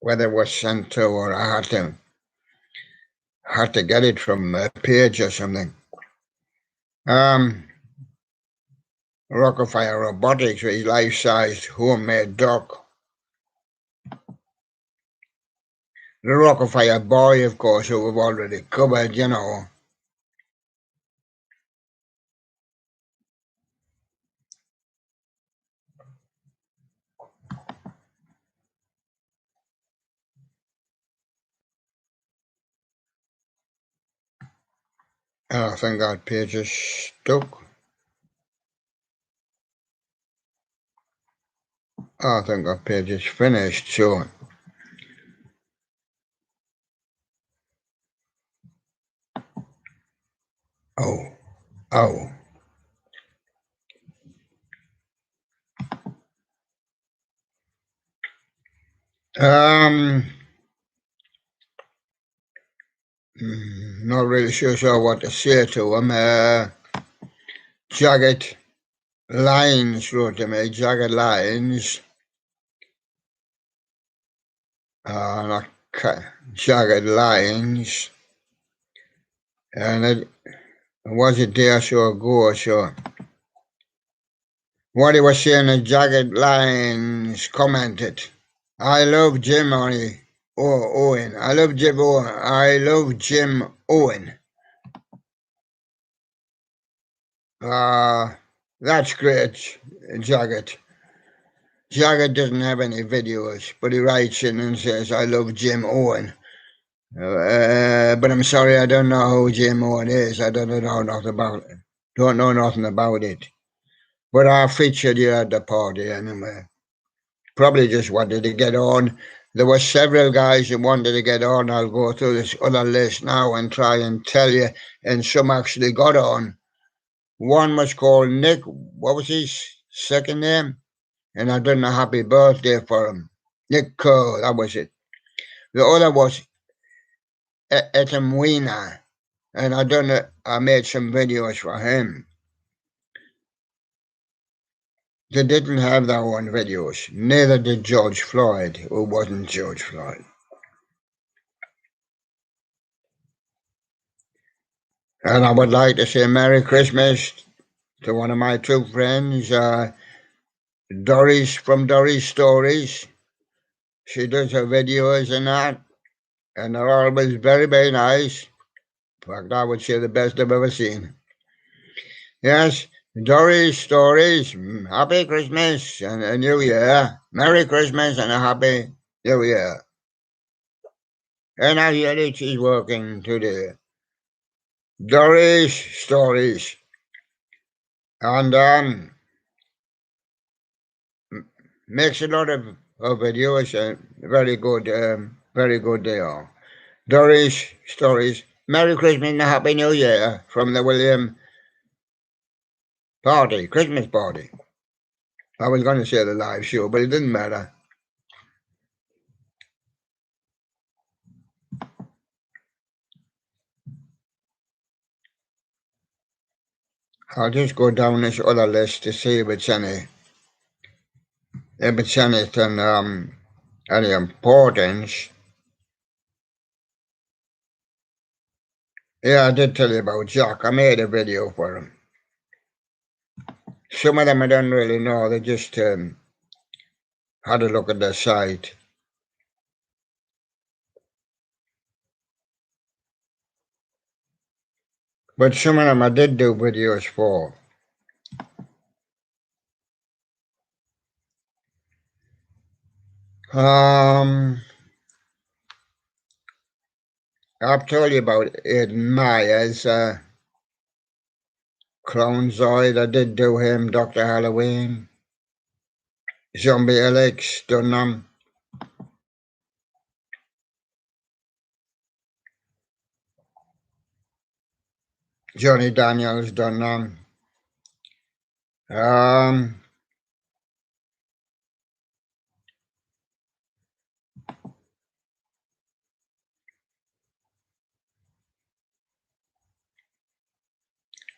whether it was sent through or I had to get it from a page or something. Rockefeller Robotics with his life-sized homemade duck. The Rockefeller Boy, of course, who we've already covered, you know. I think that page is stuck. I think that page is finished, so. Oh, oh. Um, Not really sure what to say to him. Jagged lines, wrote to me, jagged lines. Not jagged lines. And it was a day or so ago, so. What he was saying in jagged lines commented, I love Jim Owen. I love Jim Owen. I love Jim Owen. That's great, Jagged. Jagged doesn't have any videos, but he writes in and says, I love Jim Owen. But I'm sorry, I don't know who Jim Owen is. I don't know nothing about it. Don't know nothing about it. But I featured you at the party anyway. Probably just wanted to get on. There were several guys who wanted to get on. I'll go through this other list now and try and tell you. And some actually got on. One was called Nick. What was his second name? And I done a happy birthday for him. Nick Cole, that was it. The other was Etam Weena. And I made some videos for him. They didn't have their own videos. Neither did George Floyd, who wasn't George Floyd. And I would like to say Merry Christmas to one of my two friends, Doris from Doris Stories. She does her videos and that, and they're always very, very nice. In fact, I would say the best I've ever seen. Yes, Doris Stories, Happy Christmas and a New Year. Merry Christmas and a Happy New Year. And I hear that she's working today. Doris Stories. And makes a lot of videos. Very good they are. Doris Stories. Merry Christmas and a Happy New Year from the William party, Christmas party. I was going to say the live show, but it didn't matter. I'll just go down this other list to see if it's anything any importance. Yeah, I did tell you about Jack. I made a video for him. Some of them I don't really know. They just had a look at the site. But some of them I did do videos for. I've told you about Aiden Myers, Clown Zoid. I did do him, Dr. Halloween. Zombie Alex, done them. Johnny Daniels, done them.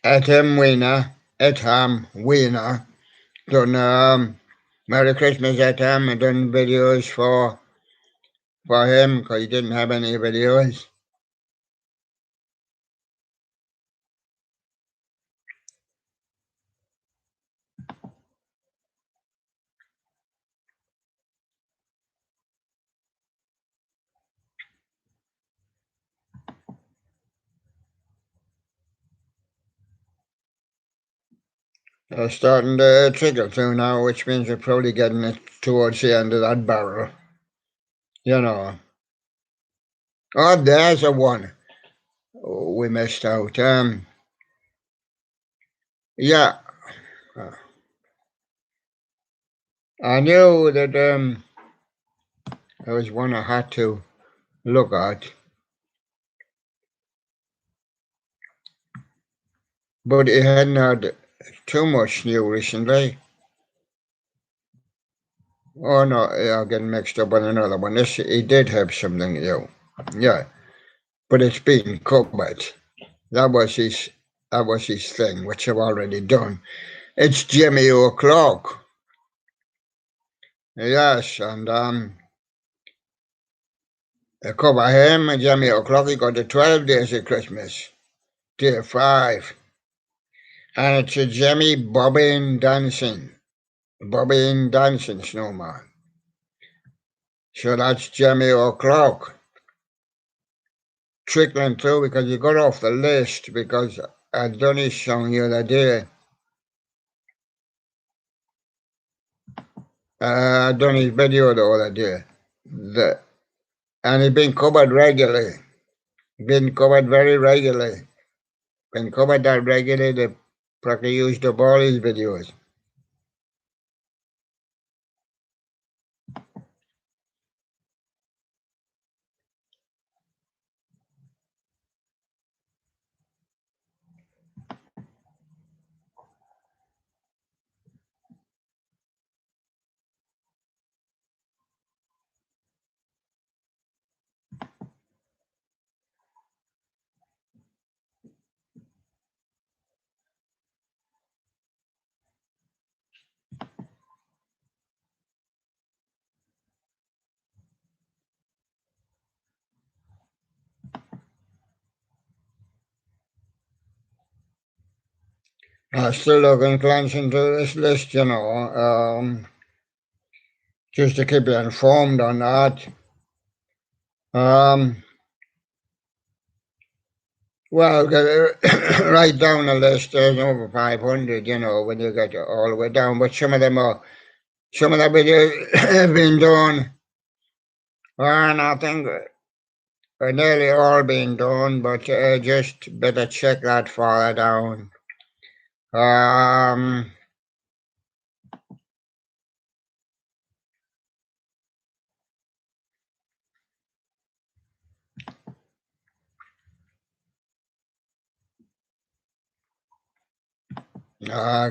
Etam Wiener, done Merry Christmas Etam, I done videos for him because he didn't have any videos. They're starting to trickle through now, which means we're probably getting it towards the end of that barrel. You know. Oh, there's a one. Oh, we missed out. Yeah, I knew that there was one I had to look at, but it hadn't had too much new recently. Oh no, I'm getting mixed up on another one. This he did have something new, yeah, but it's been covered. That was his that was his thing, which I've already done. It's Jimmy O'Clock. Yes, and I cover him and Jimmy O'Clock. He got the 12 days of Christmas, day 5. And it's a Jimmy bobbing dancing snowman. So that's Jimmy O'Clock trickling through because he got off the list because I'd done his song the other day. I'd done his video the other day. And he's been covered regularly. Been covered very regularly. Been covered that regularly. They practically used up all his videos. I still looking glancing through this list, just to keep you informed on that. Well, right down the list, there's over 500, when you get all the way down. But some of the videos have been done, and I think nearly all been done, but just better check that further down. It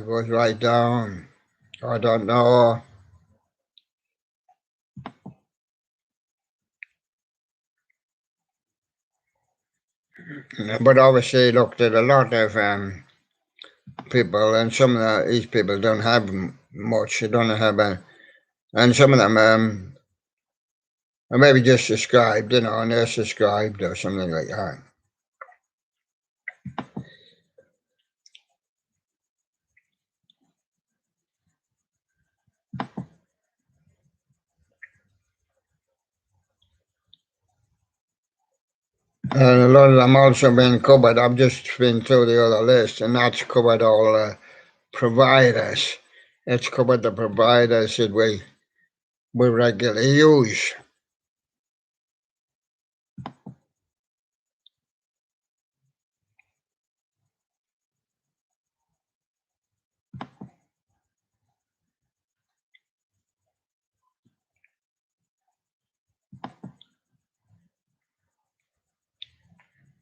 goes right down. I don't know. But obviously, look, there's a lot of people, and some of these people don't have much. They don't have, and some of them are maybe just subscribed, and they're subscribed or something like that. And a lot of them also been covered. I've just been through the other list, and that's covered all providers. It's covered the providers that we regularly use.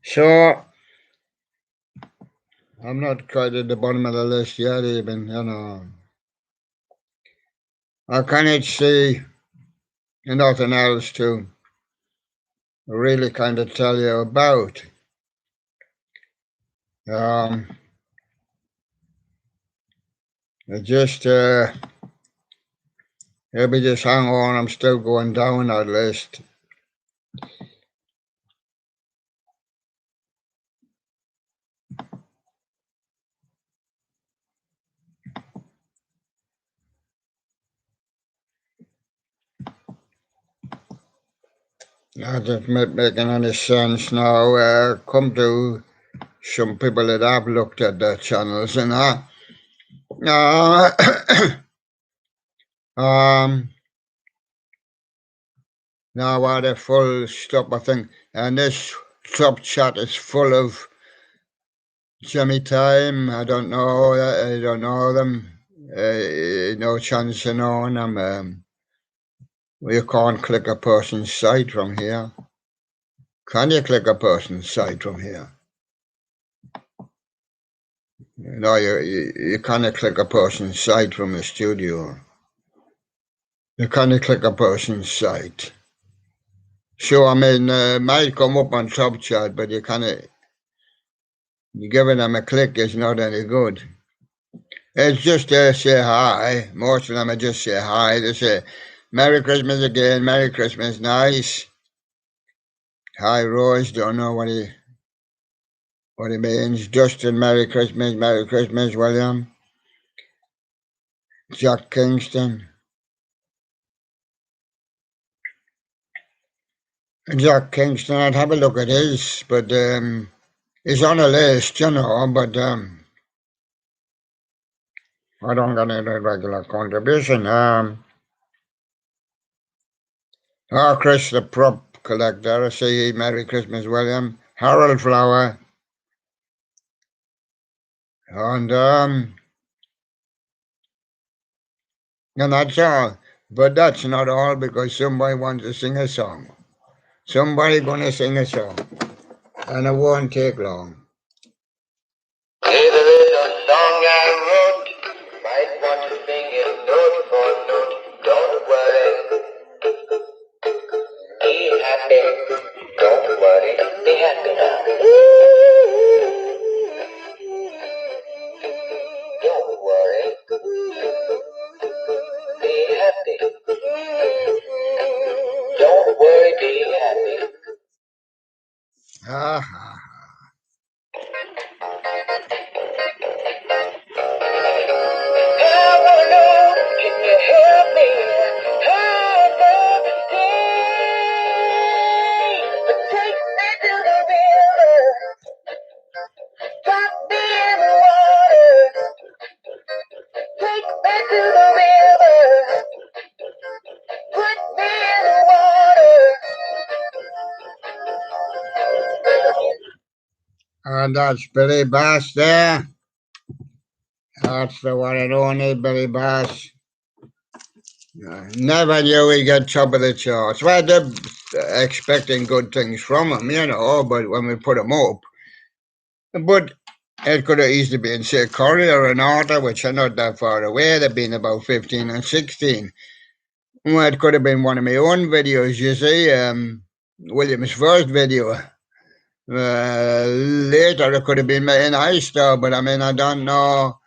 So I'm not quite at the bottom of the list yet, even. I cannot see nothing else to really kind of tell you about. Just maybe just hang on. I'm still going down that list. Not just making any sense now. Come to some people that have looked at their channels and that. Now they're full stop, I think, and this sub chat is full of Jimmy Time, I don't know. I don't know them. No chance of knowing them. You can't click a person's site from here. Can you click a person's site from here? No, you can't click a person's site from the studio. You can't click a person's site. So, I mean, might come up on top chat, but you can't. Giving them a click is not any good. It's just say hi. Most of them are just say hi. They say, Merry Christmas again, Merry Christmas, nice. Hi, Rose, don't know what he means. Justin, Merry Christmas, William. Jack Kingston. Jack Kingston, I'd have a look at his, but he's on a list, but I don't get any regular contribution. Chris the prop collector, I see Merry Christmas, William. Harold Flower. And that's all. But that's not all because somebody wants to sing a song. Somebody gonna sing a song. And it won't take long. Here's a little song I wrote. Might want to sing it note for note. Don't worry. Be happy. Don't worry. Be happy now. Don't worry. Be happy. Don't worry. Be happy. Ah. Can you help me understand? Take me to the river, drop me in the water. Take me to the river, put me in the water. And that's Billy Bass there. That's the one and only Billy Bass. Never knew he'd get top of the charts. We had expecting good things from him, but when we put him up. But it could have easily been, say, Courier and Arthur, which are not that far away. They've been about 15 and 16. Well, it could have been one of my own videos, you see, William's first video. Later, it could have been in High Star, but I mean, I don't know.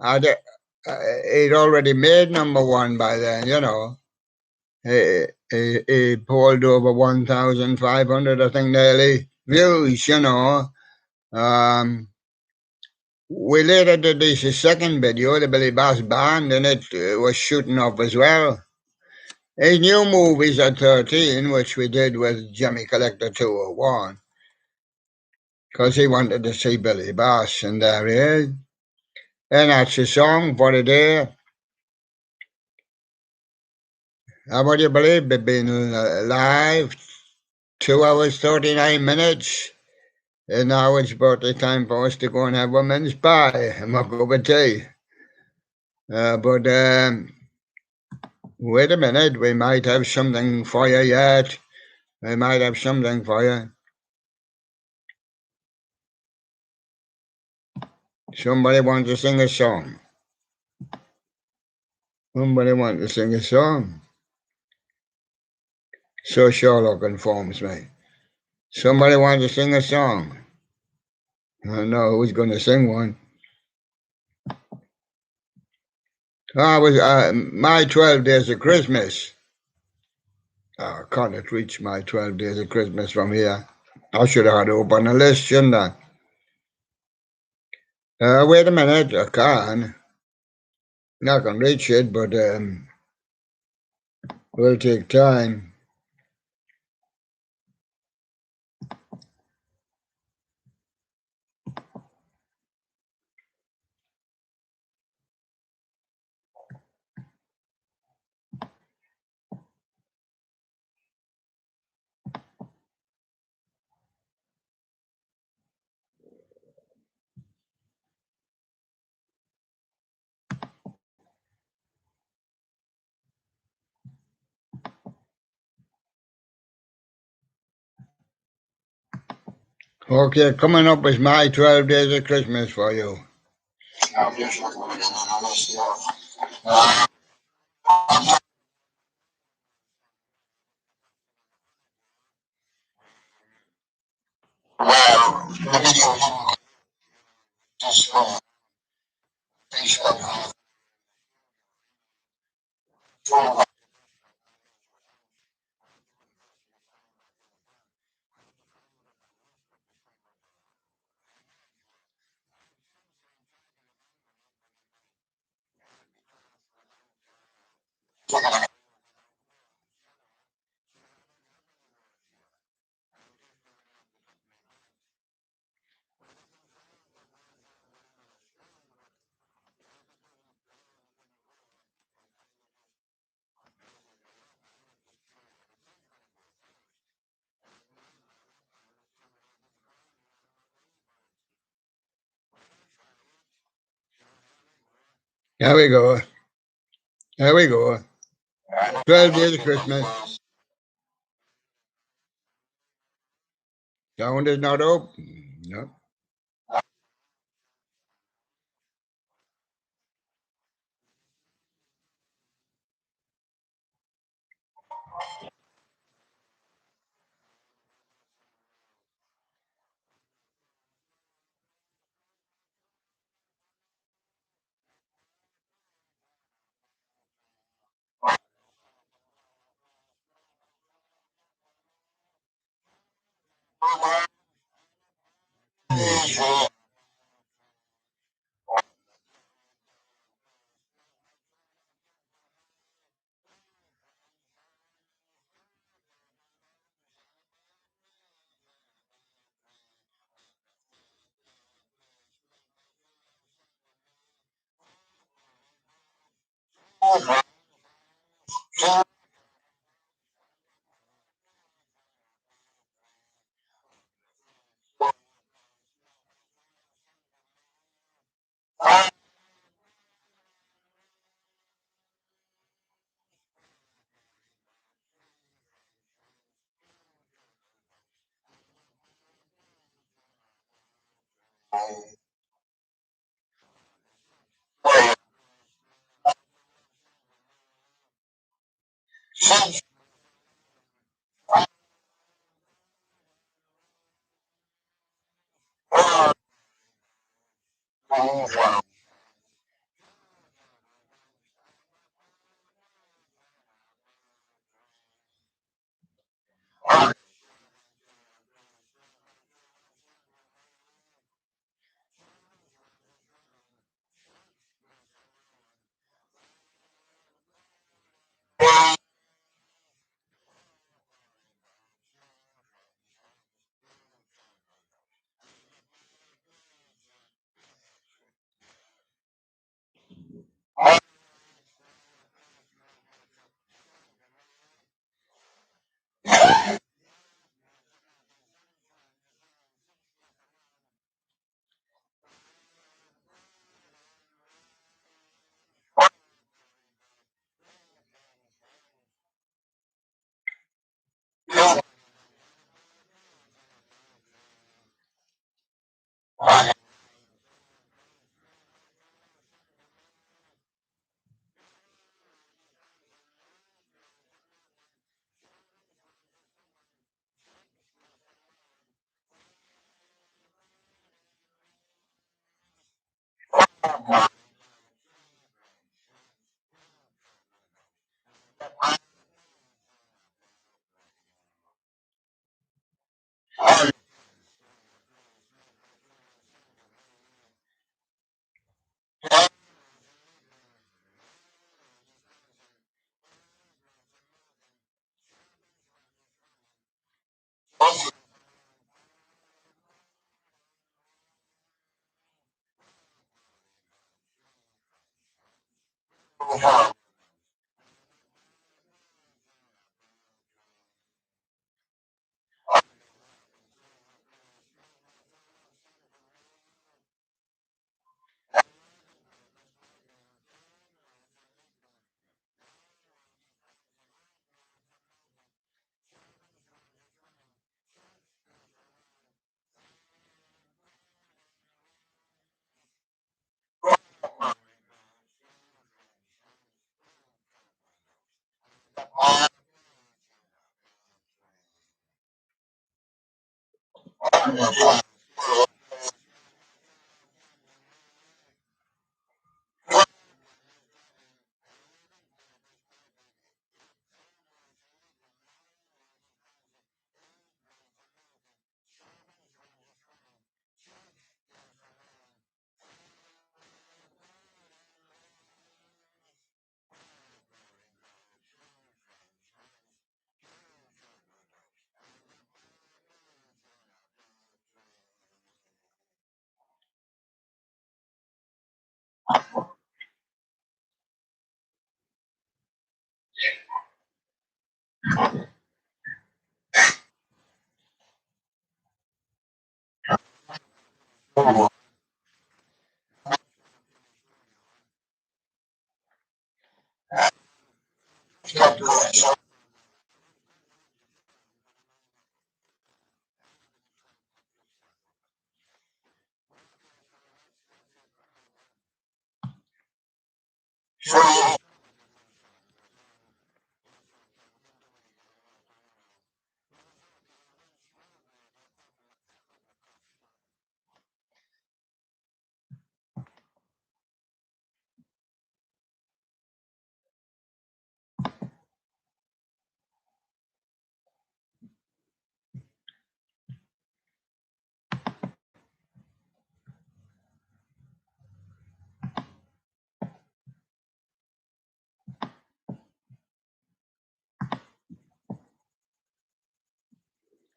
He'd already made number one by then, He pulled over 1,500, I think, nearly views, We later did this second video, the Billy Bass Band, and it was shooting up as well. His new movies at 13, which we did with Jimmy Collector 201, because he wanted to see Billy Bass, and there he is. And that's the song for the day. How would you believe they've been live 2 hours, 39 minutes? And now it's about the time for us to go and have a mince pie and a cup of tea. But wait a minute, we might have something for you yet. We might have something for you. Somebody wants to sing a song. Somebody wants to sing a song. So Sherlock informs me. Somebody wants to sing a song. I don't know who's going to sing one. I was my 12 days of Christmas. I can't reach my 12 days of Christmas from here. I should have had it up on the list, shouldn't I? Wait a minute, I can. I can reach it, but will take time. Okay, coming up is my 12 days of Christmas for you. Here we go. Here we go. 12 days of Christmas. Sound is not up. No.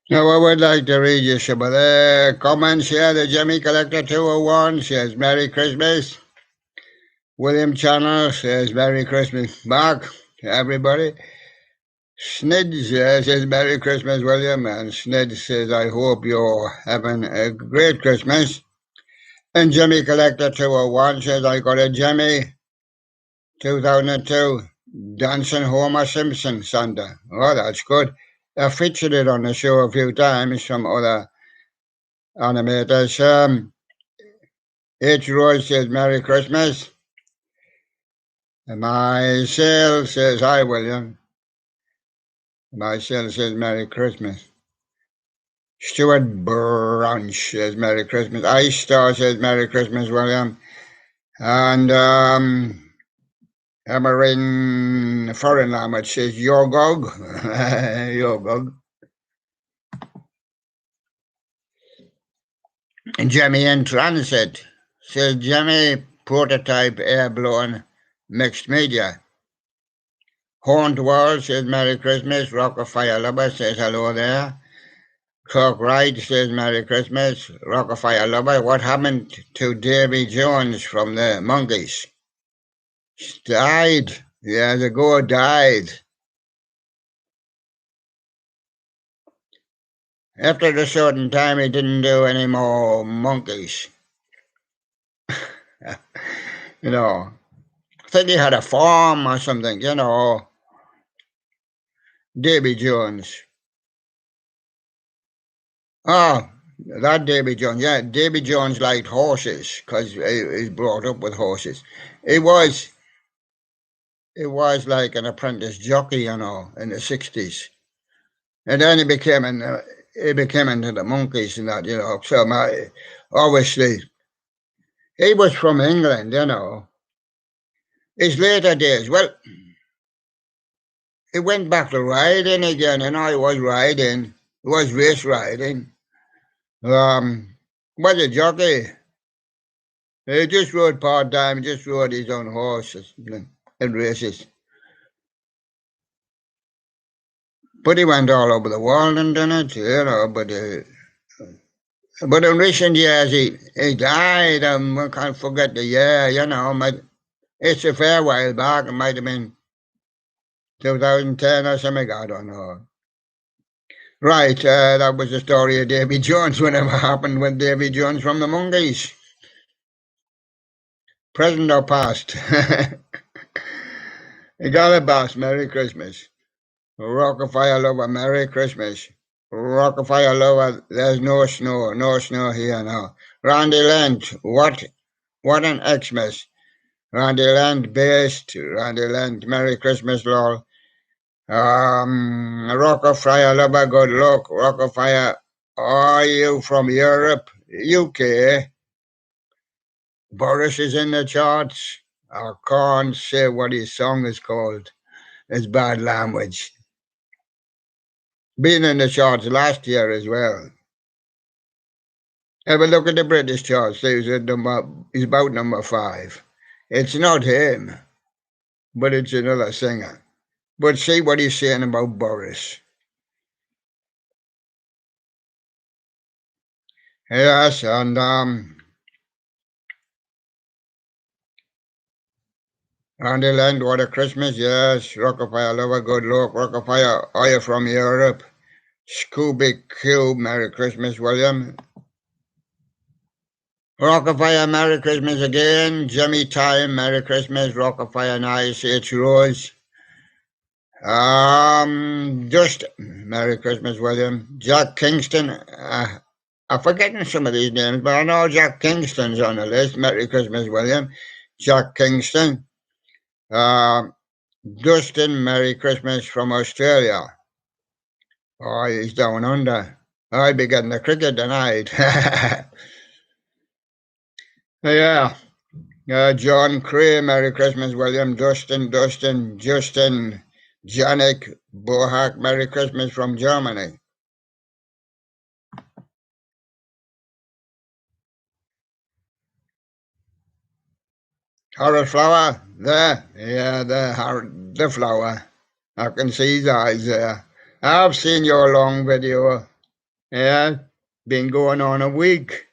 Now, I would like to read you some of the comments here. The Jimmy Collector 201 says, Merry Christmas. William Channel says, Merry Christmas. Mark, to everybody. Snid says, Merry Christmas, William. And Snid says, I hope you're having a great Christmas. And Jimmy Collector 201 says, I got a Jimmy 2002 Dancing Homer Simpson Sunday. Oh, that's good. I featured it on the show a few times, some other animators. H. Roy says, Merry Christmas. And myself says, Hi, William. Myself says, Merry Christmas. Stuart Branch says, Merry Christmas. Ice Star says, Merry Christmas, William. And Emerin Foreign Language says, Yogog. Yogog. And Jimmy in Transit says, Jimmy Prototype Air-Blown Mixed Media. Horned World says, Merry Christmas. Rocker Fire Lover says, hello there. Clark Wright says, Merry Christmas. Rocker Fire Lover. What happened to Davy Jones from the Monkees? Died. Years ago, died. After a certain time, he didn't do any more Monkees. You know, I think he had a farm or something, you know. Davy Jones. Oh, that Davy Jones. Yeah, Davy Jones liked horses because he's brought up with horses. It was like an apprentice jockey, you know, in the 60s. And then he became into the Monkees and that, you know. So obviously, he was from England, you know. His later days, well, he went back to riding again, and I was riding, was race riding. Was a jockey. He just rode part-time, just rode his own horses and races. But he went all over the world and done it, you know, but in recent years he died. I can't forget the year, you know. It's a fair while back. It might have been 2010 or something, I don't know. Right, that was the story of Davy Jones, whatever happened with Davy Jones from the Monkees. Present or past? You got it, boss. Merry Christmas. Rockafire Lover, Merry Christmas. Rockafire Lover, there's no snow here now. Randy Lent, what an Xmas. Randy Lent, based. Randy Lent, Merry Christmas, lol. Rockafire Lover, good luck. Rockafire Are you from Europe, UK? Boris is in the charts. I can't say what his song is called. It's bad language. Been in the charts last year as well. Have a look at the British charts. He's about number 5. It's not him, but it's another singer. But see what he's saying about Boris. Yes, and the Lent, what a Christmas, yes. Rockefeller, love a good look. Rockefeller, are you from Europe? Scooby Cube, Merry Christmas, William. Rockefeller, Merry Christmas again. Jimmy Time, Merry Christmas. Rockefeller, nice. H. Rose. Just Merry Christmas, William. Jack Kingston. I'm forgetting some of these names, but I know Jack Kingston's on the list. Merry Christmas, William. Jack Kingston. Dustin, Merry Christmas from Australia. Oh, he's down under. I'll be getting the cricket tonight. Yeah. John Cray, Merry Christmas, William. Justin, Janik, Bohak, Merry Christmas from Germany. Harold Flower, there, yeah, the flower. I can see his eyes there. I've seen your long video. Yeah, been going on a week.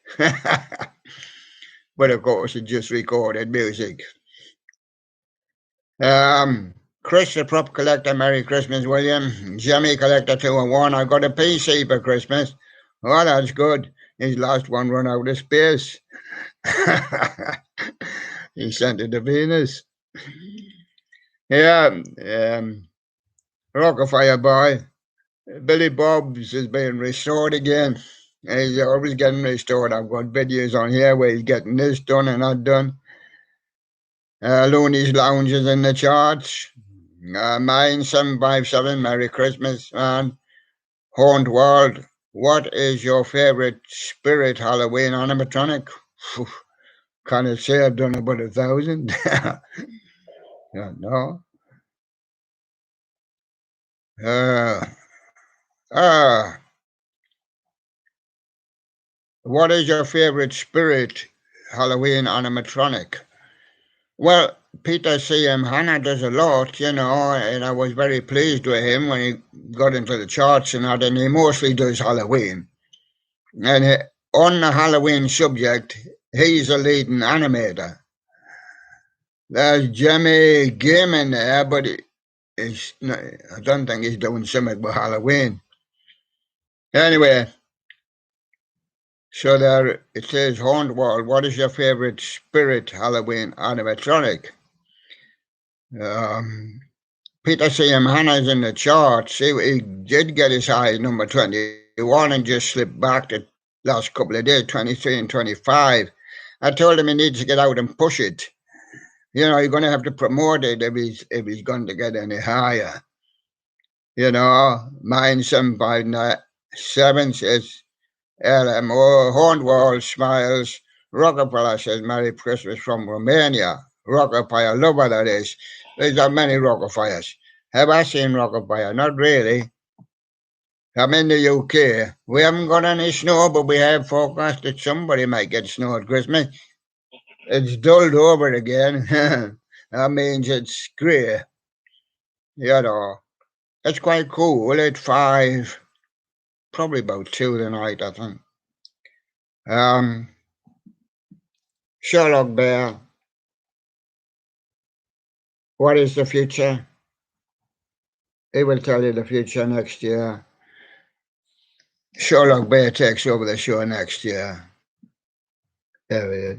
But of course, it just recorded music. Chris, the prop collector, Merry Christmas, William. Jimmy collector 201. I got a PC for Christmas. Oh, that's good. His last one run out of space. He sent it to Venus. Yeah, Rockefeller boy. Billy Bob's is being restored again. He's always getting restored. I've got videos on here where he's getting this done and that done. Looney's Lounge is in the charts. Mine 757, Merry Christmas, man. Horned World, what is your favorite spirit Halloween animatronic? Can't I say I've done about 1,000? Yeah, no. Uh, uh, what is your favorite spirit Halloween animatronic? Well, Peter C.M. Hanna does a lot, and I was very pleased with him when he got into the charts and that, and he mostly does Halloween. And on the Halloween subject, he's a leading animator. There's Jimmy Game there, but I don't think he's doing something with Halloween. Anyway, so there it says, Horned World, what is your favorite spirit Halloween animatronic? Peter C.M. Hanna's in the charts. He did get his high number 21 and just slipped back the last couple of days, 23 and 25. I told him he needs to get out and push it. You're going to have to promote it if he's going to get any higher. Mine 757 says LMO, Hornwall smiles. Rockefeller says Merry Christmas from Romania. Rockefeller, love what that is. There's not many Rockefellers. Have I seen Rockefeller? Not really. I'm in the UK. We haven't got any snow, but we have forecast that somebody might get snow at Christmas. It's dulled over again. That means it's grey. It's quite cool at 5, probably about 2 tonight, I think. Sherlock Bear, what is the future? He will tell you the future next year. Sherlock Bear takes over the show next year. There it is.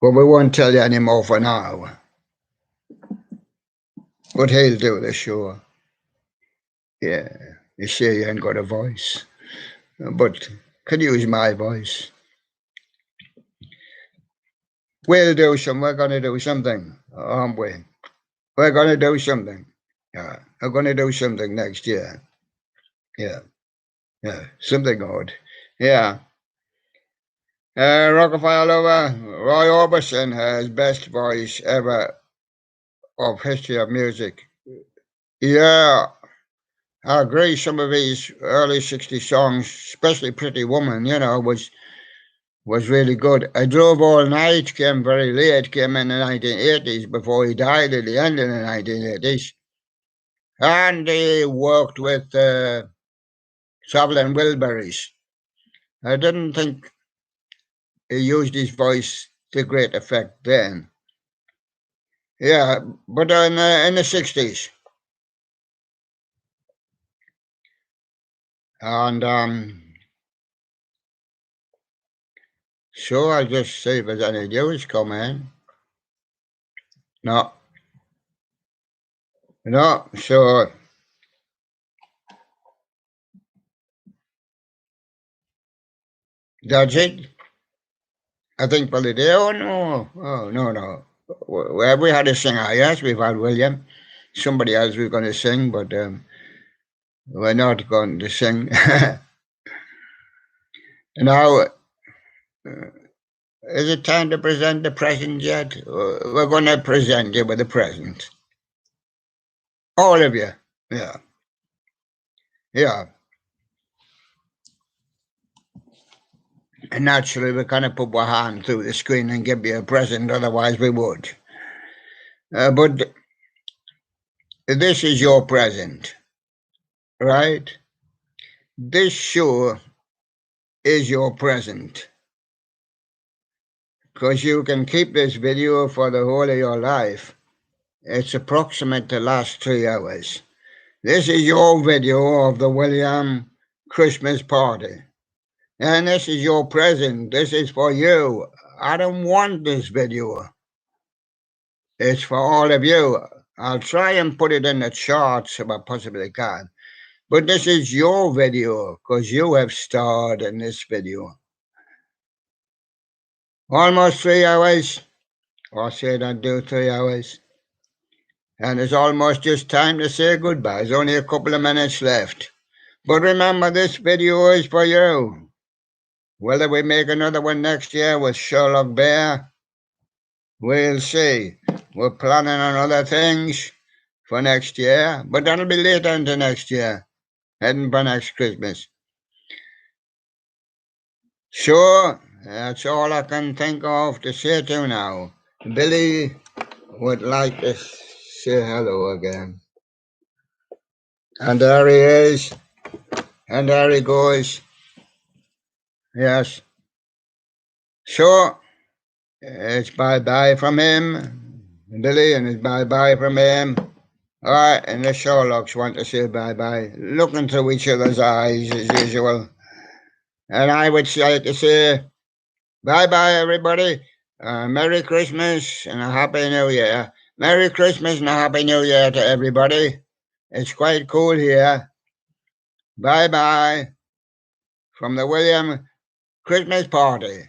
But we won't tell you any more for now. But he'll do the show. Yeah, you say you ain't got a voice, but can use my voice. We're going to do something, aren't we? We're going to do something. Yeah, we're going to do something next year. Yeah, yeah, something odd. Yeah. Rockefeller, Roy Orbison has best voice ever of history of music. Yeah, I agree. Some of his early '60s songs, especially "Pretty Woman," was really good. "I Drove All Night" came very late, came in the 1980s before he died at the end of the 1980s. And he worked with Traveling Wilburys. I didn't think he used his voice to great effect then. Yeah, but in the 60s. And sure, I'll just see if there's any news come in. No, no, so that's it. I think for the day. Oh, no. Oh, no, no. Well, we had a singer, yes, we've had William. Somebody else was going to sing, but we're not going to sing. Now, is it time to present the present yet? We're going to present you with the present. All of you. Yeah. Yeah. And naturally, we kind of put our hand through the screen and give you a present, otherwise, we would. But this is your present, right? This show is your present. Because you can keep this video for the whole of your life. It's approximate to last 3 hours. This is your video of the William Christmas party. And this is your present. This is for you. I don't want this video. It's for all of you. I'll try and put it in the charts if I possibly can. But this is your video because you have starred in this video. Almost 3 hours. Or say that do 3 hours. And it's almost just time to say goodbye. There's only a couple of minutes left. But remember, this video is for you. Whether we make another one next year with Sherlock Bear, we'll see. We're planning on other things for next year, but that'll be later into next year, heading for next Christmas. Sure, that's all I can think of to say to you now. Billy would like to say hello again. And there he is. And there he goes. Yes. So, it's bye-bye from him, Billy, and it's bye-bye from him. All right, and the Sherlocks want to say bye-bye, looking through each other's eyes as usual. And I would like to say bye-bye, everybody. Merry Christmas and a Happy New Year. Merry Christmas and a Happy New Year to everybody. It's quite cool here. Bye-bye from the William Christmas party.